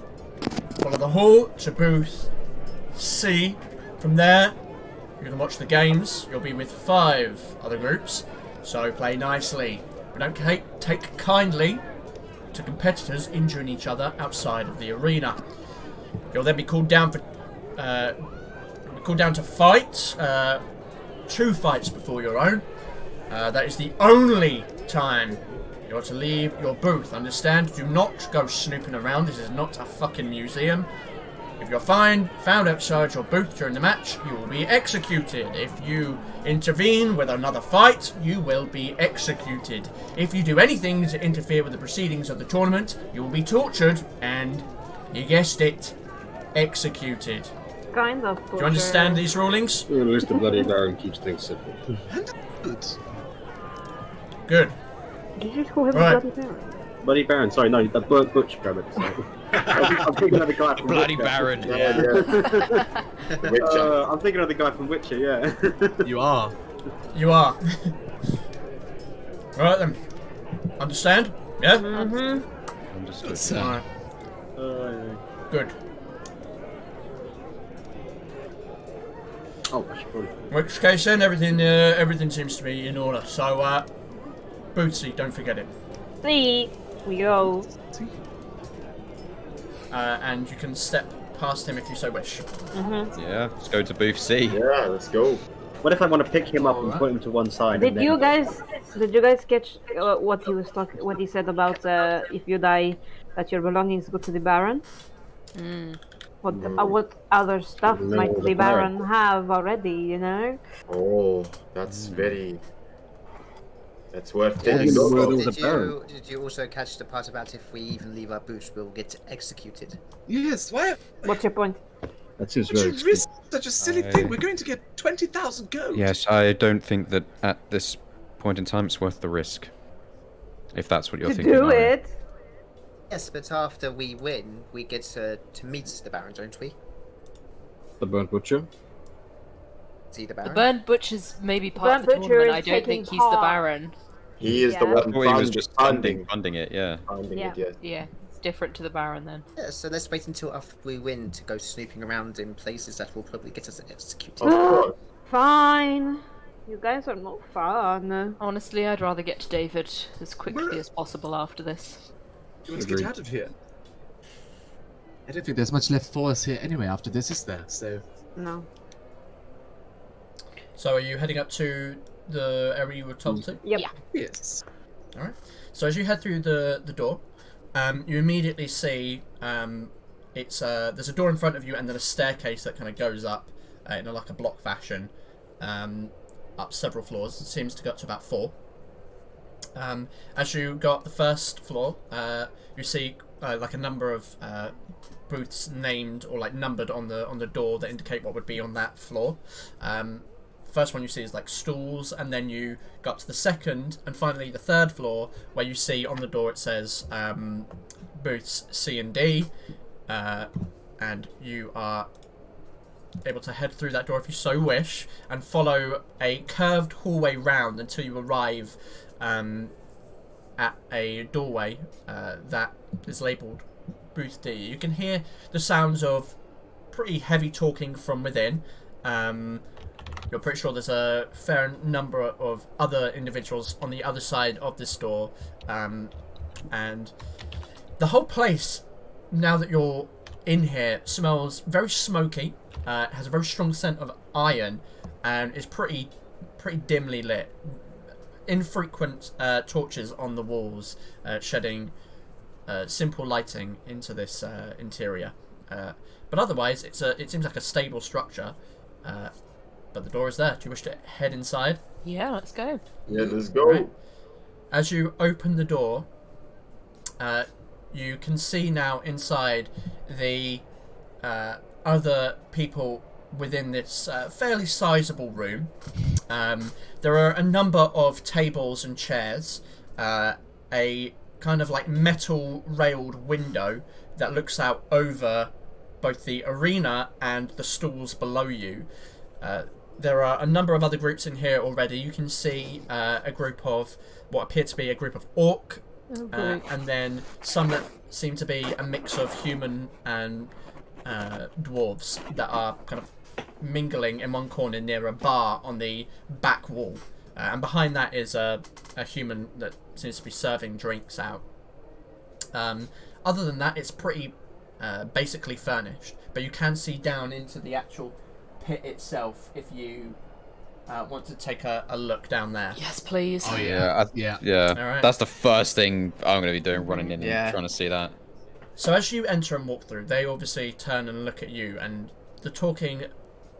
Follow the hall to booth C. From there, you can watch the games. You'll be with 5 other groups, so play nicely. But don't take kindly to competitors injuring each other outside of the arena. You'll then be called down to fight. 2 fights before your own. That is the only time you're to leave your booth. Understand? Do not go snooping around. This is not a fucking museum. If you're found outside your booth during the match, you will be executed. If you intervene with another fight, you will be executed. If you do anything to interfere with the proceedings of the tournament, you will be tortured and, you guessed it, executed. Kind of. Do you understand these rulings? At least the bloody Baron keeps things simple. Good. Good. Did you just call him Right. Bloody Baron? Bloody Baron, sorry, no, the Butcher Rabbit. I'm thinking of the guy from Bloody Witcher. Baron. Yeah. Witcher. I'm thinking of the guy from Witcher, yeah. You are. You are. Right then. Understand? Yeah? Mm-hmm. Understood. Let's, Alright. Good. Oh, I should probably. In which case then, everything seems to be in order. So, Bootsy, don't forget it. See, we go. And you can step past him if you so wish. Yeah, let's go to booth C. Yeah, let's go. What if I want to pick him up and put him to one side? Did and then... you guys catch what he was talking? What he said about if you die, that your belongings go to the Baron? What other stuff No, might the the Baron have already? You know. Oh, that's very. That's worth Yeah, taking you know note where of. there was a Baron. Did you also catch the part about if we even leave our booths, we'll get executed? Yes, why What's your point? That seems would very you risk Such a silly thing. We're going to get 20,000 gold. Yes, I don't think that at this point in time it's worth the risk. If that's what you're To thinking. do Ari. it. Yes, but after we win, we get to meet the Baron, don't we? The Burnt Butcher. See the The Baron? Burnt Butcher's maybe part of the Burnt Butcher tournament. is I don't taking think he's the part. Baron. He is the Yeah. one I thought he was just funding funding it, yeah. Yeah. it, yes. Yeah, it's different to the Baron then. Yeah, so let's wait until after we win to go snooping around in places that will probably get us executed. Of course. Fine. You guys are not fun. Honestly, I'd rather get to David as quickly as possible after this. You want to get out of here? I don't think there's much left for us here anyway after this, is there? So. No. So are you heading up to the area you were told to? Yep. Yeah. Yes. All right. So as you head through the door, you immediately see there's a door in front of you and then a staircase that kind of goes up in like a block fashion up several floors. It seems to go up to about 4. As you go up the first floor, you see like a number of booths named or like numbered on the door that indicate what would be on that floor. First one you see is like stools, and then you go up to the second and finally the third floor where you see on the door it says booths C and D, and you are able to head through that door if you so wish and follow a curved hallway round until you arrive at a doorway that is labelled booth D. You can hear the sounds of pretty heavy talking from within. You're pretty sure there's a fair number of other individuals on the other side of this door, and the whole place, now that you're in here, smells very smoky. It has a very strong scent of iron, and is pretty dimly lit. Infrequent torches on the walls, shedding simple lighting into this interior. But otherwise, it seems like a stable structure. But the door is there. Do you wish to head inside? Yeah, let's go. Yeah, let's go. Right. As you open the door, you can see now inside the other people within this fairly sizable room. There are a number of tables and chairs, a kind of like metal railed window that looks out over both the arena and the stalls below you. There are a number of other groups in here already. You can see a group of what appear to be a group of orc, and then some that seem to be a mix of human and dwarves that are kind of mingling in one corner near a bar on the back wall. And behind that is a human that seems to be serving drinks out. Other than that, it's pretty basically furnished, but you can see down into the actual pit itself if you want to take a look down there. Yes, please. Oh Yeah. yeah. All right. That's the first thing I'm going to be doing, running in Yeah. and trying to see that. So as you enter and walk through, they obviously turn and look at you, and the talking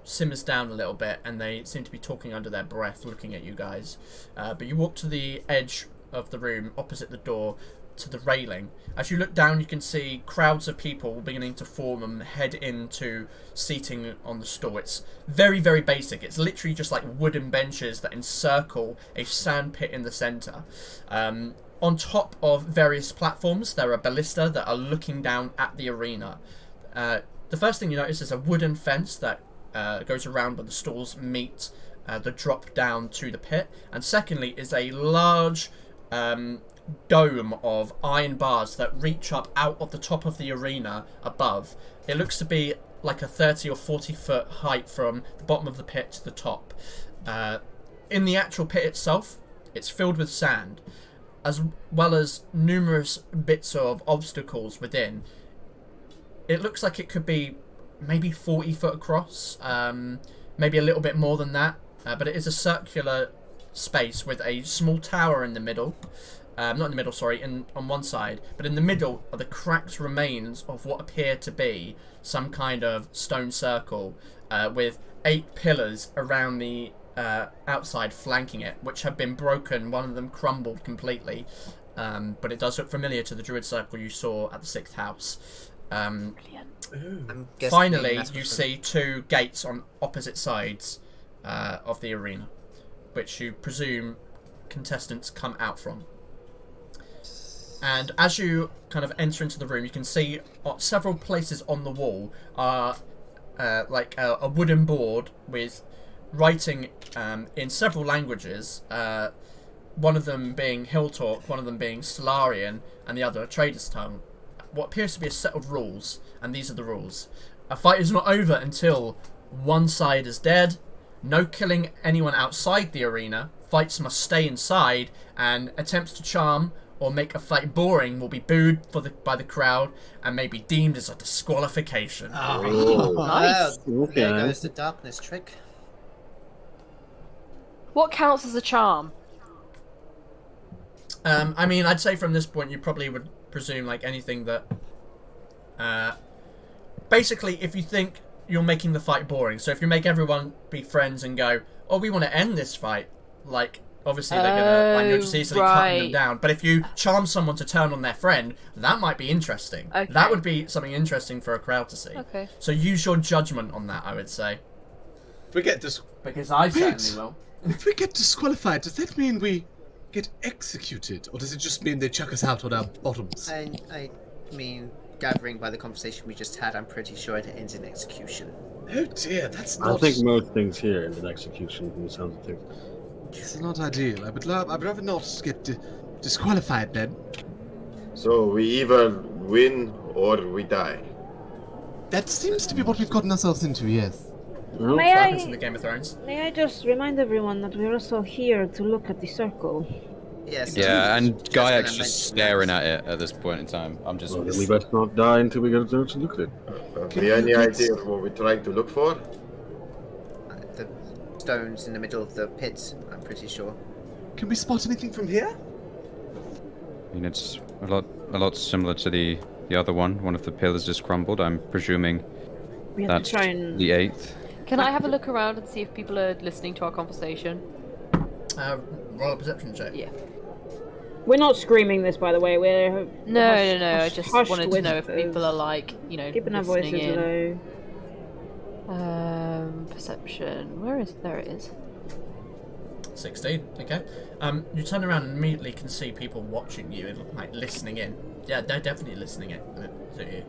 simmers down a little bit, and they seem to be talking under their breath, looking at you guys. But you walk to the edge of the room, opposite the door, to the railing. As you look down, you can see crowds of people beginning to form and head into seating on the store. It's very, very basic. It's literally just like wooden benches that encircle a sand pit in the center. On top of various platforms, there are ballista that are looking down at the arena. The first thing you notice is a wooden fence that goes around where the stalls meet the drop down to the pit. And secondly is a large dome of iron bars that reach up out of the top of the arena above. It looks to be like a 30 or 40 foot height from the bottom of the pit to the top. In the actual pit itself, it's filled with sand, as well as numerous bits of obstacles within. It looks like it could be maybe 40 foot across, maybe a little bit more than that, but it is a circular space with a small tower in the middle. Not in the middle, sorry, on one side, but in the middle are the cracked remains of what appear to be some kind of stone circle with 8 pillars around the outside flanking it, which have been broken. One of them crumbled completely, but it does look familiar to the druid circle you saw at the 6th house. I'm guessing Finally, that's you what- see 2 gates on opposite sides of the arena, which you presume contestants come out from. And as you kind of enter into the room, you can see several places on the wall are like a wooden board with writing in several languages. One of them being Hill Talk, one of them being Solarian, and the other Trader's Tongue. What appears to be a set of rules, and these are the rules. A fight is not over until one side is dead. No killing anyone outside the arena. Fights must stay inside, and attempts to charm or make a fight boring will be booed by the crowd and may be deemed as a disqualification. Oh, Nice. Well, there okay. goes the darkness trick. What counts as a charm? I mean, I'd say from this point you probably would presume like anything that... basically, if you think you're making the fight boring, so if you make everyone be friends and go, oh, we want to end this fight, like... Obviously, they're gonna like, you're just easily cutting them right. down. But if you charm someone to turn on their friend, that might be interesting. Okay. That would be something interesting for a crowd to see. Okay. So use your judgment on that, I would say. If we get Because I certainly will. If we get disqualified, does that mean we get executed, or does it just mean they chuck us out on our bottoms? I mean, gathering by the conversation we just had, I'm pretty sure it ends in execution. Oh dear, that's I not. think most things here in an execution from the sounds of things. It's not ideal. I'd rather not get disqualified then. So we either win or we die. That seems to be what we've gotten ourselves into. Yes. Well, May Happens in I, the Game of Thrones. may I just remind everyone that we're also here to look at the circle? Yes. Yeah, and just Gaia's gonna just mention staring that. at it at this point in time. I'm just. well, then we best not die until we get a chance to look at it. Have you any idea what we're trying to look for? The stones in the middle of the pit, I'm pretty sure. Can we spot anything from here? I mean, it's a lot similar to the other one. One of the pillars is crumbled. I'm presuming We have that's to try and. the 8th. Can I have a look around and see if people are listening to our conversation? Roll a perception check. Yeah. We're not screaming this, by the way. We're No. I hush- just hushed wanted to know if whispers. people are like, you know, Keeping our listening voices in. low. Perception. Where is? There it is. 16. Okay. You turn around and immediately can see people watching you and like listening in. Yeah, they're definitely listening in to you.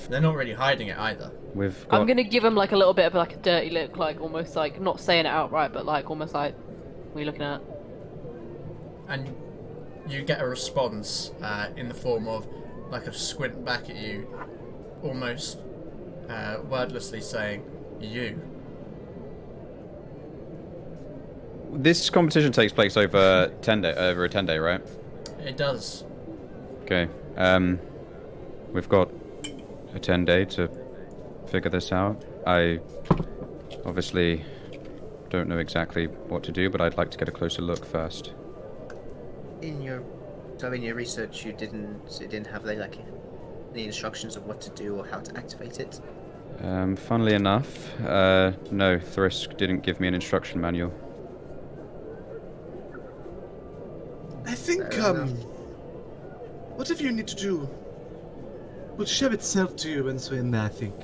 They're not really hiding it either. We've got. I'm gonna give him like a little bit of like a dirty look, like almost like not saying it outright, but like almost like, what are you looking at? And you get a response in the form of like a squint back at you, almost wordlessly saying, "You." This competition takes place over a 10-day, right? It does. Okay. We've got a 10-day to figure this out. I obviously don't know exactly what to do, but I'd like to get a closer look first. In your research, it didn't have like any instructions of what to do or how to activate it. Funnily enough, no, Thrisk didn't give me an instruction manual. I think Fair enough. whatever you need to do will show itself to you once we're in there. I think.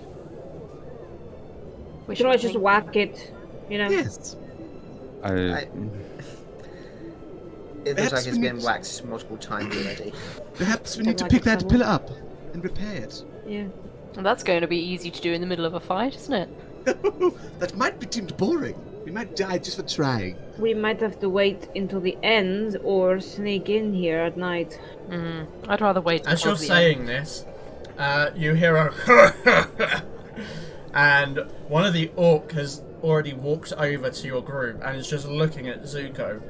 We should always just whack it, you know? Yes. It looks Perhaps like it's we been need- waxed multiple times already. Perhaps we Don't need to like pick it that so pillar up and repair it. Yeah. And that's going to be easy to do in the middle of a fight, isn't it? That might be deemed boring. We might die just for trying. We might have to wait until the end or sneak in here at night. I'd rather wait. As until you're the saying this, you hear a and one of the orc has already walked over to your group and is just looking at Zuko.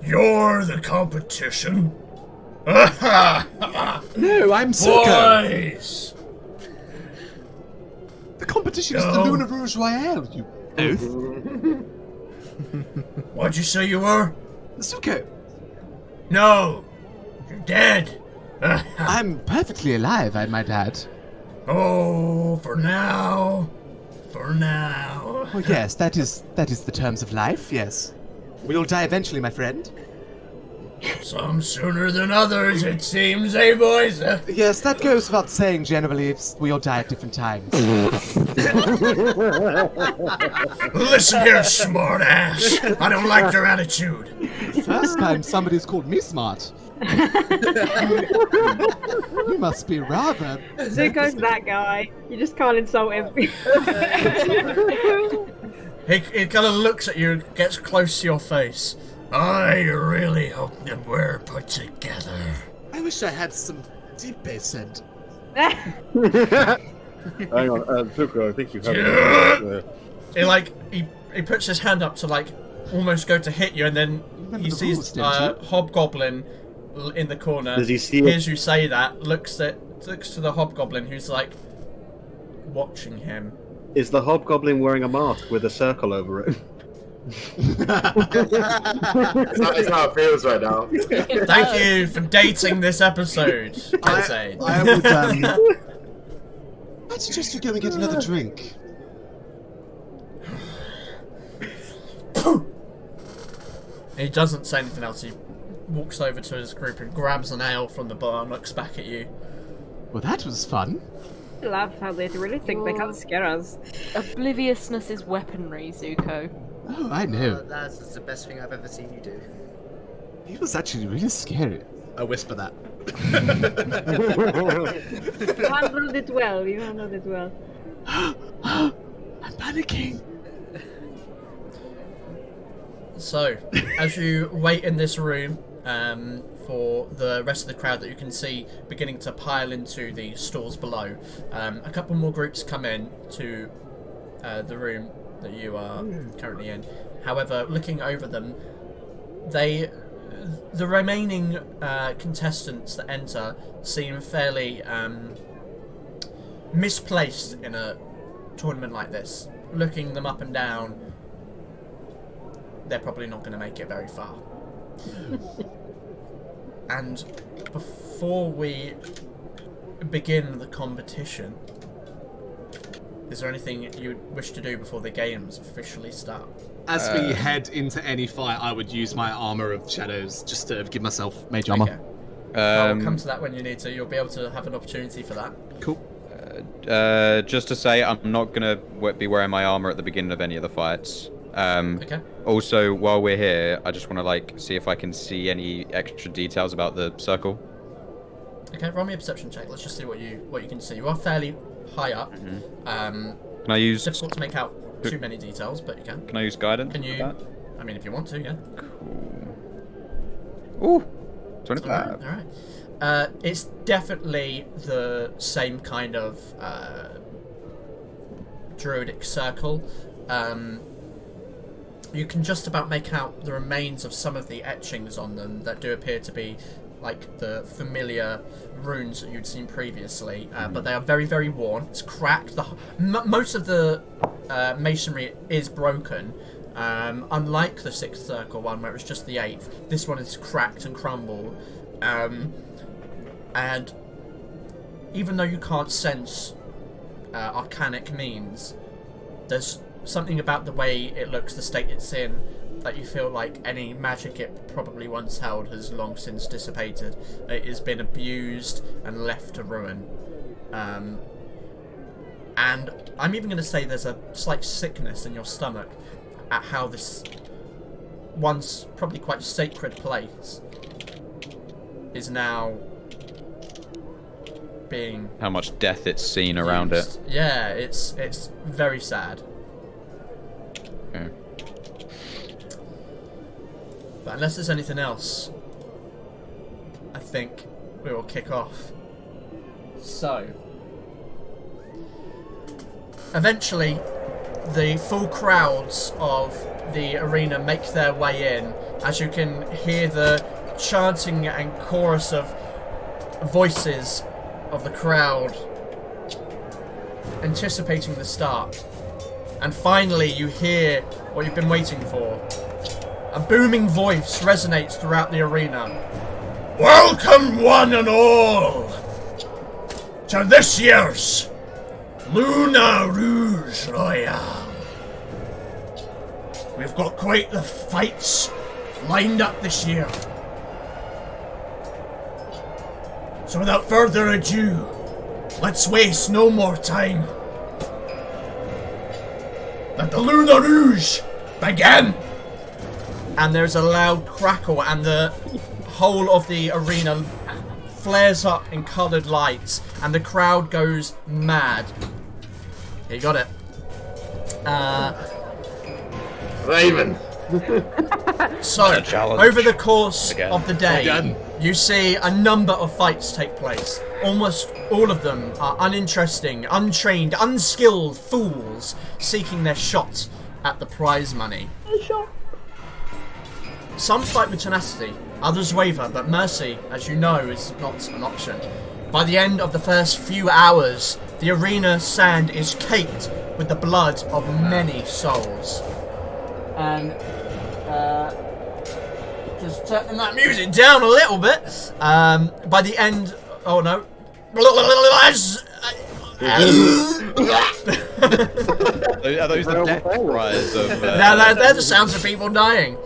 You're the competition. No, I'm Zuko. Boys. The competition is the No. Lunar Rouge Royale. You oath. What'd you say you were? Zuko. No, you're dead. I'm perfectly alive, I might add. Oh, for now. For now. Oh yes, that is the terms of life. Yes, we will die eventually, my friend. Some sooner than others, it seems, eh, boys? Yes, that goes without saying. Generally, we all die at different times. Listen here, smart ass. I don't like your attitude. First time somebody's called me smart. You must be rather. Zuko's that guy. You just can't insult him. He kind of looks at you and gets close to your face. I really hope that we're put together. I wish I had some deep bass scent. Hang on, Zuko, I think you have He puts his hand up to almost go to hit you, and then he sees Hobgoblin in the corner. Does he see hears you say that, looks to the Hobgoblin, who's watching him. Is the Hobgoblin wearing a mask with a circle over it? It's how it feels right now. Thank you for dating this episode. I would. I'd suggest you go and get another drink. He doesn't say anything else. He walks over to his group and grabs an ale from the bar and looks back at you. Well, that was fun. I love how they really think they can't scare us. Obliviousness is weaponry, Zuko. Oh, I know. That's the best thing I've ever seen you do. He was actually really scary. I whisper that. You handled it well. You handled it well. I'm panicking. So, as you wait in this room for the rest of the crowd that you can see beginning to pile into the stalls below, a couple more groups come in to the room that you are currently in. However, looking over them, the remaining contestants that enter seem fairly misplaced in a tournament like this. Looking them up and down, they're probably not going to make it very far. And before we begin the competition, is there anything you wish to do before the games officially start? As we head into any fight, I would use my armor of shadows just to give myself mage armor. Okay. I'll come to that when you need to. You'll be able to have an opportunity for that. Cool. Just to say, I'm not gonna be wearing my armor at the beginning of any of the fights. Okay. Also, while we're here, I just want to see if I can see any extra details about the circle. Okay, roll me a perception check. Let's just see what you can see. You are fairly high up. Can I use? Difficult to make out too many details, but you can. Can I use guidance? Can you? for that? I mean, if you want to, yeah. Cool. Ooh, 25. All right. It's definitely the same kind of druidic circle. You can just about make out the remains of some of the etchings on them that do appear to be like the familiar runes that you'd seen previously, but they are very, very worn. It's cracked. Most of the masonry is broken, unlike the 6th circle one where it was just the 8th. This one is cracked and crumbled, and even though you can't sense arcanic means, there's something about the way it looks, the state it's in, that you feel like any magic it probably once held has long since dissipated. It has been abused and left to ruin. And I'm even going to say there's a slight sickness in your stomach at how this once probably quite sacred place is now being... How much death it's seen around it. Yeah, it's very sad. Okay. But unless there's anything else, I think we will kick off. So, eventually, the full crowds of the arena make their way in, as you can hear the chanting and chorus of voices of the crowd anticipating the start. And finally, you hear what you've been waiting for. A booming voice resonates throughout the arena. Welcome, one and all, to this year's Lunar Rouge Royale. We've got quite the fights lined up this year. So without further ado, let's waste no more time. Let the Lunar Rouge begin! And there's a loud crackle, and the whole of the arena flares up in coloured lights, and the crowd goes mad. You got it. Raven. So, over the course of the day, you see a number of fights take place. Almost all of them are uninteresting, untrained, unskilled fools seeking their shot at the prize money. Some fight with tenacity, others waver, but mercy, as you know, is not an option. By the end of the first few hours, the arena sand is caked with the blood of many souls. And just turning that music down a little bit. By the end, oh no. Are those the death cries of? No, they're the sounds of people dying.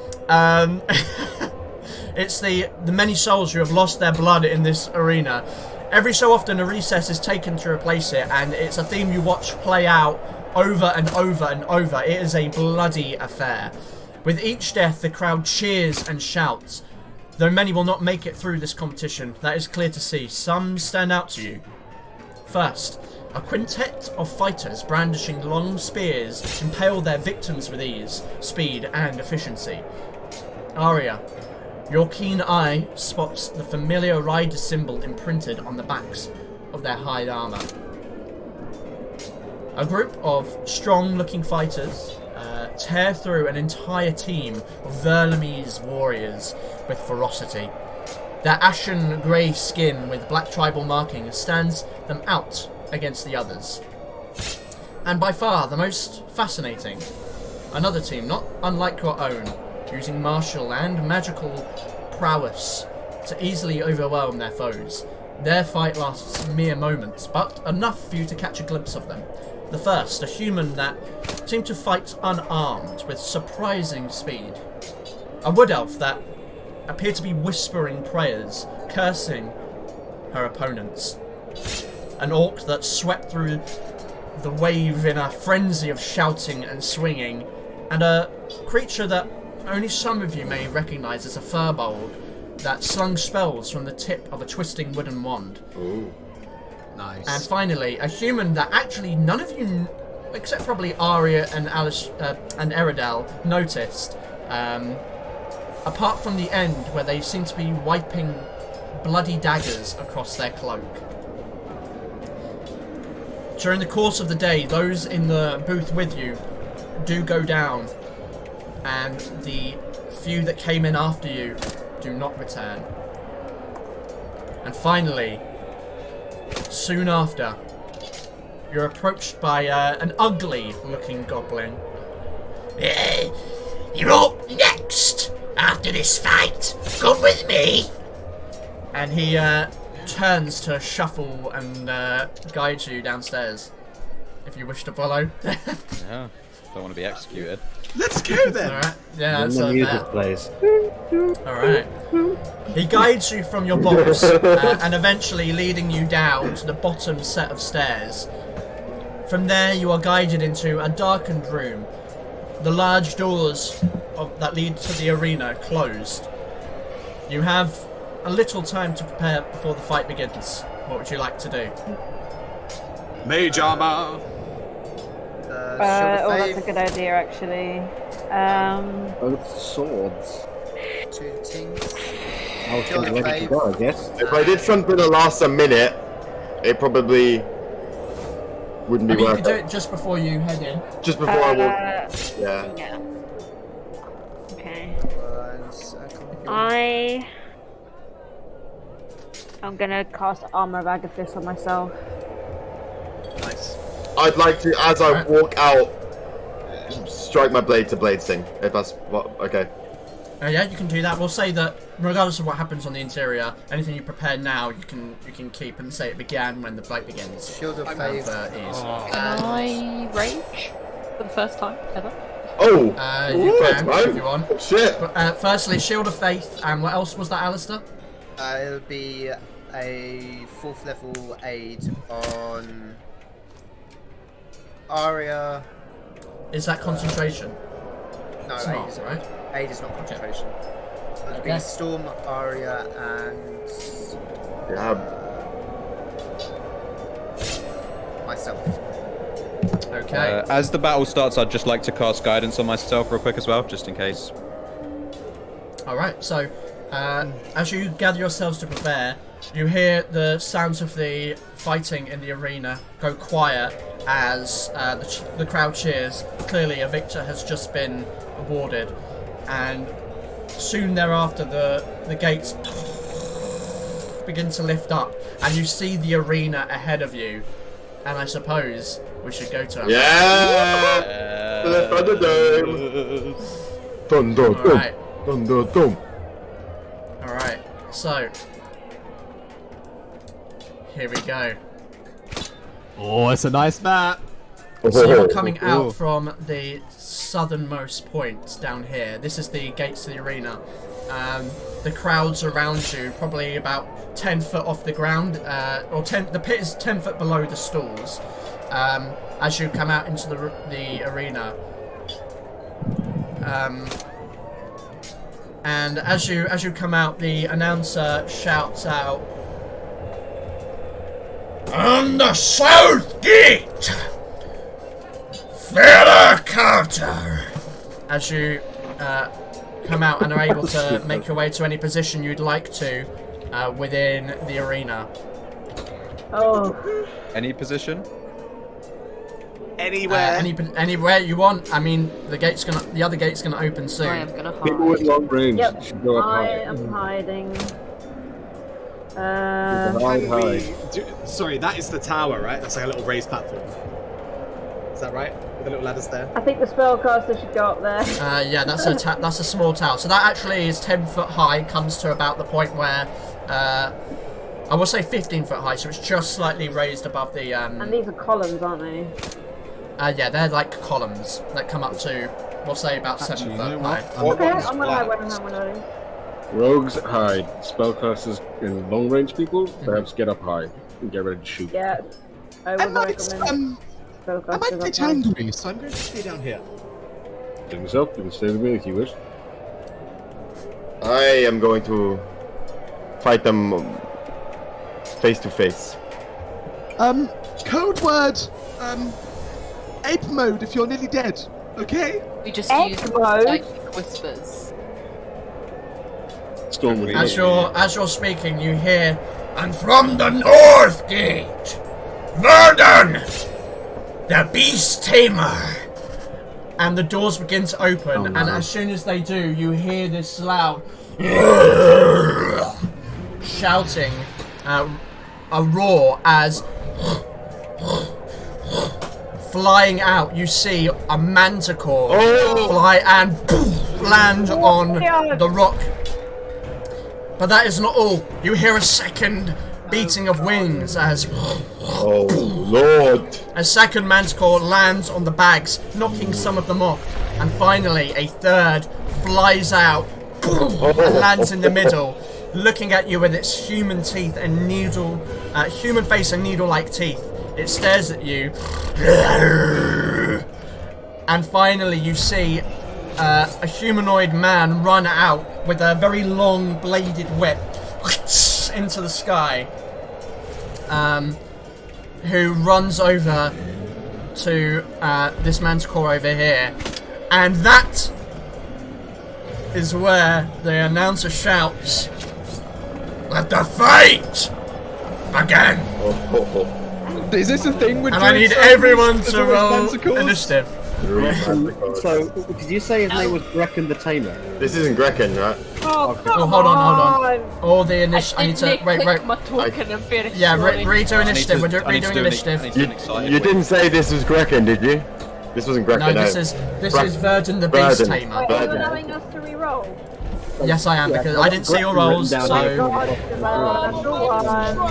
It's the many souls who have lost their blood in this arena. Every so often a recess is taken to replace it, and it's a theme you watch play out over and over and over. It is a bloody affair. With each death, the crowd cheers and shouts. Though many will not make it through this competition, that is clear to see. Some stand out to you. First, a quintet of fighters brandishing long spears impale their victims with ease, speed, and efficiency. Aeria, your keen eye spots the familiar rider symbol imprinted on the backs of their hide armor. A group of strong-looking fighters tear through an entire team of Verlamese warriors with ferocity. Their ashen grey skin with black tribal markings stands them out against the others. And by far the most fascinating, another team not unlike your own, using martial and magical prowess to easily overwhelm their foes. Their fight lasts mere moments, but enough for you to catch a glimpse of them. The first, a human that seemed to fight unarmed with surprising speed. A wood elf that appeared to be whispering prayers, cursing her opponents. An orc that swept through the wave in a frenzy of shouting and swinging. And a creature that only some of you may recognise as a furbolg that slung spells from the tip of a twisting wooden wand. Ooh. Nice. And finally, a human that actually none of you, except probably Aeria and Eridel, noticed. Apart from the end, where they seem to be wiping bloody daggers across their cloak. During the course of the day, those in the booth with you do go down, and the few that came in after you do not return. And finally, soon after, you're approached by an ugly-looking goblin. You're up next after this fight. Come with me. And he turns to shuffle and guide you downstairs, if you wish to follow. Yeah, don't want to be executed. Let's go then. Alright, yeah, When that's the music fair. plays. Alright. He guides you from your box and eventually leading you down to the bottom set of stairs. From there you are guided into a darkened room. The large doors that lead to the arena closed. You have a little time to prepare before the fight begins. What would you like to do? Mage armor. Oh, that's a good idea, actually. Both swords. Two teams. I was Shield of ready to Faith. go, I guess. If I did something that lasts a minute, it probably wouldn't I be mean, you worth could do it. it just before you head in. Just before I walk. Yeah. Yeah. Okay. 1 second. I'm gonna cast Armor of Agathis on myself. Nice. I'd like to, as I walk out, strike my blade to blade sting. If that's what. Okay. Yeah, you can do that. We'll say that regardless of what happens on the interior, anything you prepare now, you can keep and say it began when the fight begins. Shield of Faith. Can I rage for the first time ever? Oh! You Ooh, can, that's if you want. Shit! But, firstly, Shield of Faith, and what else was that, Alistair? It'll be a 4th level aid on Aria. Is that concentration? No, It's aid not, isn't. right? Aid is not concentration. It would be Okay. Storm, Aria, and myself. Okay. As the battle starts, I'd just like to cast guidance on myself real quick as well, just in case. Alright, so as you gather yourselves to prepare, you hear the sounds of the fighting in the arena go quiet as the crowd cheers. Clearly, a victor has just been awarded, and soon thereafter the gates begin to lift up, and you see the arena ahead of you. And I suppose we should go to it. Yeah! For the Thunderdome! Alright. Thunderdome! Alright, so here we go. Oh, it's a nice map. So you're coming out from the southernmost point down here. This is the gates to the arena. The crowds around you, probably about 10 foot off the ground, the pit is 10 foot below the stalls. As you come out into the arena, and as you come out, the announcer shouts out, On the south gate, Fera Carta. as you come out and are able to make your way to any position you'd like to within the arena. Oh. Any position? Anywhere. Anywhere you want. I mean, the other gate's gonna open soon. I am gonna People with hide. long range Yep. should go up I high. am hiding. Sorry, that is the tower, right? That's like a little raised platform. Is that right? With the little ladders there? I think the spellcaster should go up there. Yeah, that's a small tower. So that actually is 10 foot high. Comes to about the point where I will say 15 foot high. So it's just slightly raised above the. And these are columns, aren't they? Yeah, they're like columns that come up to, we'll say, about 7 foot high. Okay, I'm gonna hide one of those. Rogues hide. Spellcasters and long range people perhaps get up high and get ready to shoot. Yeah, I would recommend I might spellcasters get up there. angry, so I'm going to stay down here. Take yourself, you can stay with me if you wish. I am going to fight them face to face. Code word, ape mode if you're nearly dead, okay? We just Egg use mode. psychic whispers. Storm with As you're speaking, you hear, And from the north gate, Verdun, the beast tamer. and the doors begin to open, and as soon as they do, you hear this loud shouting, a roar as flying out, you see a manticore fly and land on the rock. But that is not all. You hear a second beating of wings as Oh Lord! a second manticore lands on the bags, knocking some of them off. And finally, a third flies out and lands in the middle, looking at you with its human teeth and human face and needle-like teeth. It stares at you. And finally, you see a humanoid man run out with a very long bladed whip into the sky, who runs over to this manticore over here, and that is where the announcer shouts, Let the fight begin. Is this a thing with and I need everyone to roll initiative. So, did you say his name was Brecken the Tamer? This isn't Grecken, right? Oh, Oh, hold on. All the initiative. I need to wait. My token and finish. Yeah, redo initiative. We're redoing initiative. You didn't say this was Grecken, did you? This wasn't Grecken. No, this is Verdun the Beast Verdun. Tamer. Wait, are you allowing us to re-roll? Yes, I am, because I didn't see your rolls, so...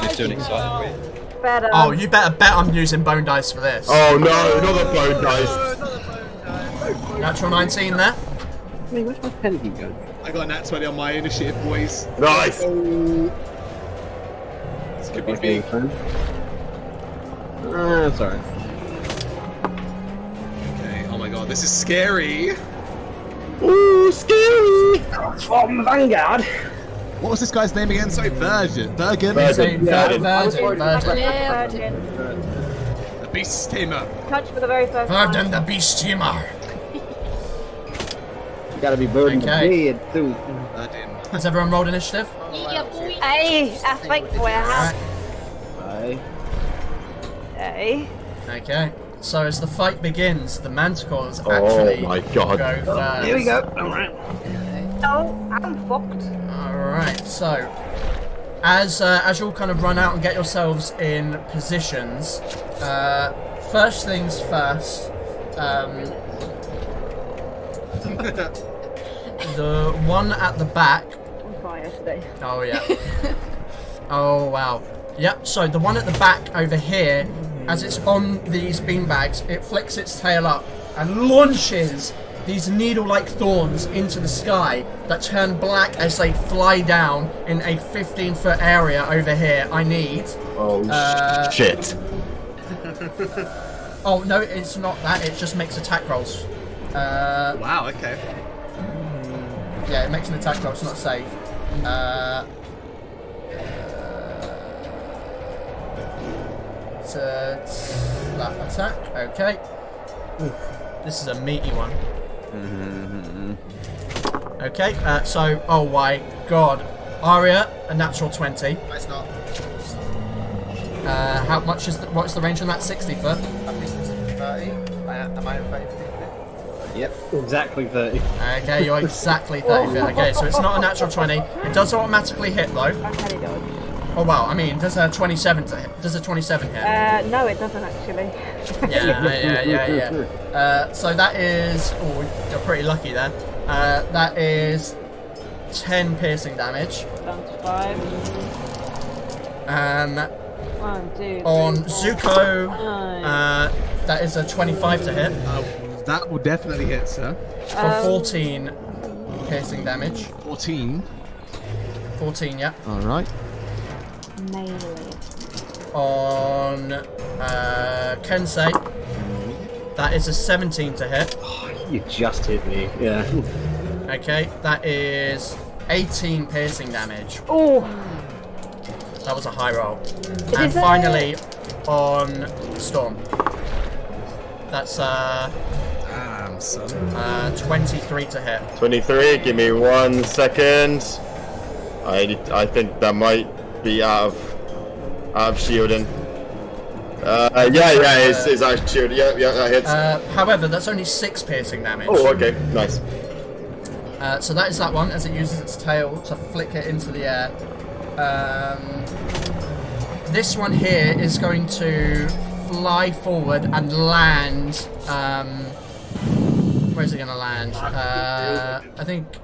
It's too exciting. Better. Oh, you better bet I'm using bone dice for this. Oh no, not the bone dice. Natural 19 there. Hey, where's my pen keep going? I got a nat 20 on my initiative, boys. Nice. Could be me. Sorry. Okay, oh my god, this is scary. Ooh, scary! From Vanguard. What was this guy's name again? Sorry, Virgin. Virgin. The Beast Tamer. Touch for the very first Virgin time. the Beast Tamer. You gotta be burdened Okay. with too. Virgin. Has everyone rolled initiative? Yeah, boy. Hey, I think we have. Aye. Hey. Okay. So as the fight begins, the manticores actually my God. go first. Here we go. Alright. Oh, I'm fucked. Alright, so as you all kind of run out and get yourselves in positions, first things first, the one at the back. On fire today. Oh yeah. Oh wow. Yep, so the one at the back over here, as it's on these beanbags, it flicks its tail up and launches these needle-like thorns into the sky that turn black as they fly down in a 15-foot area over here. I need... Oh, shit. Oh, no, it's not that. It just makes attack rolls. Wow, okay. Yeah, it makes an attack roll. It's not save. That attack. Okay. Ooh, this is a meaty one. Okay, so, oh my god. Aria, a natural 20. It's not. How much is what's the range on that? 60 foot? I think it's 30. Am I in 30 feet? Yep, exactly 30. Okay, you're exactly 30 feet. Okay, so it's not a natural 20. It does automatically hit though. How do you dodge? Oh wow, I mean, does a 27 to hit? Does a 27 hit? No, it doesn't actually. Yeah. So that is... Oh, you're pretty lucky there. That is 10 piercing damage. Down to 5. 1, 2, 3, On 4, Zuko, 5. that is a 25 to hit. That will definitely hit, sir. For 14 piercing damage. 14. 14, yeah. Alright. Melee. On Kensei, that is a 17 to hit. You just hit me, yeah. Okay, that is 18 piercing damage. Oh! That was a high roll. It And is a- finally, on Storm. That's Damn, son. 23 to hit. 23, give me 1 second. I think that might be out of shielding. It's out of shield. Yeah, that hits. However, that's only 6 piercing damage. Oh, okay, nice. So that is that one, as it uses its tail to flick it into the air. This one here is going to fly forward and land. Where's it going to land? I think...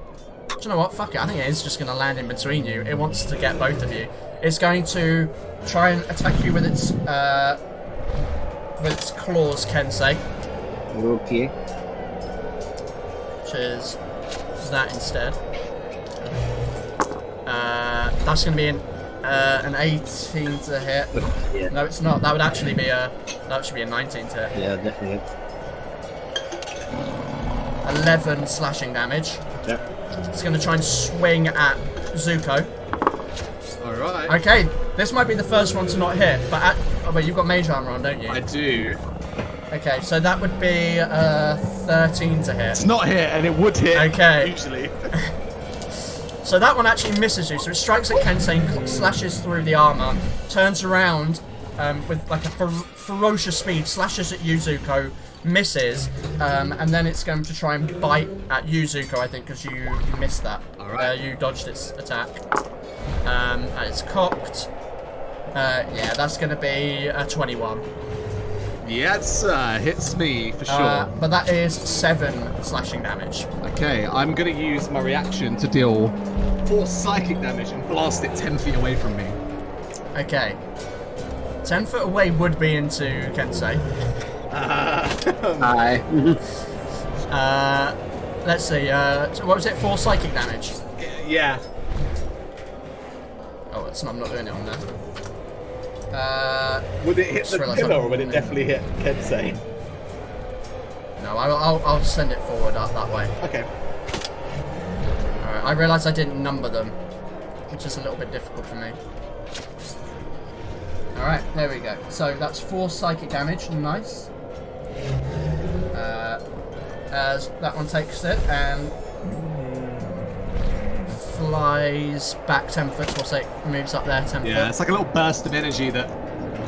Do you know what? Fuck it. I think it is just going to land in between you. It wants to get both of you. It's going to try and attack you with its claws, Kensei. Okay. Which is that instead. That's going to be an 18 to hit. Yeah. No, it's not. That would actually be a 19 to hit. Yeah, definitely. 11 slashing damage. Yep. It's going to try and swing at Zuko. Alright. Okay, this might be the first one to not hit, but wait, you've got mage armor on, don't you? I do. Okay, so that would be 13 to hit. It's not hit, and it would hit. Okay. Usually. So that one actually misses you. So it strikes at Kensei, slashes through the armor, turns around with like a ferocious speed, slashes at Yuzuko, misses, and then it's going to try and bite at Yuzuko, I think, because you missed that. Alright. You dodged its attack. And it's cocked. Yeah, that's going to be a 21. Yes, hits me for sure. But that is 7 slashing damage. Okay, I'm gonna use my reaction to deal 4 psychic damage and blast it 10 feet away from me. Okay. 10 foot away would be into Kensei. Hi. Let's see, so what was it? 4 psychic damage? Yeah. Oh, I'm not doing it on there. Would it hit just the realised pillar, I'm- or would it definitely hit Kensei? No, I'll send it forward up that way. Okay. Alright, I realised I didn't number them, which is a little bit difficult for me. Alright, there we go. So that's 4 psychic damage, nice. As that one takes it and flies back 10 foot, so we'll say it moves up there 10 Yeah, foot. it's like a little burst of energy that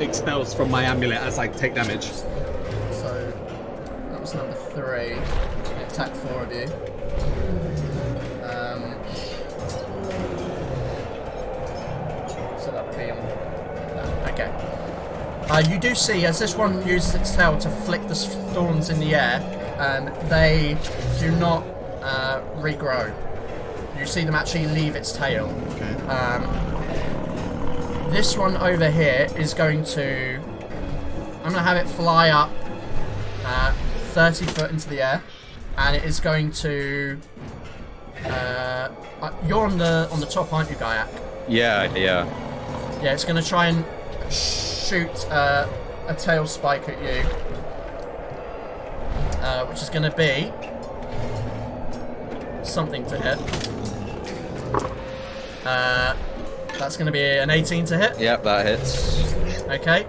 expels from my amulet as I take damage. So that was number 3. It attacked 4 of you. So that would be on that. Okay. You do see as this one uses its tail to flick the thorns in the air, and they do not regrow. You see them actually leave its tail. Okay. This one over here is going to... I'm going to have it fly up 30 foot into the air, and it is going to... you're on the top, aren't you, Gaiak? Yeah. Yeah, it's going to try and shoot a tail spike at you, which is going to be something to hit. That's going to be an 18 to hit. Yep, that hits. Okay.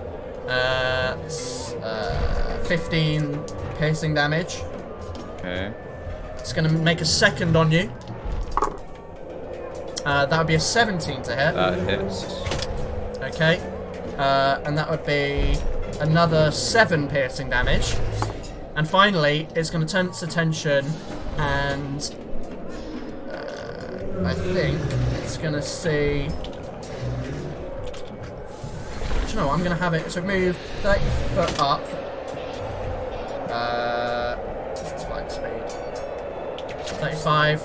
15 piercing damage. Okay. It's going to make a second on you. That would be a 17 to hit. That hits. Okay. And that would be another 7 piercing damage. And finally, it's going to turn its attention and I think it's going to see... Do you know what? I'm going to have it... So move 30 foot up. What's its flight speed? 35,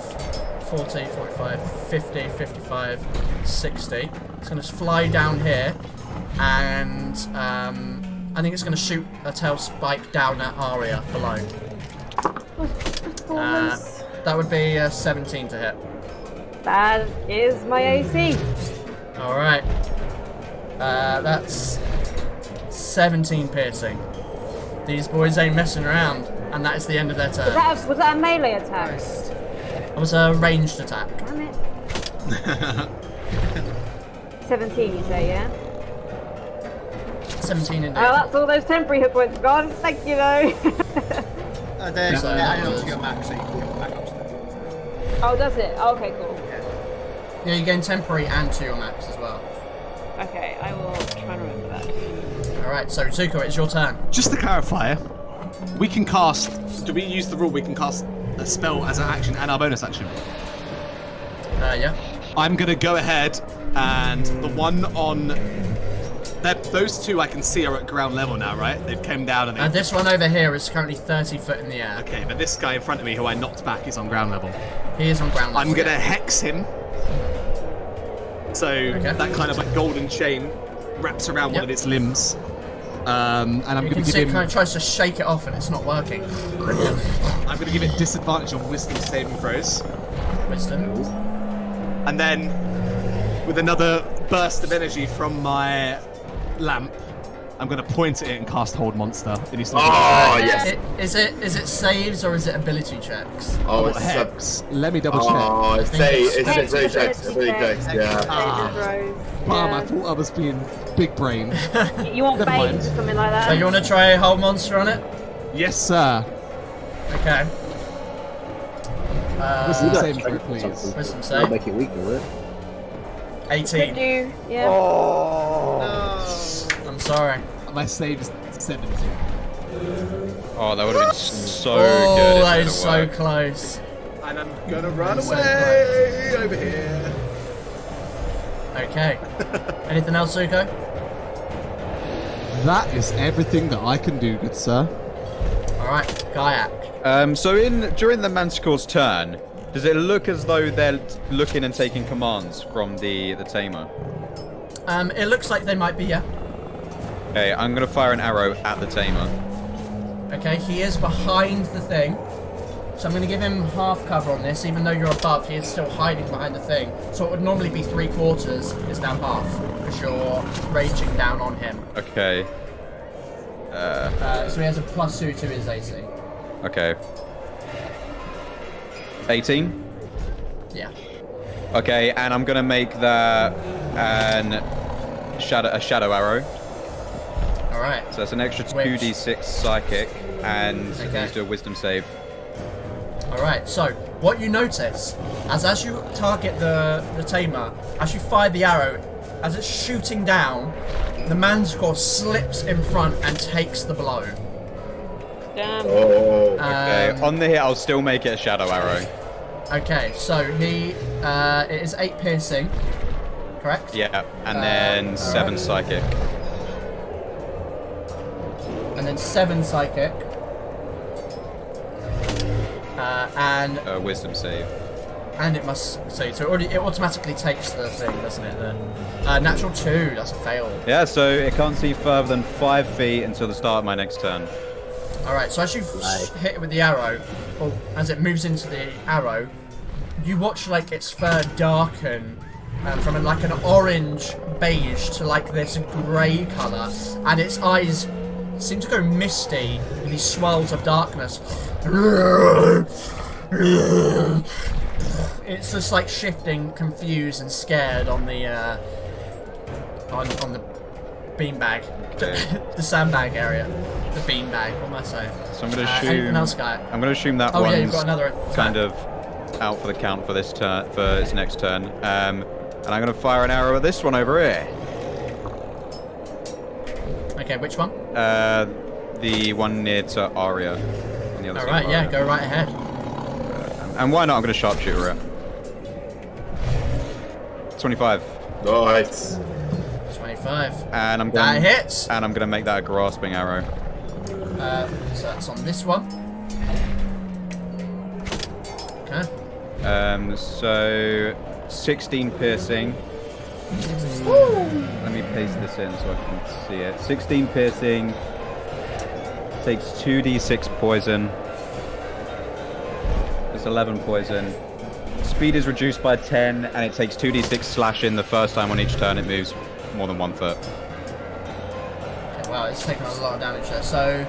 40, 45, 50, 55, 60. It's going to fly down here. And I think it's going to shoot a tail spike down at Aria below. That would be 17 to hit. That is my AC. Alright. That's 17 piercing. These boys ain't messing around. And that is the end of their turn. Was that a melee attack? That was a ranged attack. Damn it. 17, you say, yeah? 17 indeed. Oh, that's all those temporary hit points gone. Thank you, though. There's So added that on was- to your max, so you can get back up to that. Oh, does it? Okay, cool. Yeah, you gain temporary and to your max as well. Okay, I will try and remember that. Alright, so Zuko, it's your turn. Just to clarify, we can cast... Do we use the rule we can cast a spell as an action and our bonus action? Yeah. I'm going to go ahead and the one on... Those two I can see are at ground level now, right? They've come down and And this one over here is currently 30 foot in the air. Okay, but this guy in front of me who I knocked back is on ground level. He is on ground level. I'm going to hex him. So that kind of like golden chain wraps around one of its limbs. And I'm You going can to see give it him... kind of tries to shake it off and it's not working. I'm going to give it disadvantage on wisdom saving throws. Wisdom. And then, with another burst of energy from my lamp, I'm going to point at it and cast Hold Monster. It needs to Is it saves or is it ability checks? Oh, it's hex. Let me double check. Oh, it's ability checks, yeah. Bam, I thought I was being big brain. You want Never bait mind. or something like that? So you want to try a whole monster on it? Yes, sir. Okay. Wisdom saving throw, please. Wisdom That'll save. make it weaker, will it? 18. Could do, yeah. I'm sorry. My save is 70. Oh, that would have been so Oh, good. if that it is so had worked. close. And I'm going to run So away over here. Okay. Anything else, Zuko? That is everything that I can do, good sir. Alright, Gaiak. So during the Manticore's turn, does it look as though they're looking and taking commands from the tamer? It looks like they might be, yeah. Okay, I'm gonna fire an arrow at the tamer. Okay, he is behind the thing. So I'm going to give him half cover on this, even though you're above, he is still hiding behind the thing. So it would normally be 3/4, is now half, because as you're raging down on him. Okay. So he has a +2 to his AC. Okay. 18? Yeah. Okay, and I'm gonna make that a shadow arrow. Alright. So that's an extra Which- 2d6 psychic, and Okay. it needs to do a wisdom save. Alright, so what you notice as you target the tamer, as you fire the arrow, as it's shooting down, the manticore slips in front and takes the blow. Damn. Oh. Okay, on the hit, I'll still make it a shadow arrow. Okay, so it is 8 piercing, correct? Yeah, and then 7 psychic. And then 7 psychic. And Wisdom save. it must so it automatically takes the thing, doesn't it? Then natural 2, that's a fail. Yeah, so it can't see further than 5 feet until the start of my next turn. Alright, so as you hit it with the arrow, or as it moves into the arrow, you watch like its fur darken from like an orange beige to like this grey colour, and its eyes seem to go misty with these swirls of darkness. It's just like shifting, confused and scared on the on the beanbag, the sandbag area, the beanbag. What am I saying? So I'm gonna anything else, guy? I'm gonna assume that Oh one's yeah, you've got another kind of out for the count for this turn, for its next turn. And I'm gonna fire an arrow at this one over here. Okay, which one? The one near to Aria. On the other side. Alright, of yeah, Aria. go right ahead. And why not? I'm gonna sharpshooter it. 25. Nice. 25. And I'm That going. hits. And I'm gonna make that a grasping arrow. So that's on this one. Okay. So 16 piercing. Let me paste this in so I can see it. 16 piercing. Takes 2d6 poison. It's 11 poison. Speed is reduced by 10, and it takes 2d6 slashing the first time on each turn it moves more than 1 foot. Okay, wow, it's taken a lot of damage there. So,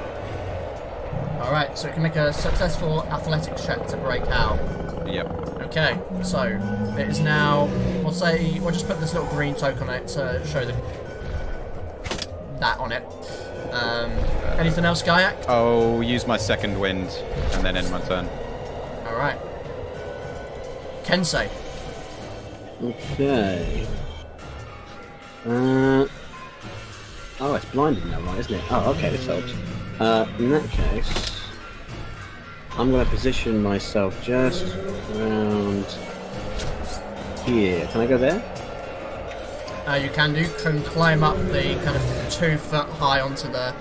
alright, so it can make a successful athletics check to break out. Yep. Okay, so it is now. We'll just put this little green token on it to show that on it. Anything else, Gaiak? I'll use my second wind and then end my turn. Alright. Kensei. Okay. Oh, it's blinded now, right, isn't it? Oh, okay, this helps. In that case, I'm going to position myself just around here. Can I go there? You can climb up the kind of 2 foot high onto the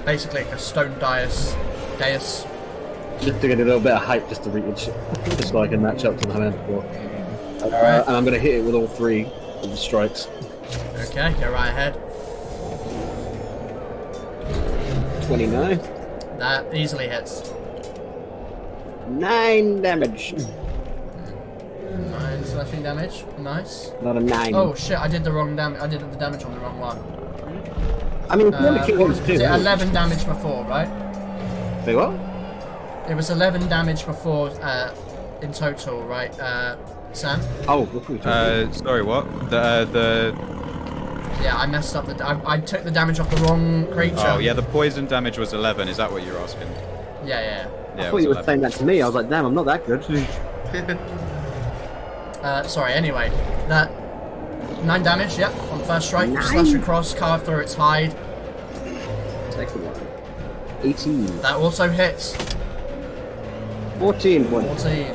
basically like a stone dais. Just to get a little bit of height, just to reach, just so I can match up to the Manticore. Alright. And I'm going to hit it with all 3 of the strikes. Okay, go right ahead. 29. That easily hits. 9 damage. 9 slashing damage. Nice. Not a 9. Oh shit! I did the wrong damage. I did the damage on the wrong one. I mean, What was it? 11 damage before, right? Wait, what? It was 11 damage before in total, right, Sam? Oh, what were we talking Sorry, what? Yeah, I messed up. I took the damage off the wrong creature. Oh, yeah, the poison damage was 11. Is that what you're asking? Yeah. Yeah, I thought you were saying that to me. I was like, damn, I'm not that good. Sorry, anyway. That 9 damage, yep, on first strike. 9? Slash across, carve through its hide. Second one. 18. That also hits. 14 points. 14.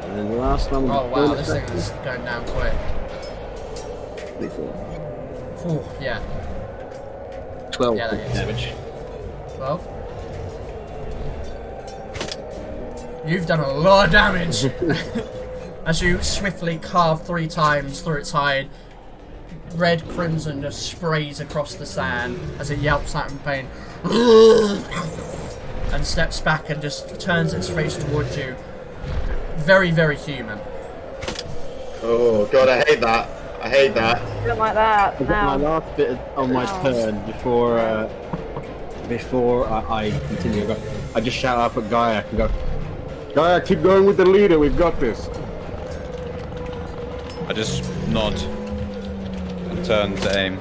And then the last one. Oh wow, this thing is going down quick. 24. Ooh, yeah. 12 Yeah, that points hits. damage. 12. You've done a lot of damage. As you swiftly carve 3 times through its hide, red crimson just sprays across the sand as it yelps out in pain. And steps back and just turns its face towards you. Very, very human. Oh god, I hate that. I hate that. Don't like that. I got my No. last bit on my turn before I continue. I just shout up at Gaia and go, Gaia, keep going with the leader. We've got this. I just nod and turn to aim.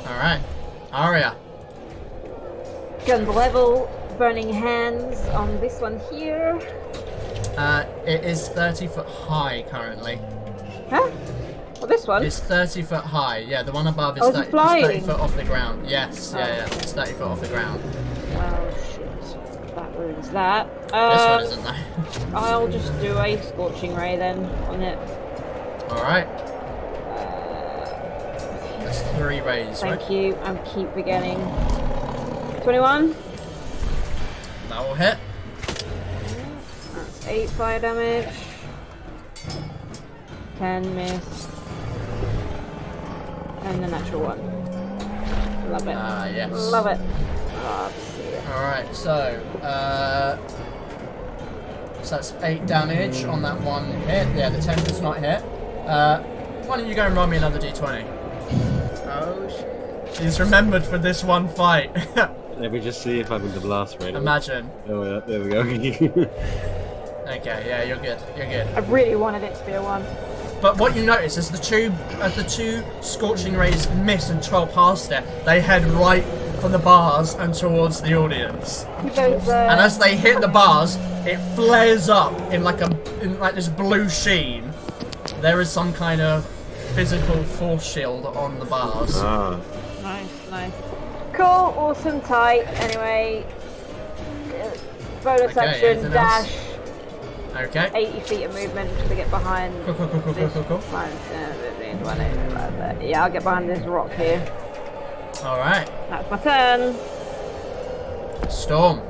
Alright. Aria. Gun level, burning hands on this one here. It is 30 foot high currently. Huh? Well, this one? It's 30 foot high. Yeah, the one above is Oh, it's 30, flying. 30 foot off the ground. Yes, yeah. It's 30 foot off the ground. Oh shit. That ruins that. This one isn't though. I'll just do a scorching ray then on it. Alright. That's 3 rays, right? Thank you. I keep forgetting. 21. That will hit. That's 8 fire damage. 10 miss. And the natural one. Love it. Ah, yes. Love it. Love to see it. Alright, so that's 8 damage on that one hit. Yeah, the 10 does not hit. Why don't you go and roll me another d20? Oh shit. He's remembered for this one fight. Let me just see if I'm in the blast rate. Imagine. Oh, yeah, there we go. Okay, yeah, you're good. You're good. I really wanted it to be a 1. But what you notice is the two scorching rays miss and trail past it, they head right for the bars and towards the audience. Those, And as they hit the bars, it flares up in like this blue sheen. There is some kind of physical force shield on the bars. Ah. Nice, nice. Cool, awesome, tight. Anyway, bonus Okay, action, anything else? dash. Okay. 80 feet of movement to get behind Cool. this. Yeah, I'll get behind this rock here. Alright. That's my turn. Storm.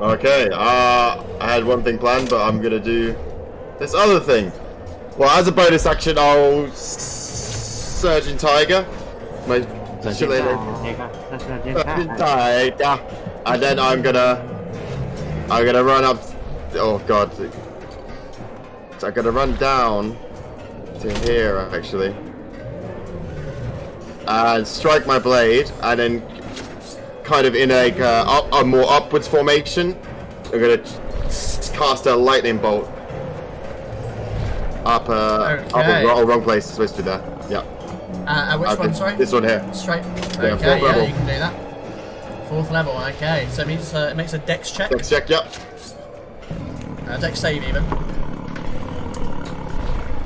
Okay, I had one thing planned, but I'm gonna do this other thing. Well, as a bonus action, I'll Surgeon Tiger. My Surgeon Tiger. And then I'm gonna run up. Oh god. So I'm gonna run down to here actually. And strike my blade, and then kind of in a more upwards formation, I'm gonna cast a lightning bolt up wrong place. It's supposed to be there. Yeah. Which one? Sorry. This one here. Straight. Yeah, Okay. fourth Yeah, level. you can do that. 4th level. Okay. So it means it makes a dex check. Dex check. Yep. Dex save even.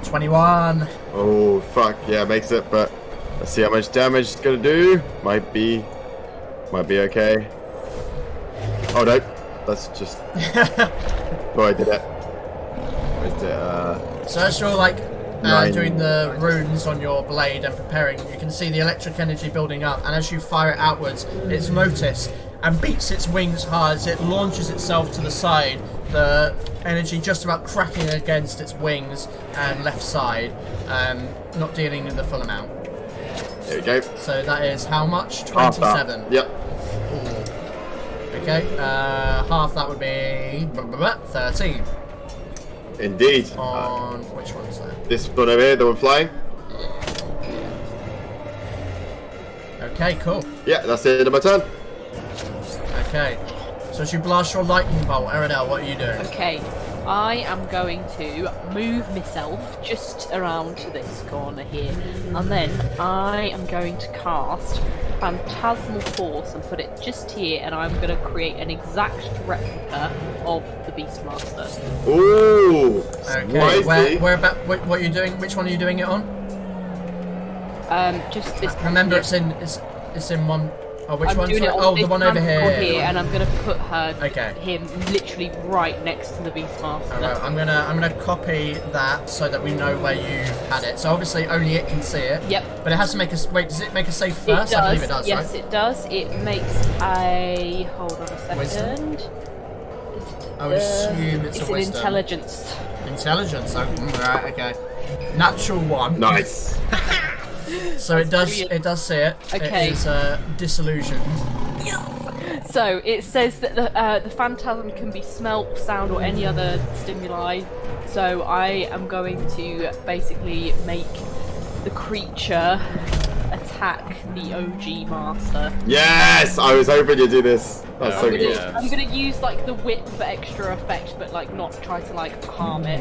21. Oh fuck yeah, makes it. But let's see how much damage it's gonna do. Might be okay. Oh no, that's just. Oh, I did it. Where's it? So as you're like 9. doing the runes on your blade and preparing, you can see the electric energy building up, and as you fire it outwards, it's noticed and beats its wings hard as it launches itself to the side, the energy just about cracking against its wings and left side, not dealing in the full amount. There we go. So that is how much? Half 27. that. Yep. Okay, half that would be 13. Indeed. On which one's that? This one over here, the one flying. Okay, cool. Yeah, that's the end of my turn. Okay, so as you blast your lightning bolt, Aranel, what are you doing? Okay, I am going to move myself just around to this corner here, and then I am going to cast Phantasmal Force and put it just here, and I'm going to create an exact replica of the Beastmaster. Ooh. Okay, where about? What are you doing? Which one are you doing it on? Just this. Remember, it's in one. Oh, which I'm one? doing it on the this one over manticore here. and I'm gonna put Okay. him literally right next to the Beastmaster. Alright, I'm gonna copy that so that we know where you've had it. So obviously only it can see it. Yep. But it has to make us wait. Does it make a save It first? does. I believe it does. Yes, right? it does. It makes a. Hold on a second. I would assume it's a an wisdom. intelligence. Intelligence. Oh, right. Okay. Natural 1. Nice. So it does see it. Okay. It is disillusioned. So it says that the phantasm can be smelt, sound, or any other stimuli So I am going to basically make the creature attack the OG master. Yes! I was hoping you'd do this. That's so good. I'm gonna use like the whip for extra effect, but like not try to like harm it.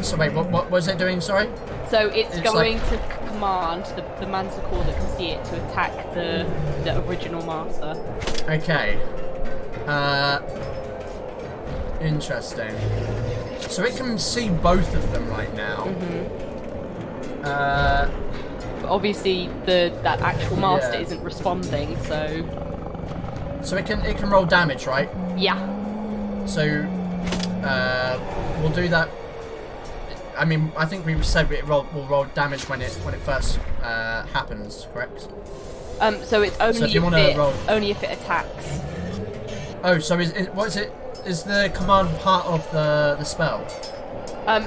So wait, what was it doing? Sorry. So it's going to command the manticore that can see it to attack the original master. Okay. Interesting. So it can see both of them right now. But obviously that actual master isn't responding, so it can roll damage, right? yeah. So we'll do that. I mean, I think we said we'll roll damage when it first happens, correct? So it's only if you only if it attacks. Oh, so what is it? Is the command part of the spell?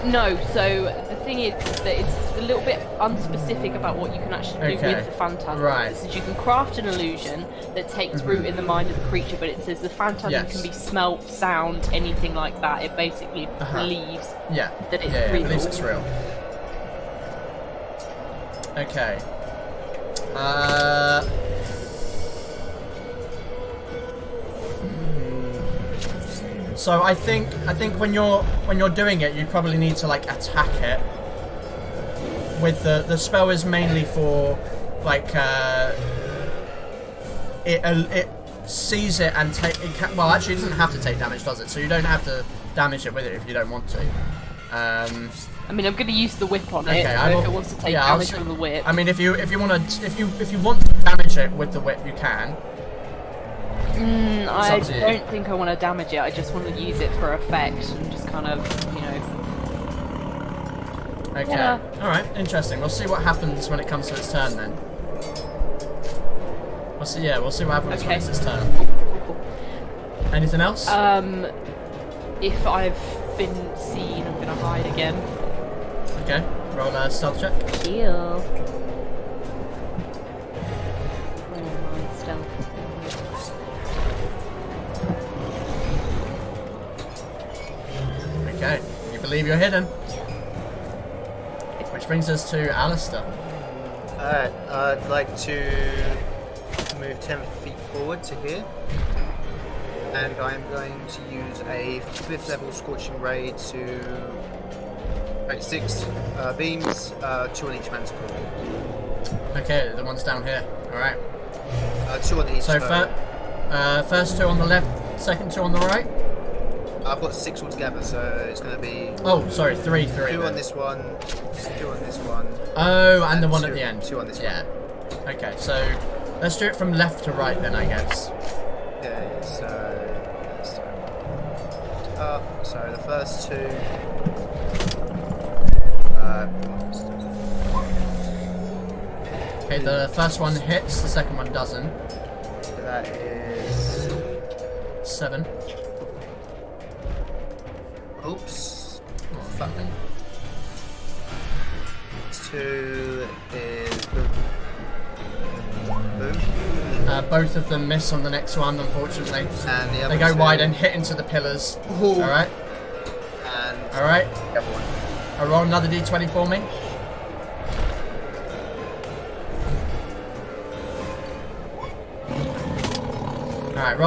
No, so the thing is that it's a little bit unspecific about what you can actually do with the phantasm. Right. It says you can craft an illusion that takes root in the mind of the creature, but it says the phantasm can be smelt, sound, anything like that. It basically believes that it's real. It believes it's real. Okay. So I think when you're doing it, you probably need to like attack it. With the spell is mainly for like it sees it and well, actually it doesn't have to take damage, does it? So you don't have to damage it with it if you don't want to. I mean, I'm going to use the whip on it. If it wants to take damage from the whip. I mean, if you want to damage it with the whip, you can. I don't think I want to damage it. I just want to use it for effect and just kind of, Okay. Yeah. All right. Interesting. We'll see what happens when it comes to its turn then. We'll see what happens when it's its turn. Anything else? If I've been seen, I'm gonna hide again. Okay. Roll a stealth check. Heal. Stealth. Okay. You believe you're hidden. Which brings us to Alistair. Alright, I'd like to move 10 feet forward to here. And I'm going to use a 5th level Scorching Ray to create 6 beams, 2 on each manticore. Okay, the one's down here. Alright. 2 on each. So first 2 on the left, second 2 on the right? I've got 6 altogether, so it's going to be... Oh, sorry, 3. 2 on this one, 2 on this one. Oh, and the one at the end. 2 on this one. Okay, so let's do it from left to right then, I guess. Yeah, so the first 2... okay, the first one hits, the second one doesn't. So that is... 7. Oops. Fuck. 2 is... Boom. Both of them miss on the next one, unfortunately. And the other they go 2... wide and hit into the pillars. Alright. And... Alright. The other one. I'll roll another d20 for me. Alright,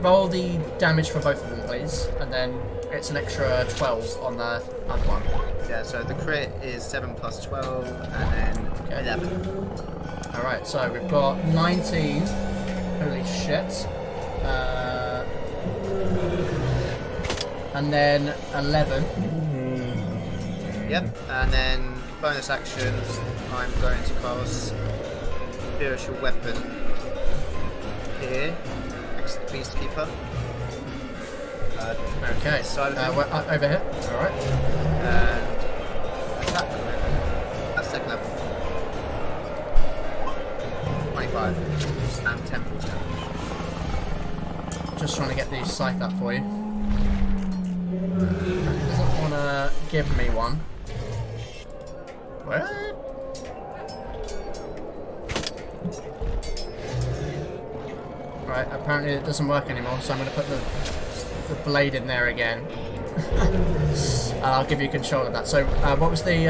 roll the damage for both of them, please. And then it's an extra 12 on the other one. Yeah, so the crit is 7 plus 12, and then 11. Alright, so we've got 19. Holy shit. And then 11. Yep, and then bonus action, I'm going to cast Spiritual Weapon here, next to the Beastkeeper. Okay, over here. Alright. And attack. That's second level. 25. And 10 full damage. Just trying to get the scythe up for you. It doesn't want to give me one. What? Right, apparently it doesn't work anymore, so I'm going to put the blade in there again. I'll give you control of that. So, what was the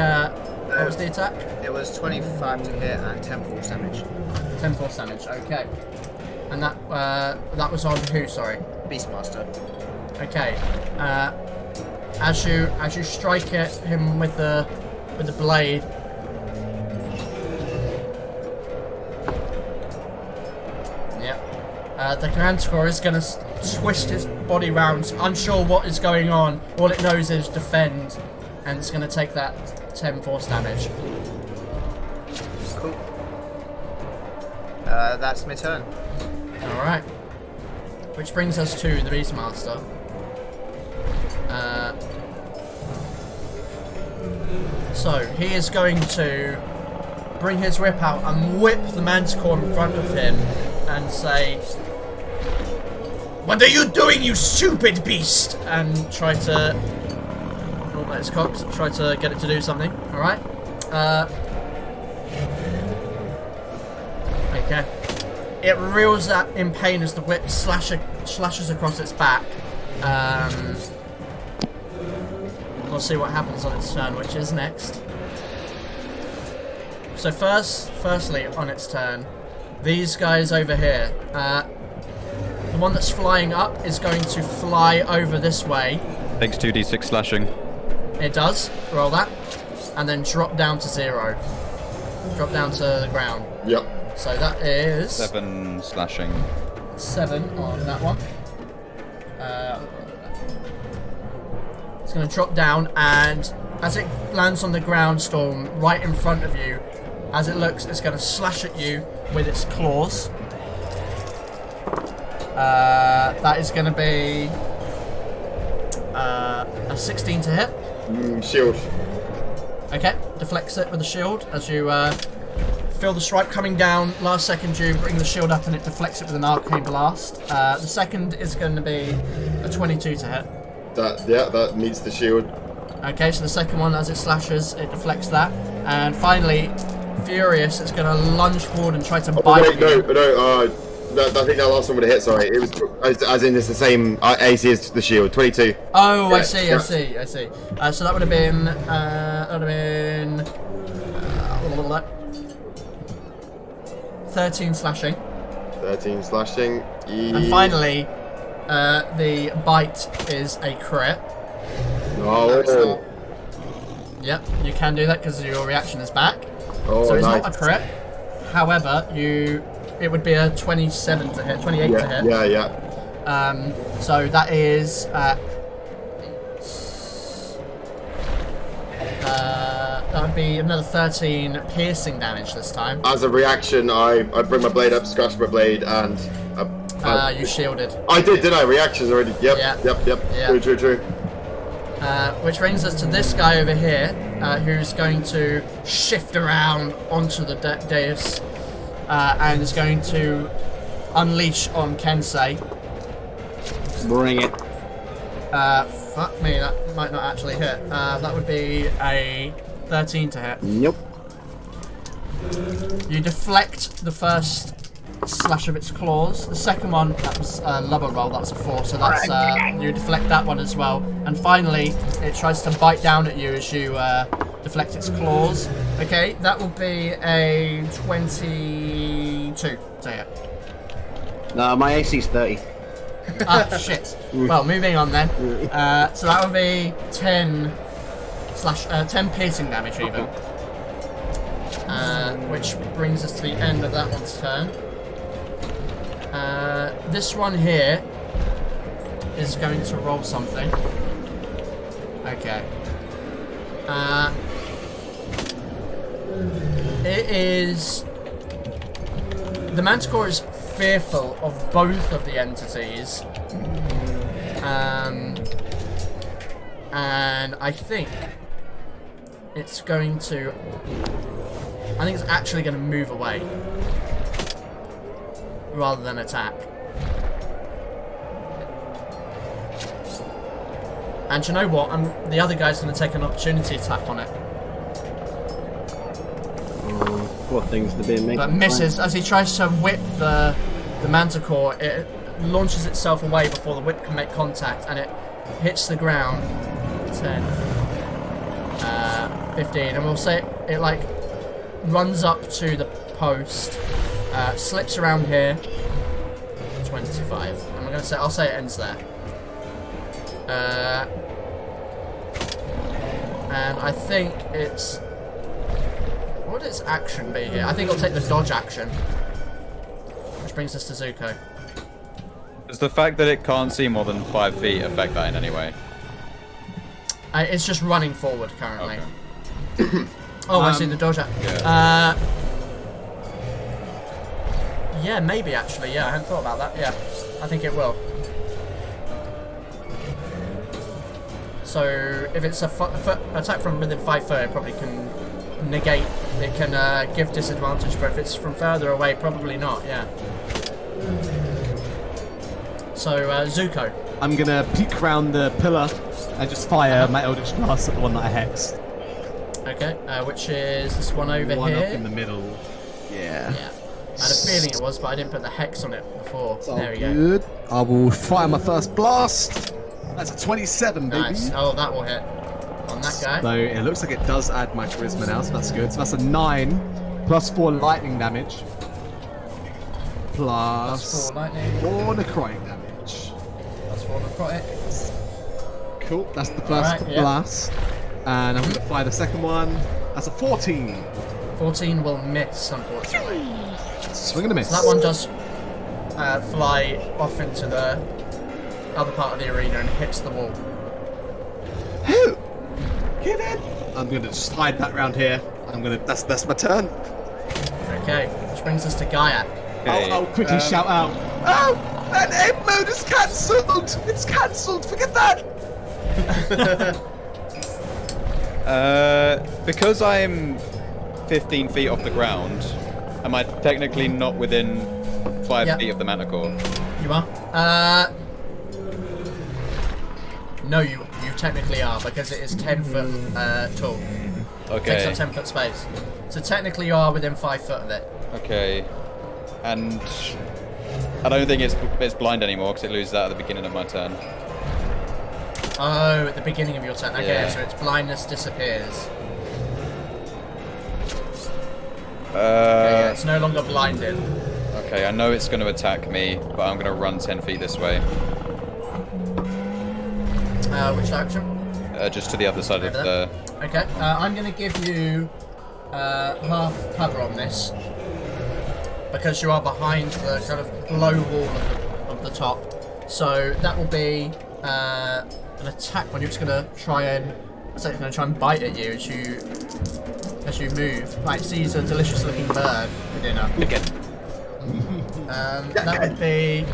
attack? It was 25 to hit and 10 force damage. 10 force damage. Okay. And that was on who? Sorry. Beastmaster. Okay. As you strike at him with the blade. Yep. The Manticore is going to twist his body round, unsure what is going on. All it knows is defend, and it's going to take that 10 force damage. Cool. That's my turn. Alright. Which brings us to the Beastmaster. So, he is going to bring his whip out and whip the Manticore in front of him and say, "What are you doing, you stupid beast?" And try to... Oh, that is cocked. Try to get it to do something. Alright. Okay. It reels out in pain as the whip slashes across its back. We'll see what happens on its turn, which is next. So firstly, on its turn, these guys over here. The one that's flying up is going to fly over this way. Takes 2d6 slashing. It does. Roll that. And then drop down to 0. Drop down to the ground. Yep. So that is... 7 slashing. 7 on that one. It's going to drop down, and as it lands on the ground, Storm, right in front of you, as it looks, it's going to slash at you with its claws. That is going to be a 16 to hit. Shield. Okay, deflects it with a shield as you feel the stripe coming down. Last second you bring the shield up and it deflects it with an arcane blast. The second is going to be a 22 to hit. That meets the shield. Okay, so the second one, as it slashes, it deflects that. And finally, Furious, it's going to lunge forward and try to bite you. No, I think that last one would have hit, sorry. It was, as in it's the same AC as the shield, 22. Oh, yeah, I see. So that would have been, 13 slashing. 13 slashing. And finally, the bite is a crit. Oh. Yep, you can do that because your reaction is back. Oh, so it's nice. not a crit. However, it would be a 28 to hit. Yeah. So that is that would be another 13 piercing damage this time. As a reaction, I bring my blade up, scratch my blade, and you shielded. I didn't I? Reactions already. Yep. Yeah. Yeah. True. Which brings us to this guy over here, who's going to shift around onto the dais and is going to unleash on Kensei. Bring it. Fuck me, that might not actually hit. That would be a 13 to hit. Nope. You deflect the first slash of its claws. The second one, that was a lubber roll, that's a 4, so that's you deflect that one as well. And finally, it tries to bite down at you as you deflect its claws. Okay, that will be a 22 to hit. No, my AC's 30. Ah, shit. Well, moving on then. So that would be 10 piercing damage even. Which brings us to the end of that one's turn. This one here is going to roll something. Okay. It is... The Manticore is fearful of both of the entities. And I think it's going to... I think it's actually going to move away rather than attack. And do you know what? The other guy's going to take an opportunity attack on it. What things to be making? But misses as he tries to whip the Manticore. It launches itself away before the whip can make contact, and it hits the ground. 10, 15, and we'll say it like runs up to the post, slips around here. 25. And I'll say it ends there. And I think it's. What would its action be here? I think I'll take the dodge action. Which brings us to Zuko. Does the fact that it can't see more than 5 feet affect that in any way? It's just running forward currently. Okay. Oh, I see the dodge action. Yeah. Yeah, maybe actually. Yeah, I hadn't thought about that. Yeah, I think it will. So if it's a attack from within 5 foot, it probably can negate. It can give disadvantage, but if it's from further away, probably not. Yeah. So Zuko. I'm gonna peek round the pillar and just fire my Eldritch Blast at the one that I hexed. Okay, which is this one over One here. up in the middle. Yeah. Yeah. I had a feeling it was, but I didn't put the hex on it before. It's There we all go. good. I will fire my first blast. That's a 27, baby. Nice. Oh, that will hit on that guy. So it looks like it does add my charisma now, so that's good. So that's a 9 plus 4 lightning damage. Plus 4 lightning. 4 necrotic damage. Plus 4 necrotic. Cool. That's the first Alright, yeah. blast. And I'm going to fire the second one. That's a 14. 14 will miss, unfortunately. Swing and a miss. So that one does fly off into the other part of the arena and hits the wall. Who? Get in. I'm going to just hide that round here. That's my turn. Okay, which brings us to Gaiac. Okay, I'll quickly shout out. Oh, that aim mode is cancelled. It's cancelled. Forget that. Because I'm 15 feet off the ground, am I technically not within 5 Yep. feet of the Manticore? You are? No, you technically are, because it is 10 foot tall. Okay. Takes up 10 foot space. So technically you are within 5 foot of it. Okay. And I don't think it's blind anymore because it loses that at the beginning of my turn. Oh, at the beginning of your turn. Okay, Yeah. so its blindness disappears. Okay, yeah, it's no longer blinded. Okay, I know it's going to attack me, but I'm going to run 10 feet this way. Which direction? Just to the other side of Over the... Okay, I'm going to give you half cover on this. Because you are behind the kind of low wall of the top. So that will be an attack when you're just going to try and... So it's going to try and bite at you as you move. Right, sees a delicious looking bird for dinner. Again. That would be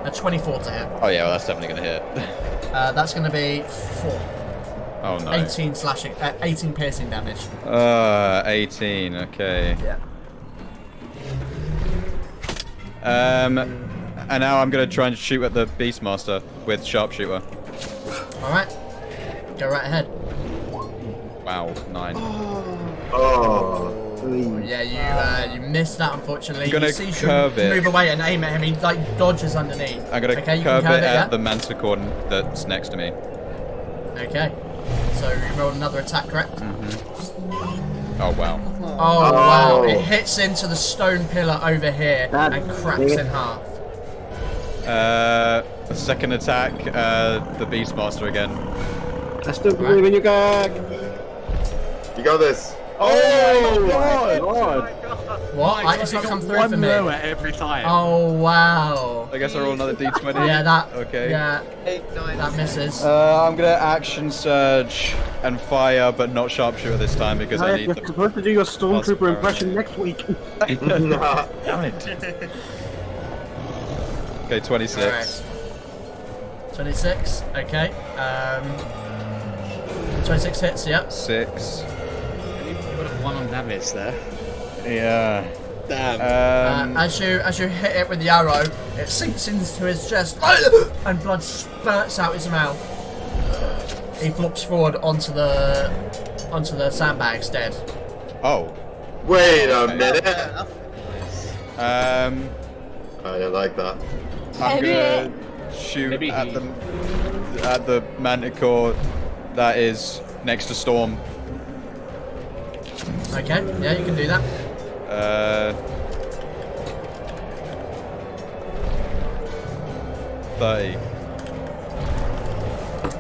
a 24 to hit. Oh yeah, well, that's definitely going to hit. That's going to be 4. Oh no. 18 slashing, 18 piercing damage. 18, okay. Yeah. And now I'm going to try and shoot at the Beastmaster with Sharpshooter. Alright. Go right ahead. Wow, 9. Oh. Yeah, you missed that, unfortunately. I'm gonna you see curve it. Move away and aim at him. He like dodges underneath. I'm going to okay, curve it yeah? at the Manticore that's next to me. Okay. So you roll another attack, correct? Oh wow. Oh wow! It hits into the stone pillar over here and cracks in half. Second attack, the Beastmaster again. I still believe in you, Gag. You got this. Oh my god! What? It's not come through for me. Lower every time. Oh wow! I guess I roll another d20. Yeah, that. Okay. Yeah, 8, 9, that misses. I'm gonna action surge and fire, but not sharpshooter this time because I need You're the. supposed to do your stormtrooper impression next week. Nah. Damn it. Okay, 26. Alright. 26. Okay. 26 hits. Yep. 6. You got a 1 on damage there. Yeah. Damn. As you hit it with the arrow, it sinks into his chest, and blood spurts out his mouth. He flops forward onto the sandbags, dead. Oh. Wait a minute. Um. I don't like that. I'm gonna shoot Maybe at he- them at the manticore that is next to Storm. Okay, yeah, you can do that. 30.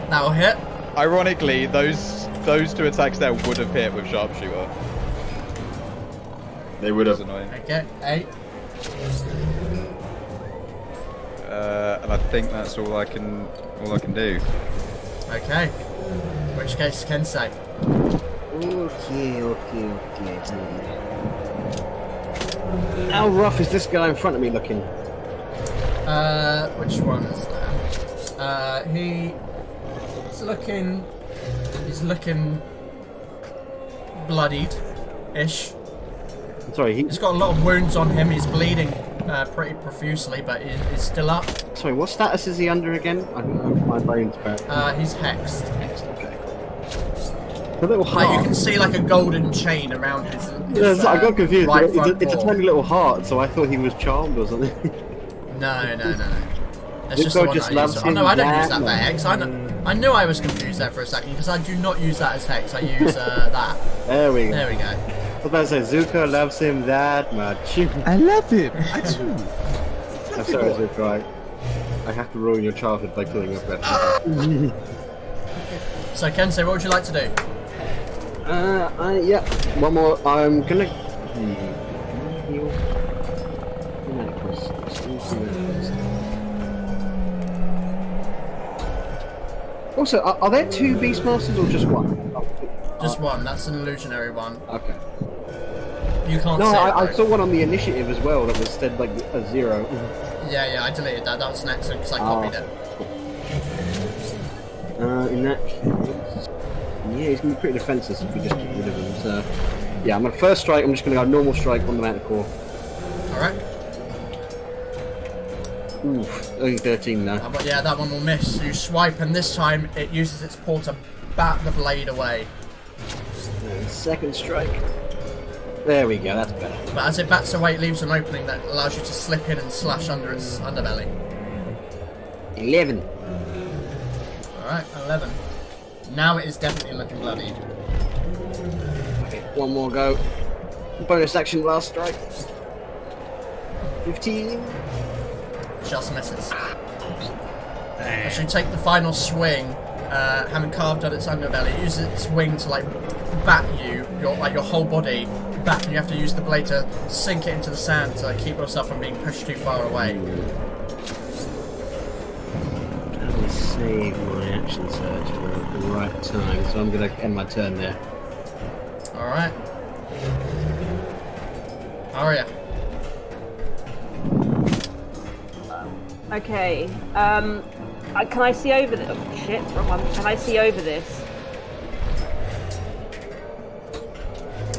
That'll hit. Ironically, those two attacks there would have hit with sharpshooter. They would have. Annoying. Okay, 8. And I think that's all I can do. Okay. In which case, Kensei. Okay. How rough is this guy in front of me looking? Which one is that? He's looking bloodied-ish. I'm sorry, He's got a lot of wounds on him. He's bleeding pretty profusely, but he's still up. Sorry, what status is he under again? My brain's bad. He's hexed. Okay. A little Like, heart. you can see like a golden chain around his Yeah, I got confused. right it's front a paw. tiny little heart, so I thought he was charmed or something. No. That's This just the guy one just that I use. loves Oh no, I don't him use that for that hex. I knew I was confused there for a second because I do not use that as hex. I use that. There we go. There we go. I was about to say, Zuko loves him that much. I love him. I do. I'm sorry, Zuko. I have to ruin your childhood by killing your friend. So Kensei, what would you like to do? Yeah. One more. I'm gonna. Heal. Also, are there two Beastmasters or just one? Just one. That's an illusionary one. Okay. You can't No, see I it, saw one on the initiative as well that was instead like a 0. Yeah, I deleted that. That was an accident because I copied it. In that case, yeah, he's gonna be pretty defensive if we just get rid of him. So, yeah, I'm gonna first strike. I'm just gonna go normal strike on the manticore. All right. Oof, only 13 now. But yeah, that one will miss. You swipe, and this time it uses its paw to bat the blade away. And second strike. There we go. That's better. But as it bats away, it leaves an opening that allows you to slip in and slash under its underbelly. 11. Alright, 11. Now it is definitely looking bloodied. Okay, one more go. Bonus action, last strike. 15. Just misses. As you take the final swing, having carved out its underbelly, it uses its wing to like bat you, your whole body back, and you have to use the blade to sink it into the sand to keep yourself from being pushed too far away. Let me save my action surge for the right time, so I'm gonna end my turn there. Alright. Aria. Okay. Can I see over this? Oh shit, wrong one. Can I see over this?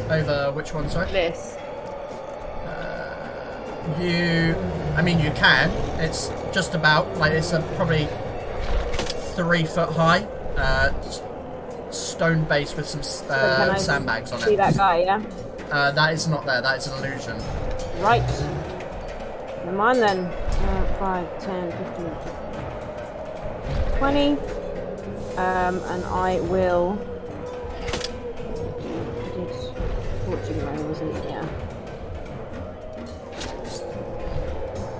Over which one, sorry? This. You can. It's just about, like, it's probably 3 foot high, stone base with some sandbags on it. See that guy, yeah? That is not there, that is an illusion. Right. Never mind then. 5, 10, 15, 20. And I will... Fortune roll, wasn't it? Yeah.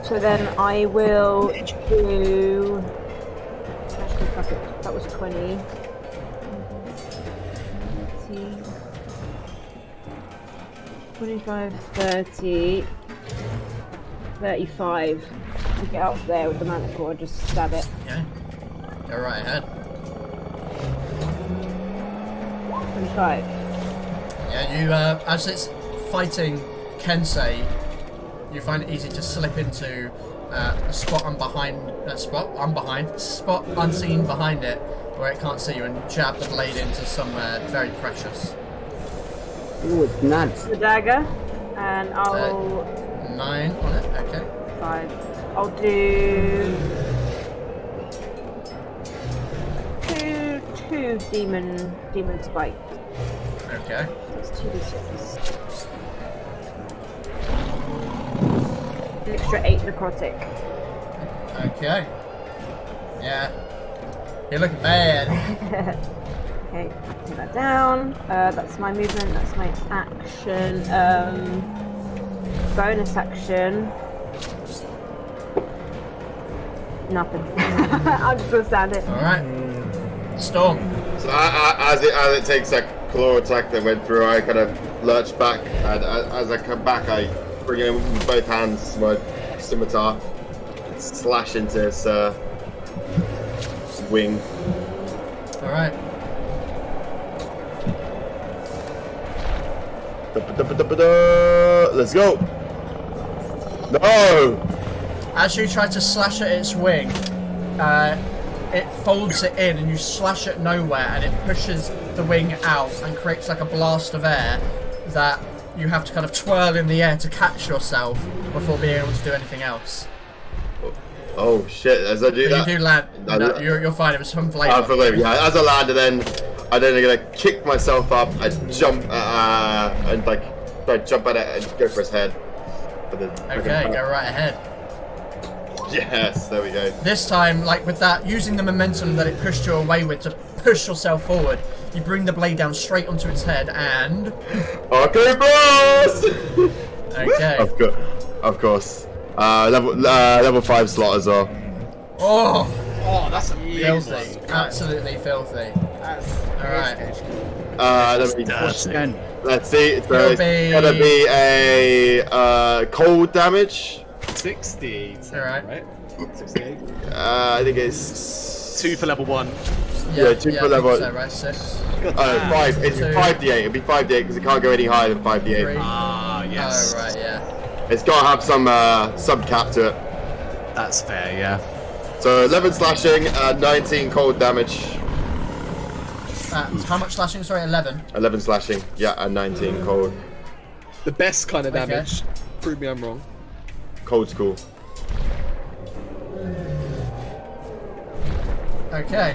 So then I will do... Actually, fuck it. That was 20. 25, 30, 35. To get up there with the manticore, just stab it. Yeah. Go right ahead. 25. Yeah, you, as it's fighting Kensei, you find it easy to slip into a spot unseen behind it, where it can't see you, and jab the blade into somewhere very precious. Ooh, it's nuts. The dagger, and I'll... 9 on it, okay. 5. I'll do... Two demon spikes. Okay. That's 2d6. An extra 8 necrotic. Okay. Yeah. You look bad. Okay, put that down. That's my movement, that's my action. Bonus action. Nothing. I'm just gonna stand it. Alright. Storm. So as it takes that claw attack that went through, I kind of lurch back, and as I come back, I bring it in with both hands, my scimitar, and slash into his wing. Alright. Let's go. No. As you try to slash at its wing, it folds it in and you slash it nowhere, and it pushes the wing out and creates like a blast of air that you have to kind of twirl in the air to catch yourself before being able to do anything else. Oh shit, as I do that. You do land. No, you're fine, it was from flavor. Yeah, as I land, and I'm gonna kick myself up, I jump and like try to jump at it and go for his head. Okay, go right ahead. Yes, there we go. This time, like with that, using the momentum that it pushed you away with to push yourself forward, you bring the blade down straight onto its head and... Okay, boss! Okay. Of course. Level 5 slot as well. Oh, that's a filthy. Absolutely filthy. Alright. Let's see. So it's gonna be a cold damage. 60. Alright. Right? 68. I think it's 2 for level 1. Yeah, 2 for level 1. So, right, 6. 5. It's 5d8. It'll be 5d8 because it can't go any higher than 5d8. Ah, yes. Oh, right, yeah. It's got to have some cap to it. That's fair, yeah. So 11 slashing, 19 cold damage. How much slashing? Sorry, 11. 11 slashing, yeah, and 19 cold. The best kind of damage. Prove me I'm wrong. Cold's cool. Okay.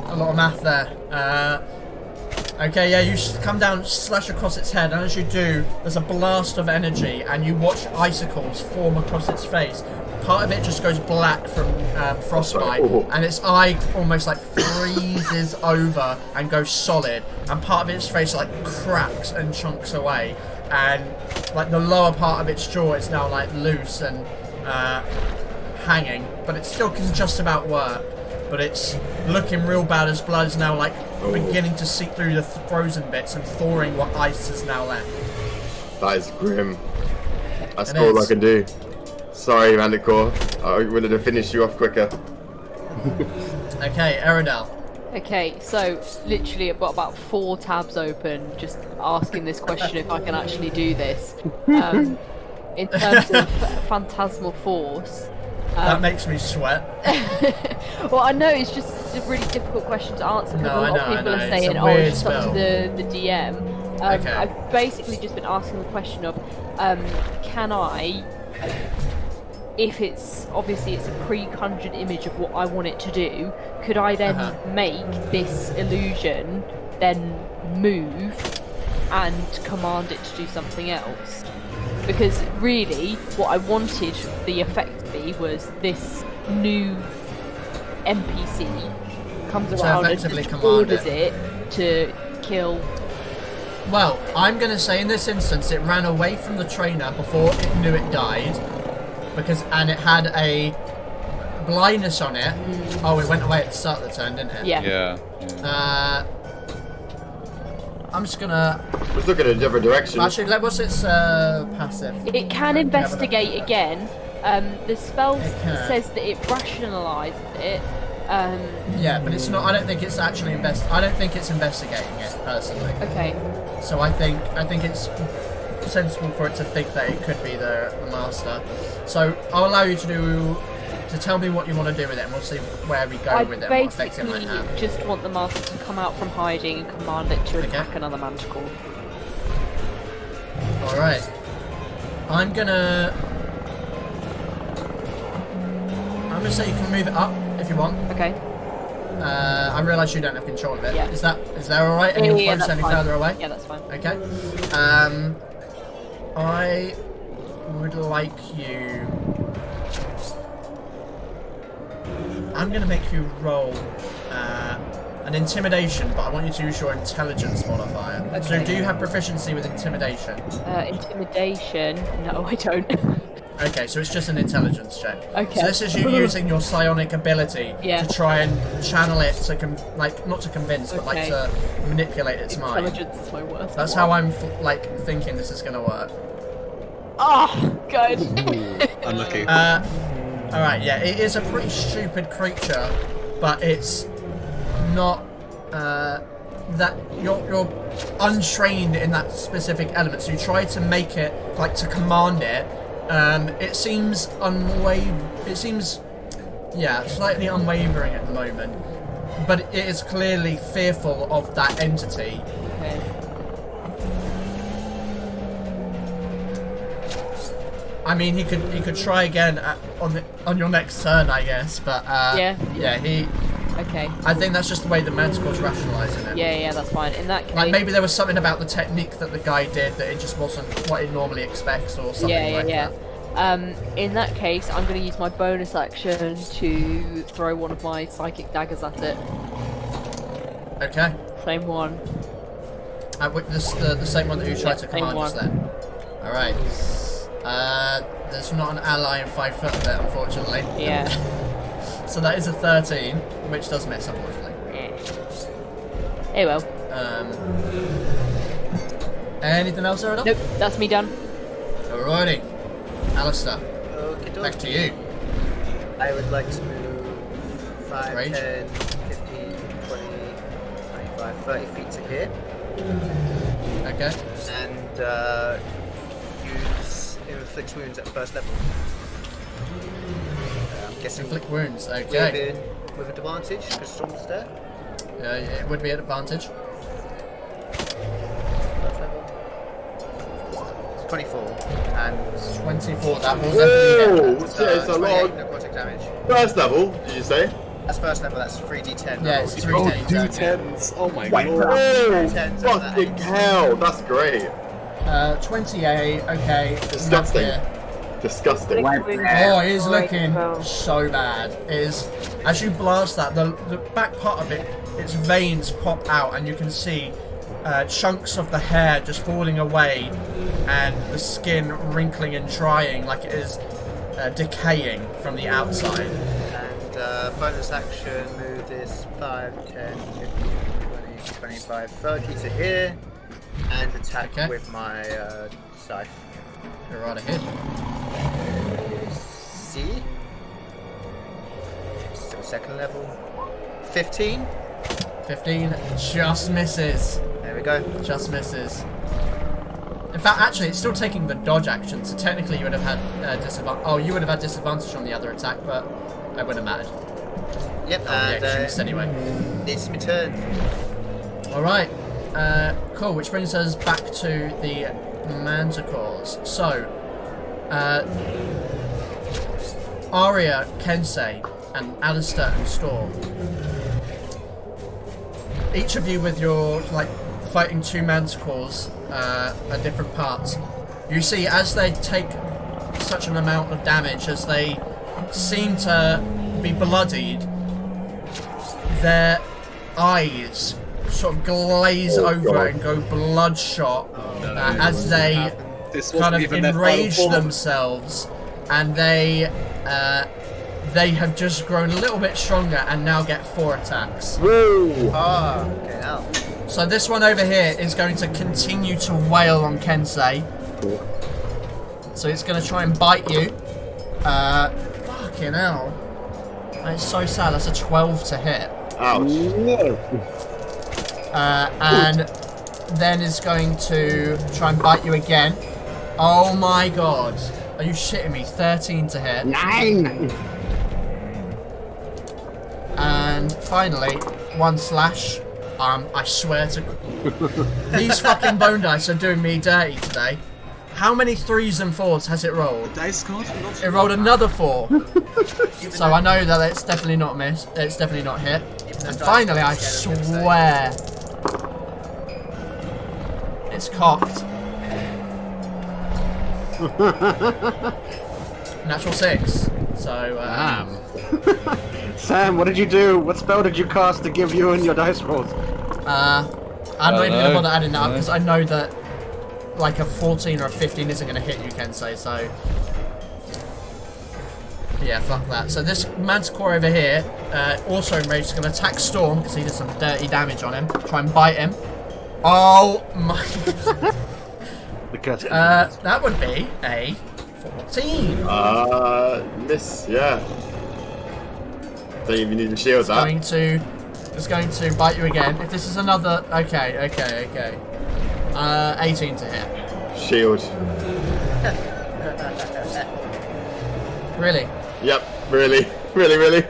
A lot of math there. Okay, yeah, you come down, slash across its head, and as you do, there's a blast of energy, and you watch icicles form across its face. Part of it just goes black from frostbite, and its eye almost like freezes over and goes solid, and part of its face like cracks and chunks away, and like the lower part of its jaw is now like loose and hanging, but it still can just about work. But it's looking real bad as blood is now like beginning to seep through the frozen bits and thawing what ice is now left. That is grim. That's all I can do. Sorry, Manticore. I wanted to finish you off quicker. Okay, Eridel. Okay, so literally I've got about 4 tabs open, just asking this question if I can actually do this. In terms of phantasmal force. That makes me sweat. Well, I know it's a really difficult question to answer because a lot of people are saying, "Oh, it's just up to the DM." Okay. I've basically just been asking the question of, can I, if it's obviously it's a pre-conjured image of what I want it to do, could I then make this illusion then move and command it to do something else? Because really, what I wanted the effect to be was this new NPC comes around and just orders it to kill. Well, I'm going to say in this instance, it ran away from the trainer before it knew it died, and it had a blindness on it. Oh, it went away at the start of the turn, didn't it? Yeah. I'm just gonna... Let's look at a different direction. Actually, what's its passive? It can investigate again. The spell says that it rationalises it. Yeah, but it's not. I don't think it's actually I don't think it's investigating it personally. Okay. So I think it's sensible for it to think that it could be the master. So I'll allow you to tell me what you want to do with it, and we'll see where we go with it, and what effect it might have. I just want the master to come out from hiding and command it to attack another manticore. Alright. I'm gonna say you can move it up if you want. Okay. I realise you don't have control of it. Yeah. Is that alright? Any close any further away? Yeah, that's fine. Okay. I would like you... I'm going to make you roll an intimidation, but I want you to use your intelligence modifier. Okay. So do you have proficiency with intimidation? Intimidation? No, I don't. Okay, so it's just an intelligence check. Okay. So this is you using your psionic ability Yeah. to try and channel it to, not to convince, but like Okay. to manipulate its mind. Intelligence is my worst. That's how I'm thinking this is gonna work. Oh, good. Unlucky. Alright, yeah, it is a pretty stupid creature, but it's not that you're untrained in that specific element, so you try to make it, like, to command it. It seems slightly unwavering at the moment, but it is clearly fearful of that entity. Okay. I mean, he could try again on your next turn, I guess, but he. Okay. I think that's just the way the Manticore's rationalising it. Yeah, that's fine. In that case, Like maybe there was something about the technique that the guy did that it just wasn't what it normally expects, or something like that. In that case, I'm going to use my bonus action to throw one of my psychic daggers at it. Okay. Same one. The same one that you tried to same command us one. then. Alright. There's not an ally in 5 foot of it, unfortunately. Yeah. So that is a 13, which does miss, unfortunately. Oh well. Anything else, Aerodol? Nope, that's me done. Alrighty. Alistair, Okay, back to you. I would like to move 5, Range. 10, 15, 20, 25, 30 feet to here. Okay. And use inflict wounds at first level. I'm guessing Inflict wounds, okay. with advantage because Storm's there. Yeah, it would be an advantage. First level. 24 and 24, that will Whoa! definitely It's a 28 lot. necrotic damage. First level, did you say? That's first level. That's 3d10. Yeah, it's 3 Oh, days. D10s. Oh my Wait, god. oh, Tens fucking and hell, that's great. 28, okay. Disgusting. Not here. Disgusting. Oh, it is looking so bad. It is, as you blast that, the back part of it, its veins pop out, and you can see chunks of the hair just falling away, and the skin wrinkling and drying like it is decaying from the outside. And bonus action, move this 5, 10, 15, 20, 25, 30 to here, and attack with my scythe. You're right ahead. C. Still second level. 15. 15 just misses. There we go. Just misses. In fact, actually, it's still taking the dodge action, so technically you would have had disadvantage. Oh, you would have had disadvantage on the other attack, but it wouldn't have mattered. Yep, and she missed anyway. It's my turn. Alright, cool, which brings us back to the Manticores. So, Aria, Kensei, and Alistair and Storm. Each of you with your, fighting 2 Manticores at different parts. You see, as they take such an amount of damage, as they seem to be bloodied, their eyes sort of glaze over and go bloodshot as they kind of enrage themselves, and they have just grown a little bit stronger and now get 4 attacks. Woo! Ah, okay, now. So this one over here is going to continue to wail on Kensei. So it's going to try and bite you. Fucking hell. That's so sad. That's a 12 to hit. Ouch. And then is going to try and bite you again. Oh my god. Are you shitting me? 13 to hit. 9! And finally, 1 slash. I swear to... These fucking bone dice are doing me dirty today. How many 3s and 4s has it rolled? Dice card? It rolled another 4. So I know that it's definitely not missed. It's definitely not hit. And finally, I swear, it's cocked. Natural 6. So, Sam, what did you do? What spell did you cast to give you and your dice rolls? I'm not even gonna bother adding that up because I know that like a 14 or a 15 isn't gonna hit you, Kensei. So, yeah, fuck that. So this Manticore over here, also enraged, is gonna attack Storm because he did some dirty damage on him. Try and bite him. Oh my! That would be a 14. Miss, yeah. Don't even need to shield that. It's going to bite you again. If this is another, okay. 18 to hit. Shield. Really? Yep. Really. Yeah.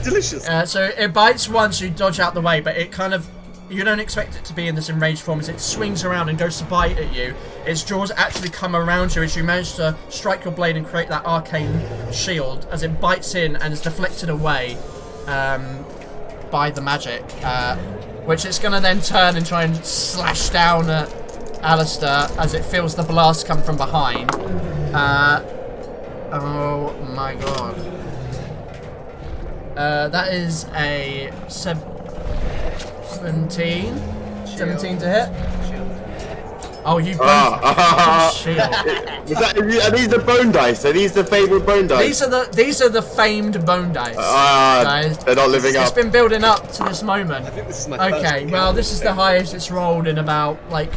Delicious. So it bites once, you dodge out the way, but it kind of, you don't expect it to be in this enraged form as it swings around and goes to bite at you. Its jaws actually come around you as you manage to strike your blade and create that arcane shield as it bites in and is deflected away by the magic, which it's going to then turn and try and slash down at Alistair as it feels the blast come from behind. Oh my god. That is a 17 to hit. Oh, you both shield. Are these the bone dice? Are these the fabled bone dice? These are the famed bone dice. Guys. They're not living up. It's been building up to this moment. I think this is my Okay, well, this is the highest it's rolled in about like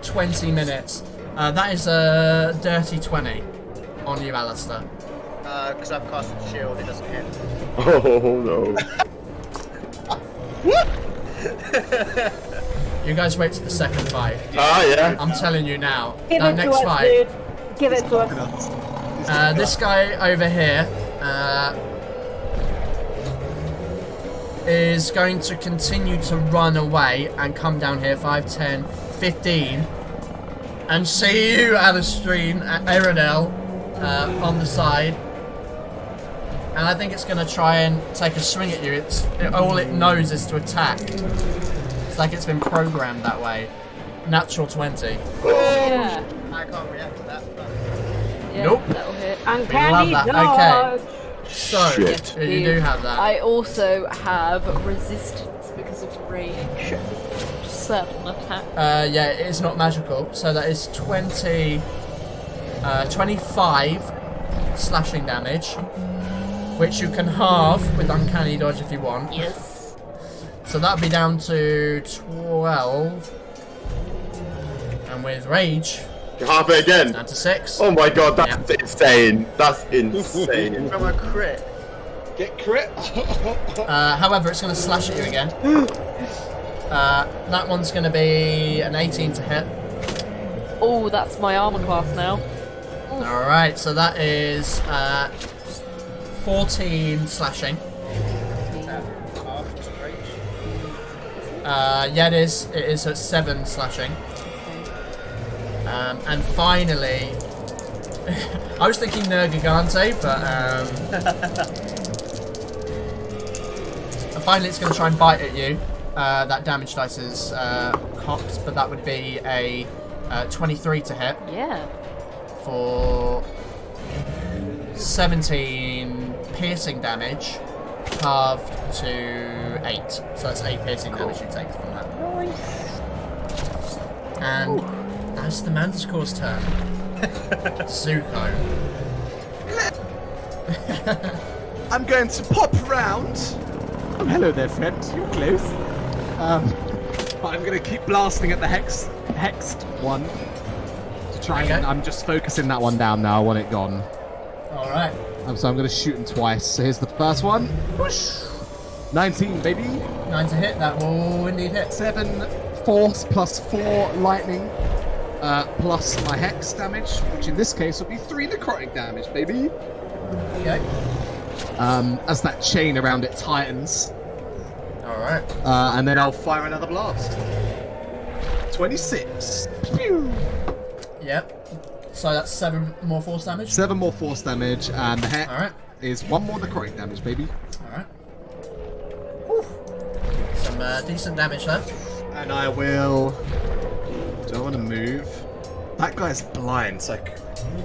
20 minutes. That is a dirty 20 on you, Alistair. Because I've casted shield, it doesn't hit. Oh no. You guys wait till the second fight. Yeah. I'm telling you now. Give That it to next us, fight. dude. Give it to us. This guy over here is going to continue to run away and come down here 5, 10, 15 and see you, Alistrine, at Aerodel on the side. And I think it's going to try and take a swing at you. All it knows is to attack. It's like it's been programmed that way. Natural 20. Yeah. I can't react to that. Yeah, Nope. that'll hit. Uncanny love that. dodge. So, Shit. you do have that. I also have resistance because of rage. Certain attack. Yeah, it's not magical. So that is 25 slashing damage, which you can halve with Uncanny Dodge if you want. Yes. So that'll be down to 12. And with Rage, Half it again. down to 6. Oh my god, that's insane. That's insane. From a crit. Get crit. However, it's going to slash at you again. That one's going to be an 18 to hit. Oh, that's my armor class now. Alright, so that is 14 slashing. Yeah, it is. It is at 7 slashing. And finally, I was thinking Nergigante, but finally it's going to try and bite at you. That damage dice is cocked, but that would be a 23 to hit. Yeah. For 17 piercing damage, halved to 8. So that's 8 piercing damage you take from that. Nice. And that's the Manticore's turn. Zuko. I'm going to pop round. Oh, hello there, friend. You're close. I'm going to keep blasting at the hexed one. To try and I'm just focusing that one down now. I want it gone. Alright. So I'm going to shoot him twice. So here's the first one. Whoosh. 19, baby. 9 to hit. That will indeed hit. 7 force plus 4 lightning. Plus my hex damage, which in this case will be 3 necrotic damage, baby. Okay. As that chain around it tightens. Alright. And then I'll fire another blast. 26. Pew! Yep. So that's 7 more force damage? 7 more force damage, and the hex is 1 more necrotic damage, baby. Alright. Some decent damage there. And I will... Do I want to move? That guy's blind, so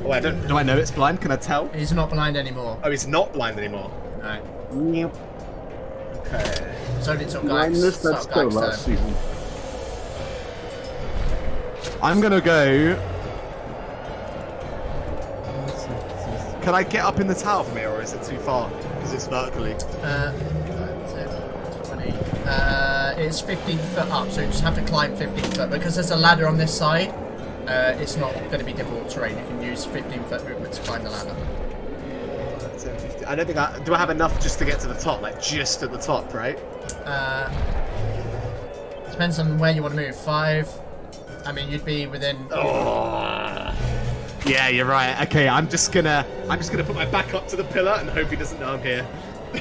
Oh, do I know it's blind? Can I tell? He's not blind anymore. Oh, he's not blind anymore. Right. Yep. Okay. It's only till Blindness, that's still last season. I'm gonna go. Can I get up in the tower from here, or is it too far? Because it's vertically. 20. It's 15 foot up, so you just have to climb 15 foot. Because there's a ladder on this side, it's not going to be difficult terrain. You can use 15 foot movement to climb the ladder. I don't think do I have enough just to get to the top? Like, just at the top, right? Depends on where you want to move. 5. I mean, you'd be within. Oh. Yeah, you're right. Okay, I'm just gonna put my back up to the pillar and hope he doesn't know I'm here. I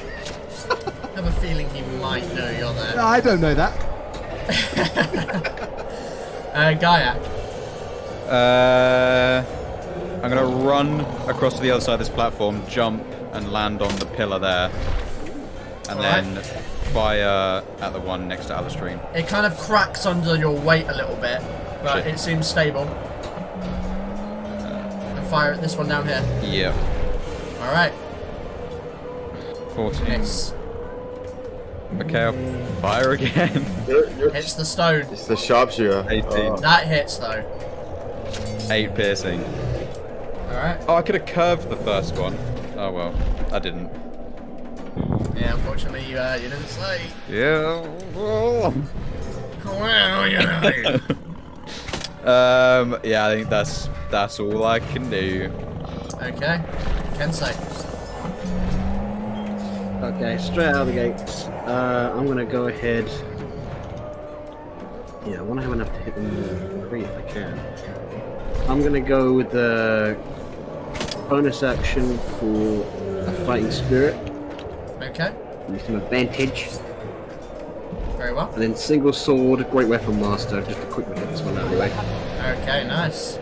have a feeling he might know you're there. No, I don't know that. Gaiac. I'm gonna run across to the other side of this platform, jump, and land on the pillar there, and then fire at the one next to Alistream. It kind of cracks under your weight a little bit, but it seems stable. And fire at this one down here. Yeah. All right. 14. Hits. Okay, I'll fire again. Hits the stone. It's the sharpshooter. 18. That hits though. 8 piercing. Alright. Oh, I could have curved the first one. Oh well, I didn't. Yeah, unfortunately you didn't say. Yeah. Well, you know. Yeah, I think that's all I can do. Okay. Kensei. Okay, straight out of the gates. I'm gonna go ahead. Yeah, I want to have enough to hit them 3 if I can. I'm gonna go with the bonus action for a fighting spirit. Okay. Use some advantage. Very well. And then single sword, great weapon master. Just to quickly get this one out of the way. Okay, nice.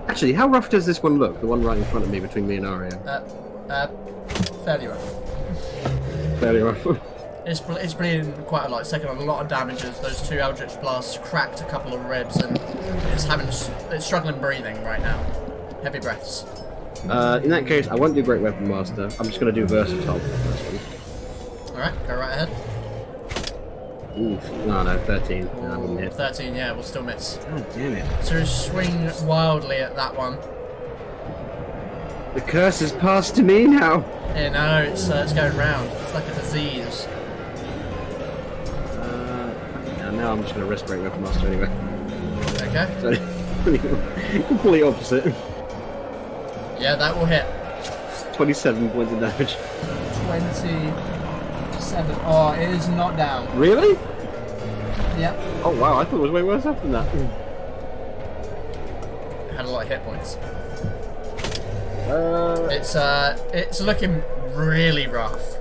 Actually, how rough does this one look? The one right in front of me, between me and Aria. Fairly rough. Fairly rough. It's bleeding quite a lot. It's taken a lot of damages. Those 2 Eldritch blasts cracked a couple of ribs, and it's struggling breathing right now. Heavy breaths. In that case, I won't do great weapon master. I'm just gonna do versatile for the first one. All right, go right ahead. Oof. No, 13. No, I wouldn't hit. 13, yeah, we'll still miss. God damn it. So you swing wildly at that one. The curse has passed to me now. Yeah, no, it's going round. It's like a disease. Now I'm just going to risk great weapon master anyway. Okay. So, complete opposite. Yeah, that will hit. 27 points of damage. 27. Oh, it is not down. Really? Yep. Oh wow, I thought it was way worse after that. It had a lot of hit points. It's looking really rough.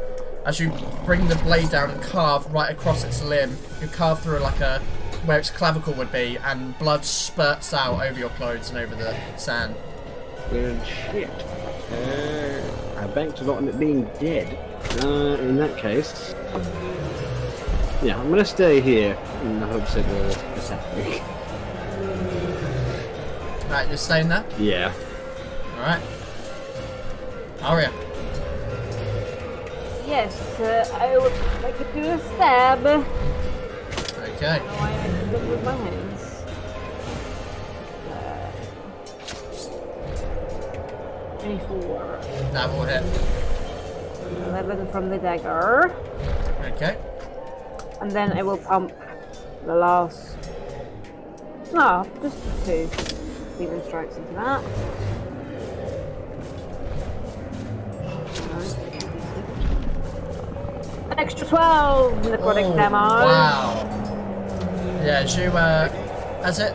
As you bring the blade down and carve right across its limb, you carve through where its clavicle would be, and blood spurts out over your clothes and over the sand. Good shit. I banked a lot on it being dead. In that case, yeah, I'm gonna stay here in the hopes it will attack me. Right, you're staying there? Yeah. Alright. Aria. Yes, I would like to do a stab. Okay. How I ended up with my hands. 24. That will hit. 11 from the dagger. Okay. And then I will pump the last. No, just 2. Even strikes into that. An extra 12 necrotic damage. Wow. Yeah, as it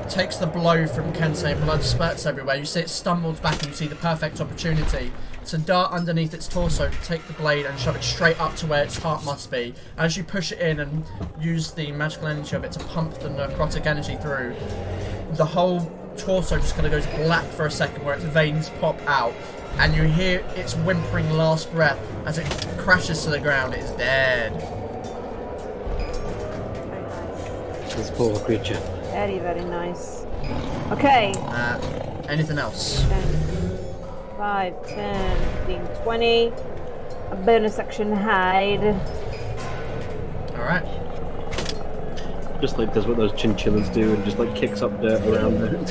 takes the blow from Kensei and blood spurts everywhere, you see it stumbles back and you see the perfect opportunity to dart underneath its torso, take the blade and shove it straight up to where its heart must be. As you push it in and use the magical energy of it to pump the necrotic energy through, the whole torso just kind of goes black for a second where its veins pop out, and you hear its whimpering last breath as it crashes to the ground. It's dead. This poor creature. Very, very nice. Okay. Anything else? 5, 10, 15, 20. A bonus action hide. Alright. Just like does what those chinchillas do and just like kicks up dirt around it.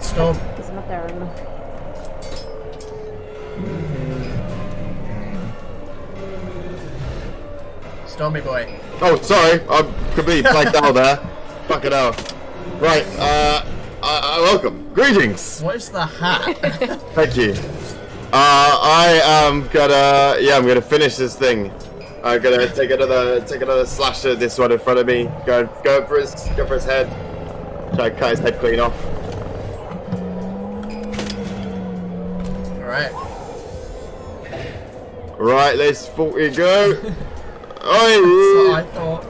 Storm. It's not there enough. Stormy boy. Oh, sorry, I'm completely blanked out there. Fucking hell. Right, welcome. Greetings. What is the hat? Thank you. I'm gonna finish this thing. I'm gonna take another slash at this one in front of me. Go for his head. Try to cut his head clean off. Alright. Right, let's fucking go. That's what I thought.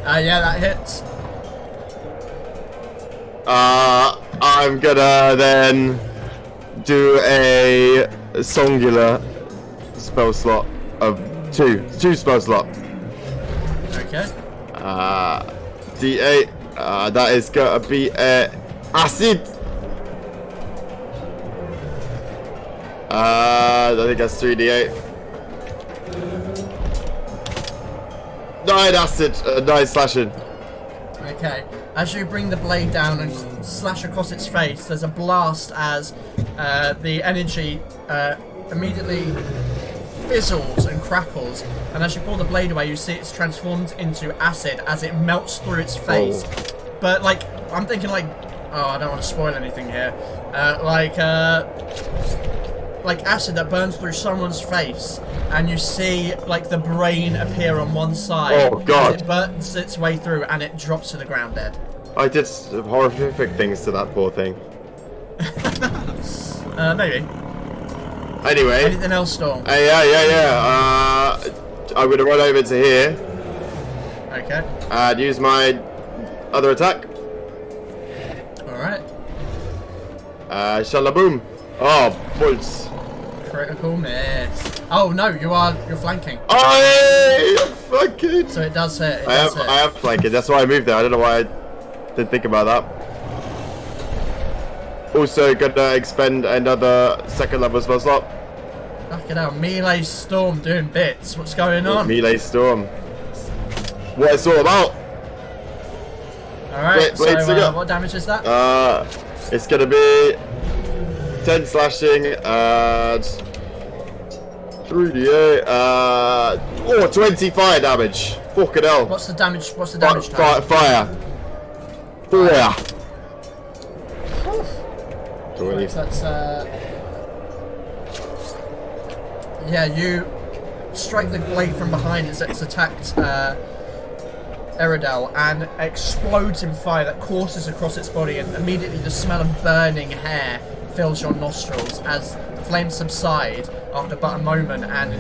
Yeah, that hits. I'm gonna then do a singular spell slot of two spell slot. Okay. D8. That is gonna be acid. I think that's 3d8. 9 acid, 9 slashing. Okay. As you bring the blade down and slash across its face, there's a blast as the energy immediately fizzles and crackles. And as you pull the blade away, you see it's transformed into acid as it melts through its face. Oh. But like, I'm thinking like, oh, I don't want to spoil anything here. Like acid that burns through someone's face, and you see like the brain appear on one side. Oh god! It burns its way through, and it drops to the ground dead. I did horrific things to that poor thing. Maybe. Anyway. Anything else, Storm? Yeah. I'm gonna run over to here. Okay. And use my other attack. All right. Shalaboom. Oh, bolts. Critical miss. Oh no, you're flanking. Oh, fucking. So it does hit. I am flanking. That's why I moved there. I don't know why I didn't think about that. Also gonna expend another second level spell slot. Fucking hell, melee storm doing bits. What's going on? Melee storm. What it's all about. Alright, so what damage is that? It's gonna be 10 slashing and 3d8. 20 fire damage. Fucking hell. What's the damage? What's the damage? Fire. Right, that's yeah, you strike the blade from behind as it's attacked Eridel and explodes in fire that courses across its body, and immediately the smell of burning hair fills your nostrils as the flames subside after but a moment, and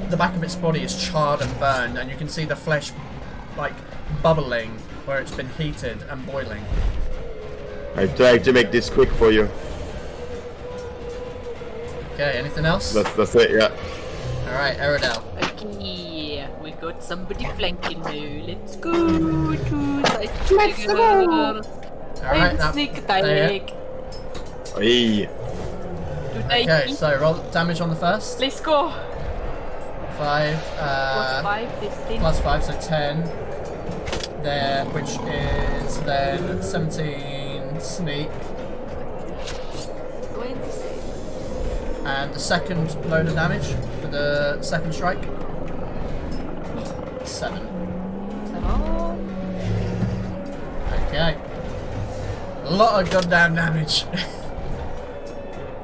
the back of its body is charred and burned, and you can see the flesh like bubbling where it's been heated and boiling. I tried to make this quick for you. Okay, anything else? That's it, yeah. Alright, Eridel. Okay, we got somebody flanking now. Let's go to Let's go! Alright, sneak attack. Hey. Okay, so roll damage on the first. Let's go! 5, plus 5, so 10. There, which is then 17 sneak. And the second load of damage for the second strike. 7. Okay. A lot of goddamn damage.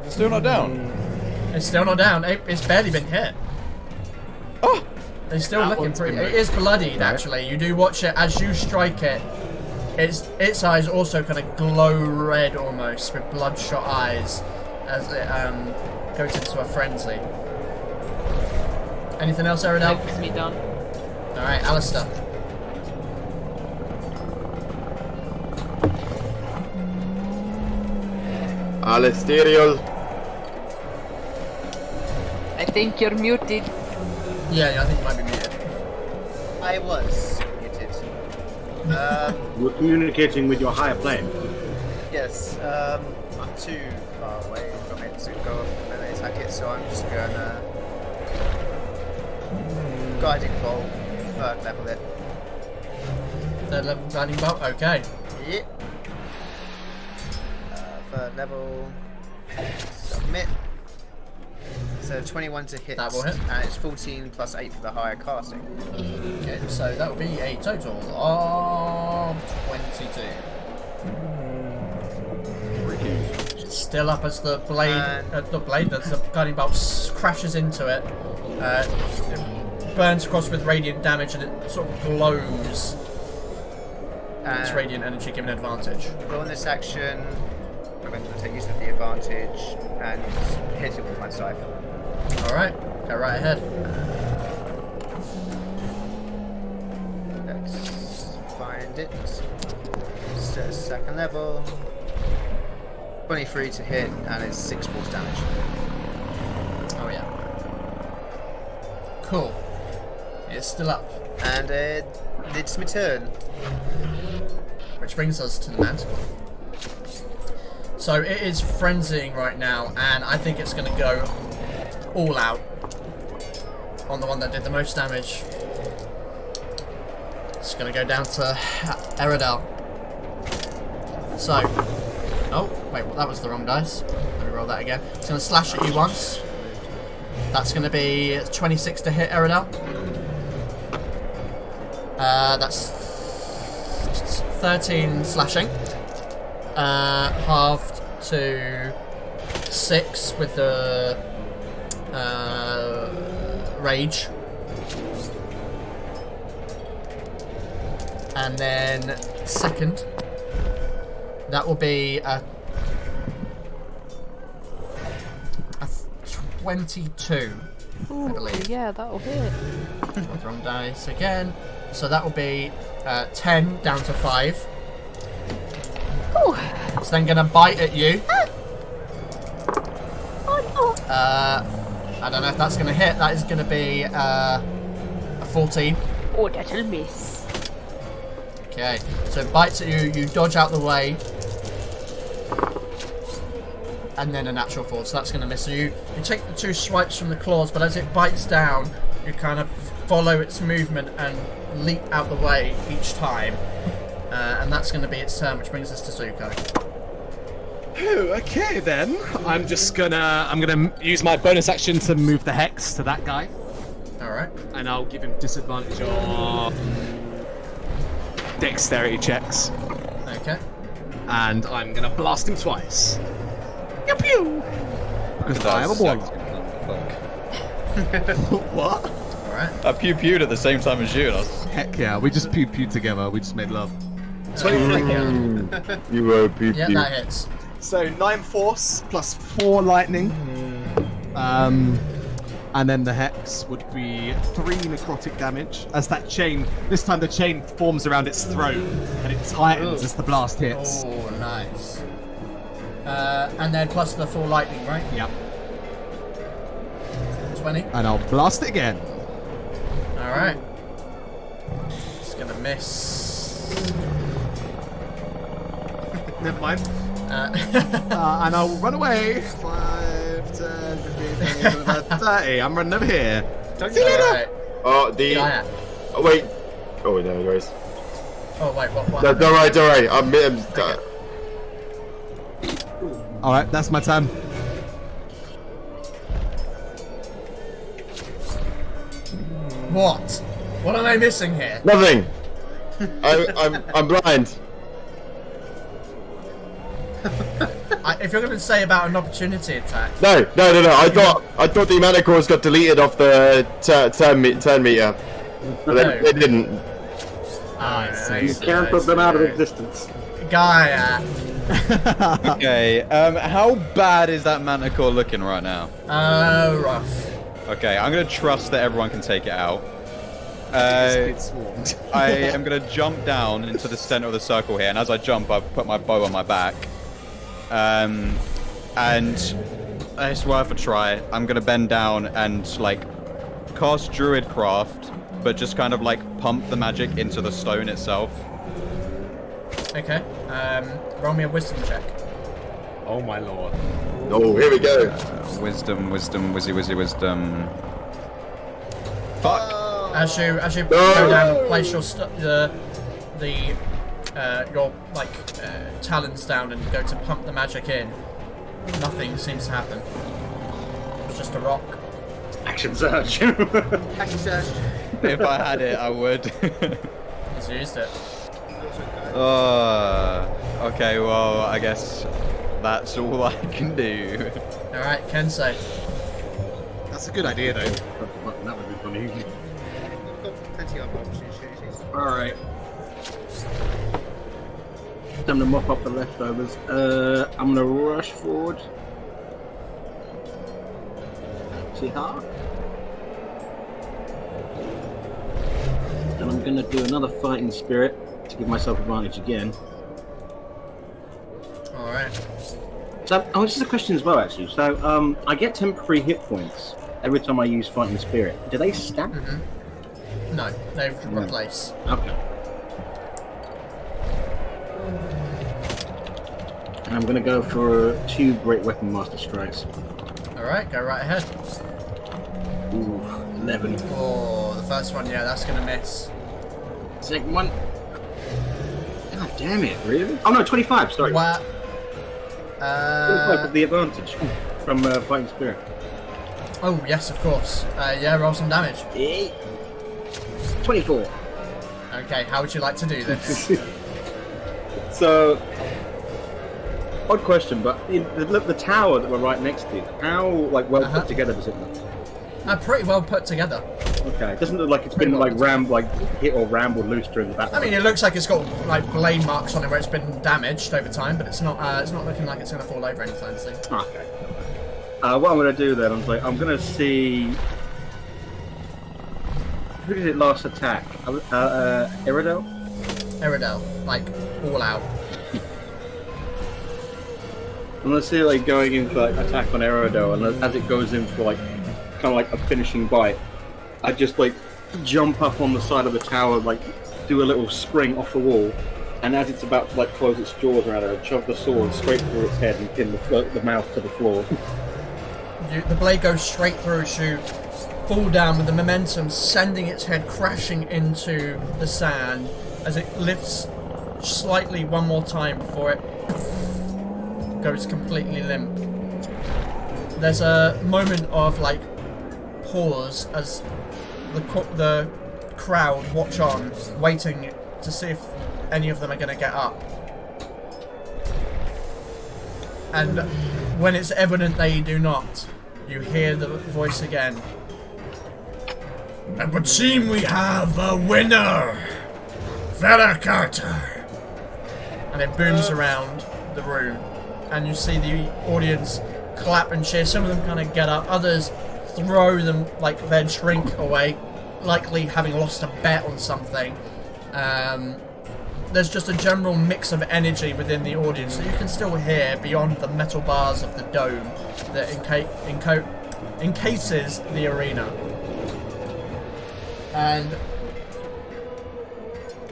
It's still not down. It's still not down. It's barely been hit. Oh! It's still looking pretty. It is bloodied, actually. You do watch it as you strike it. Its eyes also kind of glow red almost with bloodshot eyes as it goes into a frenzy. Anything else, Eridel? That me done. Alright, Alistair. Alesterial. I think you're muted. Yeah, I think you might be muted. I was muted. We're communicating with your higher plane. Yes, I'm too far away from it to go up and attack it, so I'm just gonna guiding bolt, 3rd level it. 3rd level guiding bolt. Okay. Yep. 3rd level. Submit. So 21 to hit. That will hit. And it's 14 plus 8 for the higher casting. Okay, so that will be a total of 22. It's still up as the blade, as the guiding bolt crashes into it. It burns across with radiant damage and it sort of glows. Its radiant energy giving advantage. Bonus action. I'm going to take use of the advantage and hit it with my scythe. Alright, go right ahead. Let's find it. So 2nd level. 23 to hit, and it's 6 force damage. Oh yeah. Cool. It's still up. And it's my turn. Which brings us to the manticore. So it is frenzying right now, and I think it's going to go all out on the one that did the most damage. It's going to go down to Eridel. So, oh wait, well, that was the wrong dice. Let me roll that again. It's going to slash at you once. That's going to be 26 to hit Eridel. That's 13 slashing. Halved to 6 with the rage. And then second, that will be a 22, Ooh, I believe. Yeah, that'll hit. Wrong dice again. So that will be 10 down to 5. Ooh. It's then going to bite at you. Oh, I don't know if that's going to hit. That is going to be a 14. oh, that'll miss. Okay, so it bites at you, you dodge out the way, and then a natural 4, so that's going to miss you. You take the 2 swipes from the claws, but as it bites down, you kind of follow its movement and leap out the way each time. And that's going to be its turn, which brings us to Zuko. Okay then. I'm gonna use my bonus action to move the hex to that guy. Alright. And I'll give him disadvantage on dexterity checks. Okay. And I'm gonna blast him twice. Pew pew! Because I am a boy. What? Alright. I pew-pewed at the same time as you, and I was... Heck yeah, we just pew-pewed together, we just made love. 23. You were pew Yeah, that hits. So 9 force plus 4 lightning. And then the hex would be 3 necrotic damage. As that chain, this time the chain forms around its throat and it tightens as the blast hits. Oh, nice. And then plus the 4 lightning, right? Yep. 20. And I'll blast it again. Alright. Just gonna miss. Never mind. And I'll run away. 5, 10, 15, 20, 30. I'm running over here. Don't you later. Oh, the... Yeah. Oh, wait. Oh, no, anyways. Oh, wait, what No, don't worry, don't worry. I'm Alright, that's my turn. What? What am I missing here? Nothing. I'm blind. If you're going to say about an opportunity attack... No. I thought the manticores got deleted off the turn meter, but they didn't. You can't put them out of existence. Gaia. Okay, how bad is that manticore looking right now? Rough. Okay, I'm gonna trust that everyone can take it out. I am gonna jump down into the center of the circle here, and as I jump, I put my bow on my back. And it's worth a try. I'm gonna bend down and like cast Druidcraft, but just kind of like pump the magic into the stone itself. Okay. Roll me a wisdom check. Oh my lord. Oh, here we go. Wisdom, wisdom. Fuck. As you go down and place your your talons down and go to pump the magic in, nothing seems to happen. It's just a rock. Action search. Action search. If I had it, I would. He's used it. Okay, well, I guess that's all I can do. Alright, Kensei. That's a good idea, though. That would be funny. We've got plenty of opportunities. Alright. Time to mop up the leftovers. I'm gonna rush forward. See how? And I'm gonna do another fighting spirit to give myself advantage again. Alright. So, this is a question as well, actually. So, I get temporary hit points every time I use fighting spirit. Do they stack? No, they replace. Okay. And I'm gonna go for 2 Great Weapon Master Strikes. Alright, go right ahead. Ooh, 11. Oh, the first one, yeah, that's gonna miss. Second one. God damn it, really? Oh no, 25, sorry. What? 25 with the advantage from Fighting Spirit. Oh, yes, of course. Yeah, roll some damage. 24. Okay, how would you like to do this? So, odd question, but in the tower that we're right next to, how well put together does it look? Pretty well put together. Okay, it doesn't look like it's been hit or rambled loose during the battle. I mean, it looks like it's got blade marks on it where it's been damaged over time, but it's not looking like it's going to fall over anytime soon. Okay. What I'm going to do then, I'm going to see... Who did it last attack? Eridel? Eridel, all out. I'm going to see it going in for attack on Eridel, and as it goes in for kind of a finishing bite, I just jump up on the side of the tower, do a little spring off the wall, and as it's about to close its jaws around it, I shove the sword straight through its head and pin the mouth to the floor. The blade goes straight through its shoe, fall down with the momentum, sending its head crashing into the sand as it lifts slightly one more time before it goes completely limp. There's a moment of pause as the crowd watch on, waiting to see if any of them are going to get up. And when it's evident they do not, you hear the voice again. It would seem we have a winner, Fera Carta. And it booms around the room, and you see the audience clap and cheer. Some of them kind of get up, others throw them, then shrink away, likely having lost a bet on something. There's just a general mix of energy within the audience that you can still hear beyond the metal bars of the dome that encases the arena. And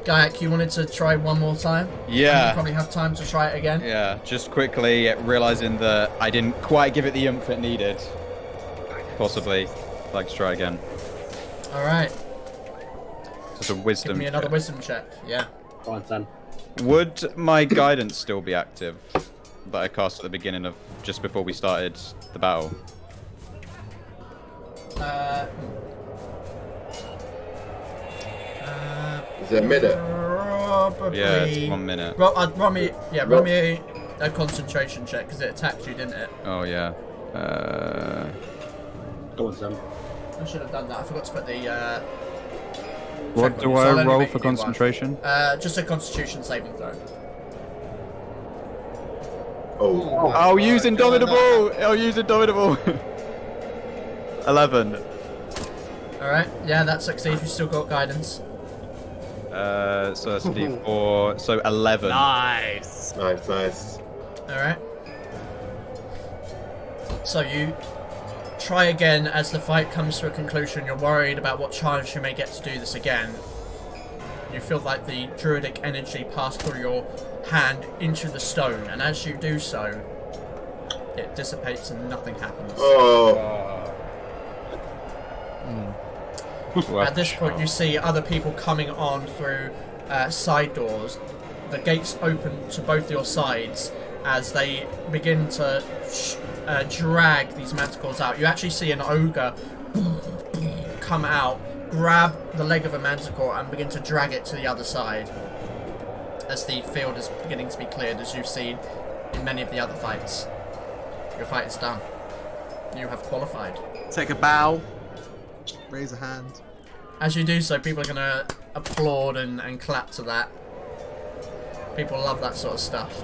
Gaiak, you wanted to try one more time? Yeah. You probably have time to try it again. Yeah, just quickly realizing that I didn't quite give it the oomph it needed. Possibly. Like to try again. Alright. Just a wisdom Give me another check. wisdom check, yeah. Fine, son. Would my guidance still be active that I cast at the beginning of just before we started the battle? Is it a minute? Probably. Yeah, it's 1 minute. Roll me a concentration check because it attacked you, didn't it? Oh yeah. Go on, son. I should have done that. I forgot to put the. What check do on you, so I'll I only roll make for you do one. concentration? Just a Constitution saving throw. Oh. I'll use Indomitable! I'll use Indomitable! 11. Alright, yeah, that succeeds. You still got guidance. So that's D4. So 11. Nice. Nice. Alright. So you try again as the fight comes to a conclusion. You're worried about what chance you may get to do this again. you feel like the druidic energy pass through your hand into the stone, and as you do so, it dissipates and nothing happens. At this point, you see other people coming on through side doors. The gates open to both your sides as they begin to drag these manticores out. You actually see an ogre come out, grab the leg of a manticore and begin to drag it to the other side as the field is beginning to be cleared, as you've seen in many of the other fights. Your fight is done. You have qualified. Take a bow. Raise a hand. As you do so, people are going to applaud and clap to that. People love that sort of stuff.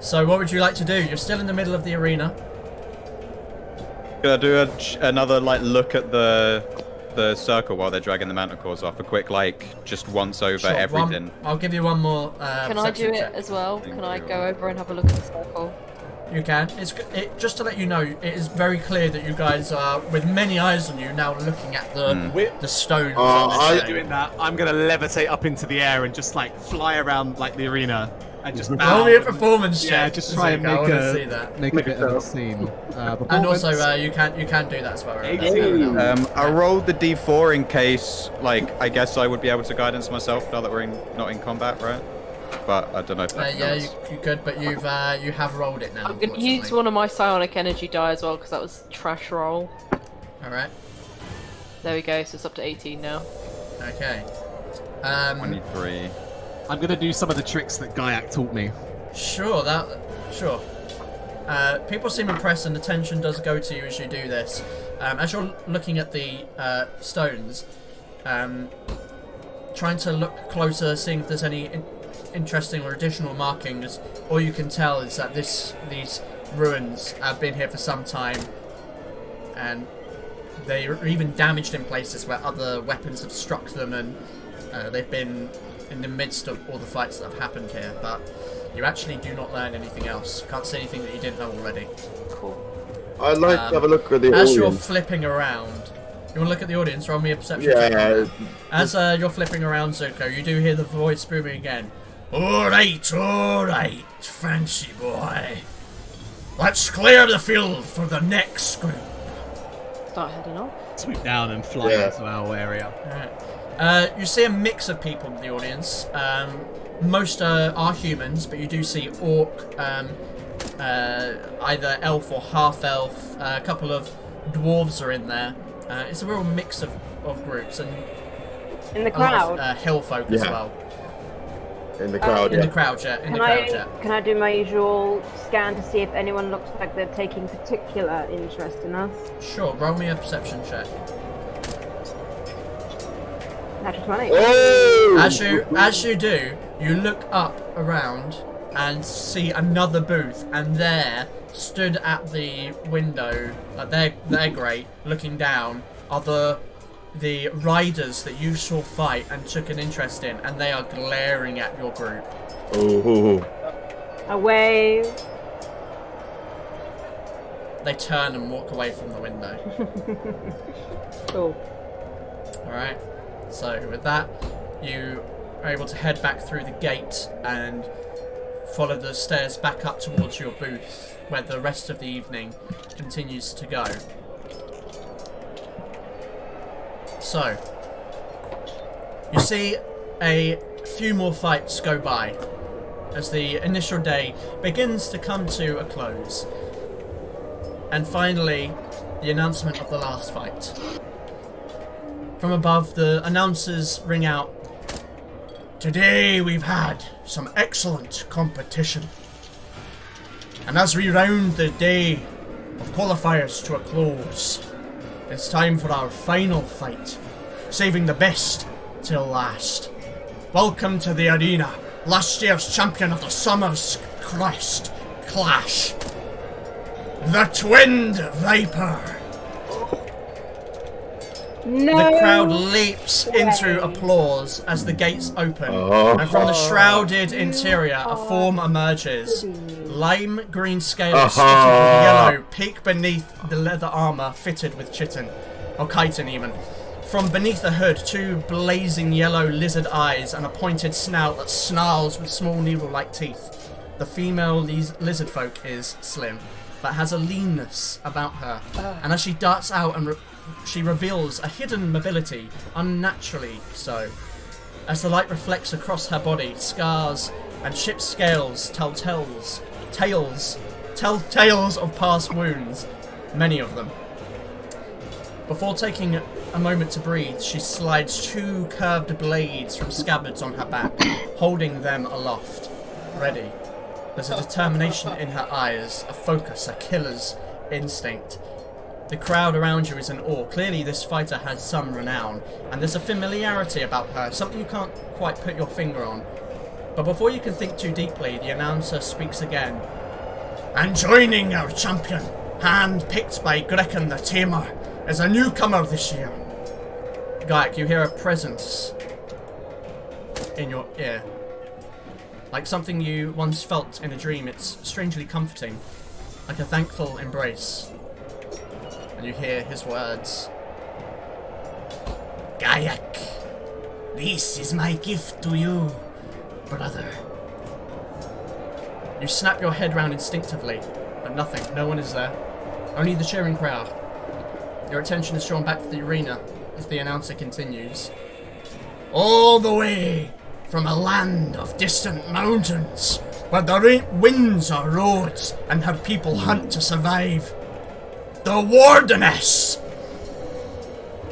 So what would you like to do? You're still in the middle of the arena. Could I do another look at the circle while they're dragging the manticores off? A quick just once over everything. I'll give you one more. Can I do it as well? Can I go over and have a look at the circle? You can. Just to let you know, it is very clear that you guys are, with many eyes on you, now looking at the stones. I'm doing that. I'm gonna levitate up into the air and just fly around the arena and just bow. Roll me a performance check. Yeah, just try and make a bit of a scene. And also, you can do that as well. I rolled the D4 in case, I guess I would be able to guidance myself now that we're not in combat, right? But I don't know if that you could, but you have rolled it now. I'm going to use one of my psionic energy die as well, because that was trash roll. Alright. There we go, so it's up to 18 now. Okay. 23. I'm going to do some of the tricks that Gaiac taught me. Sure. People seem impressed and attention does go to you as you do this. As you're looking at the stones, trying to look closer, seeing if there's any interesting or additional markings, all you can tell is that these ruins have been here for some time, and they are even damaged in places where other weapons have struck them, and they've been in the midst of all the fights that have happened here. But you actually do not learn anything else. Can't see anything that you didn't know already. Cool. I'd like to have a look at the audience. As you're audience. Flipping around, you want to look at the audience? Roll me a perception check. As you're flipping around, Zuko, you do hear the voice booming again. All right, fancy boy. Let's clear the field for the next group. Start heading off. Swoop down and fly into our area. Alright. You see a mix of people in the audience. Most are humans, but you do see orc, either elf or half-elf. A couple of dwarves are in there. It's a real mix of groups, and in the crowd, hill folk as well. In the crowd, In the crowd, yeah. Can I do my usual scan to see if anyone looks like they're taking particular interest in us? Sure, roll me a perception check. Natural 20. Oh! As you do, you look up around and see another booth, and there, stood at the window, they're great, looking down, are the riders that you saw fight and took an interest in, and they are glaring at your group. Oh. A wave. They turn and walk away from the window. Cool. Alright, so with that, you are able to head back through the gate and follow the stairs back up towards your booth, where the rest of the evening continues to go. So, you see a few more fights go by as the initial day begins to come to a close. And finally, the announcement of the last fight. From above, the announcers ring out, "Today we've had some excellent competition. And as we round the day of qualifiers to a close, it's time for our final fight, saving the best till last. Welcome to the arena, last year's champion of the Summer's Crest Clash, the Twinned Viper." No. The crowd leaps into applause as the gates open, and from the shrouded interior, a form emerges. Lime green scales spotted with yellow peek beneath the leather armor fitted with chitin, or chitin even. From beneath the hood, 2 blazing yellow lizard eyes and a pointed snout that snarls with small needle-like teeth. The female lizard folk is slim, but has a leanness about her. And as she darts out and she reveals a hidden mobility, unnaturally so. As the light reflects across her body, scars and ship's scales tell tales of past wounds, many of them. Before taking a moment to breathe, she slides 2 curved blades from scabbards on her back, holding them aloft, ready. There's a determination in her eyes, a focus, a killer's instinct. The crowd around you is in awe. Clearly this fighter has some renown, and there's a familiarity about her, something you can't quite put your finger on. But before you can think too deeply, the announcer speaks again. And joining our champion, hand-picked by Grekken the Tamer, is a newcomer this year. Gaik, you hear a presence in your ear. Like something you once felt in a dream. It's strangely comforting, like a thankful embrace. And you hear his words. Gayak, this is my gift to you, brother. You snap your head round instinctively, but nothing. No one is there. Only the cheering crowd. Your attention is drawn back to the arena as the announcer continues. All the way from a land of distant mountains, where the winds are roads and her people hunt to survive. The Wardeness!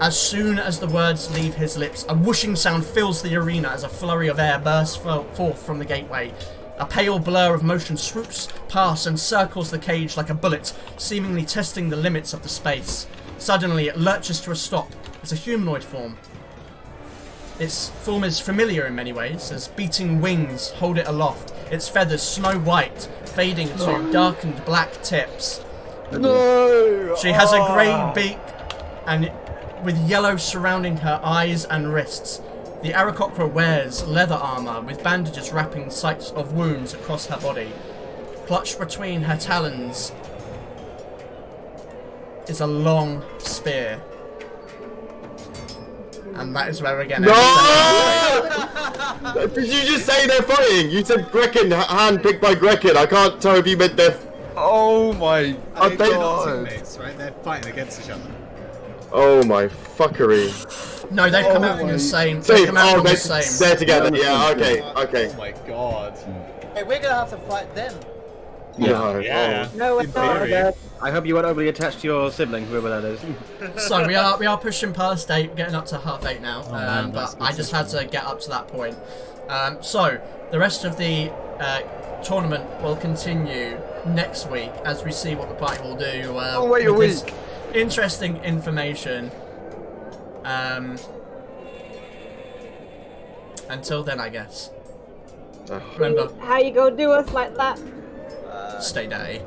As soon as the words leave his lips, a whooshing sound fills the arena as a flurry of air bursts forth from the gateway. A pale blur of motion swoops past and circles the cage like a bullet, seemingly testing the limits of the space. Suddenly, it lurches to a stop. It's a humanoid form. Its form is familiar in many ways, as beating wings hold it aloft, its feathers snow white, fading to darkened black tips. No! She has a grey beak, and with yellow surrounding her eyes and wrists. The Aarakocra wears leather armour with bandages wrapping sites of wounds across her body. Clutched between her talons is a long spear. And that is where we're getting. No! Did you just say they're fighting? You said Grekken, hand-picked by Grekken. I can't tell if you meant they're... Oh my They're god. teammates, right? They're fighting against each other. Oh my fuckery. No, they've come out from the same. Same. They've come out Oh, from the same. they're together. Yeah, okay, okay. Oh my god. Hey, we're gonna have to fight them. No. Yeah. No, it's not. theory. I hope you weren't overly attached to your sibling, whoever that is. So we are pushing past 8, getting up to 8:30 now. man, that's But I just had to get up to that point. So the rest of the tournament will continue next week as we see what the party will do. wait a with this week. Interesting information. Until then, I guess. Remember, How you gonna do us like that? stay day.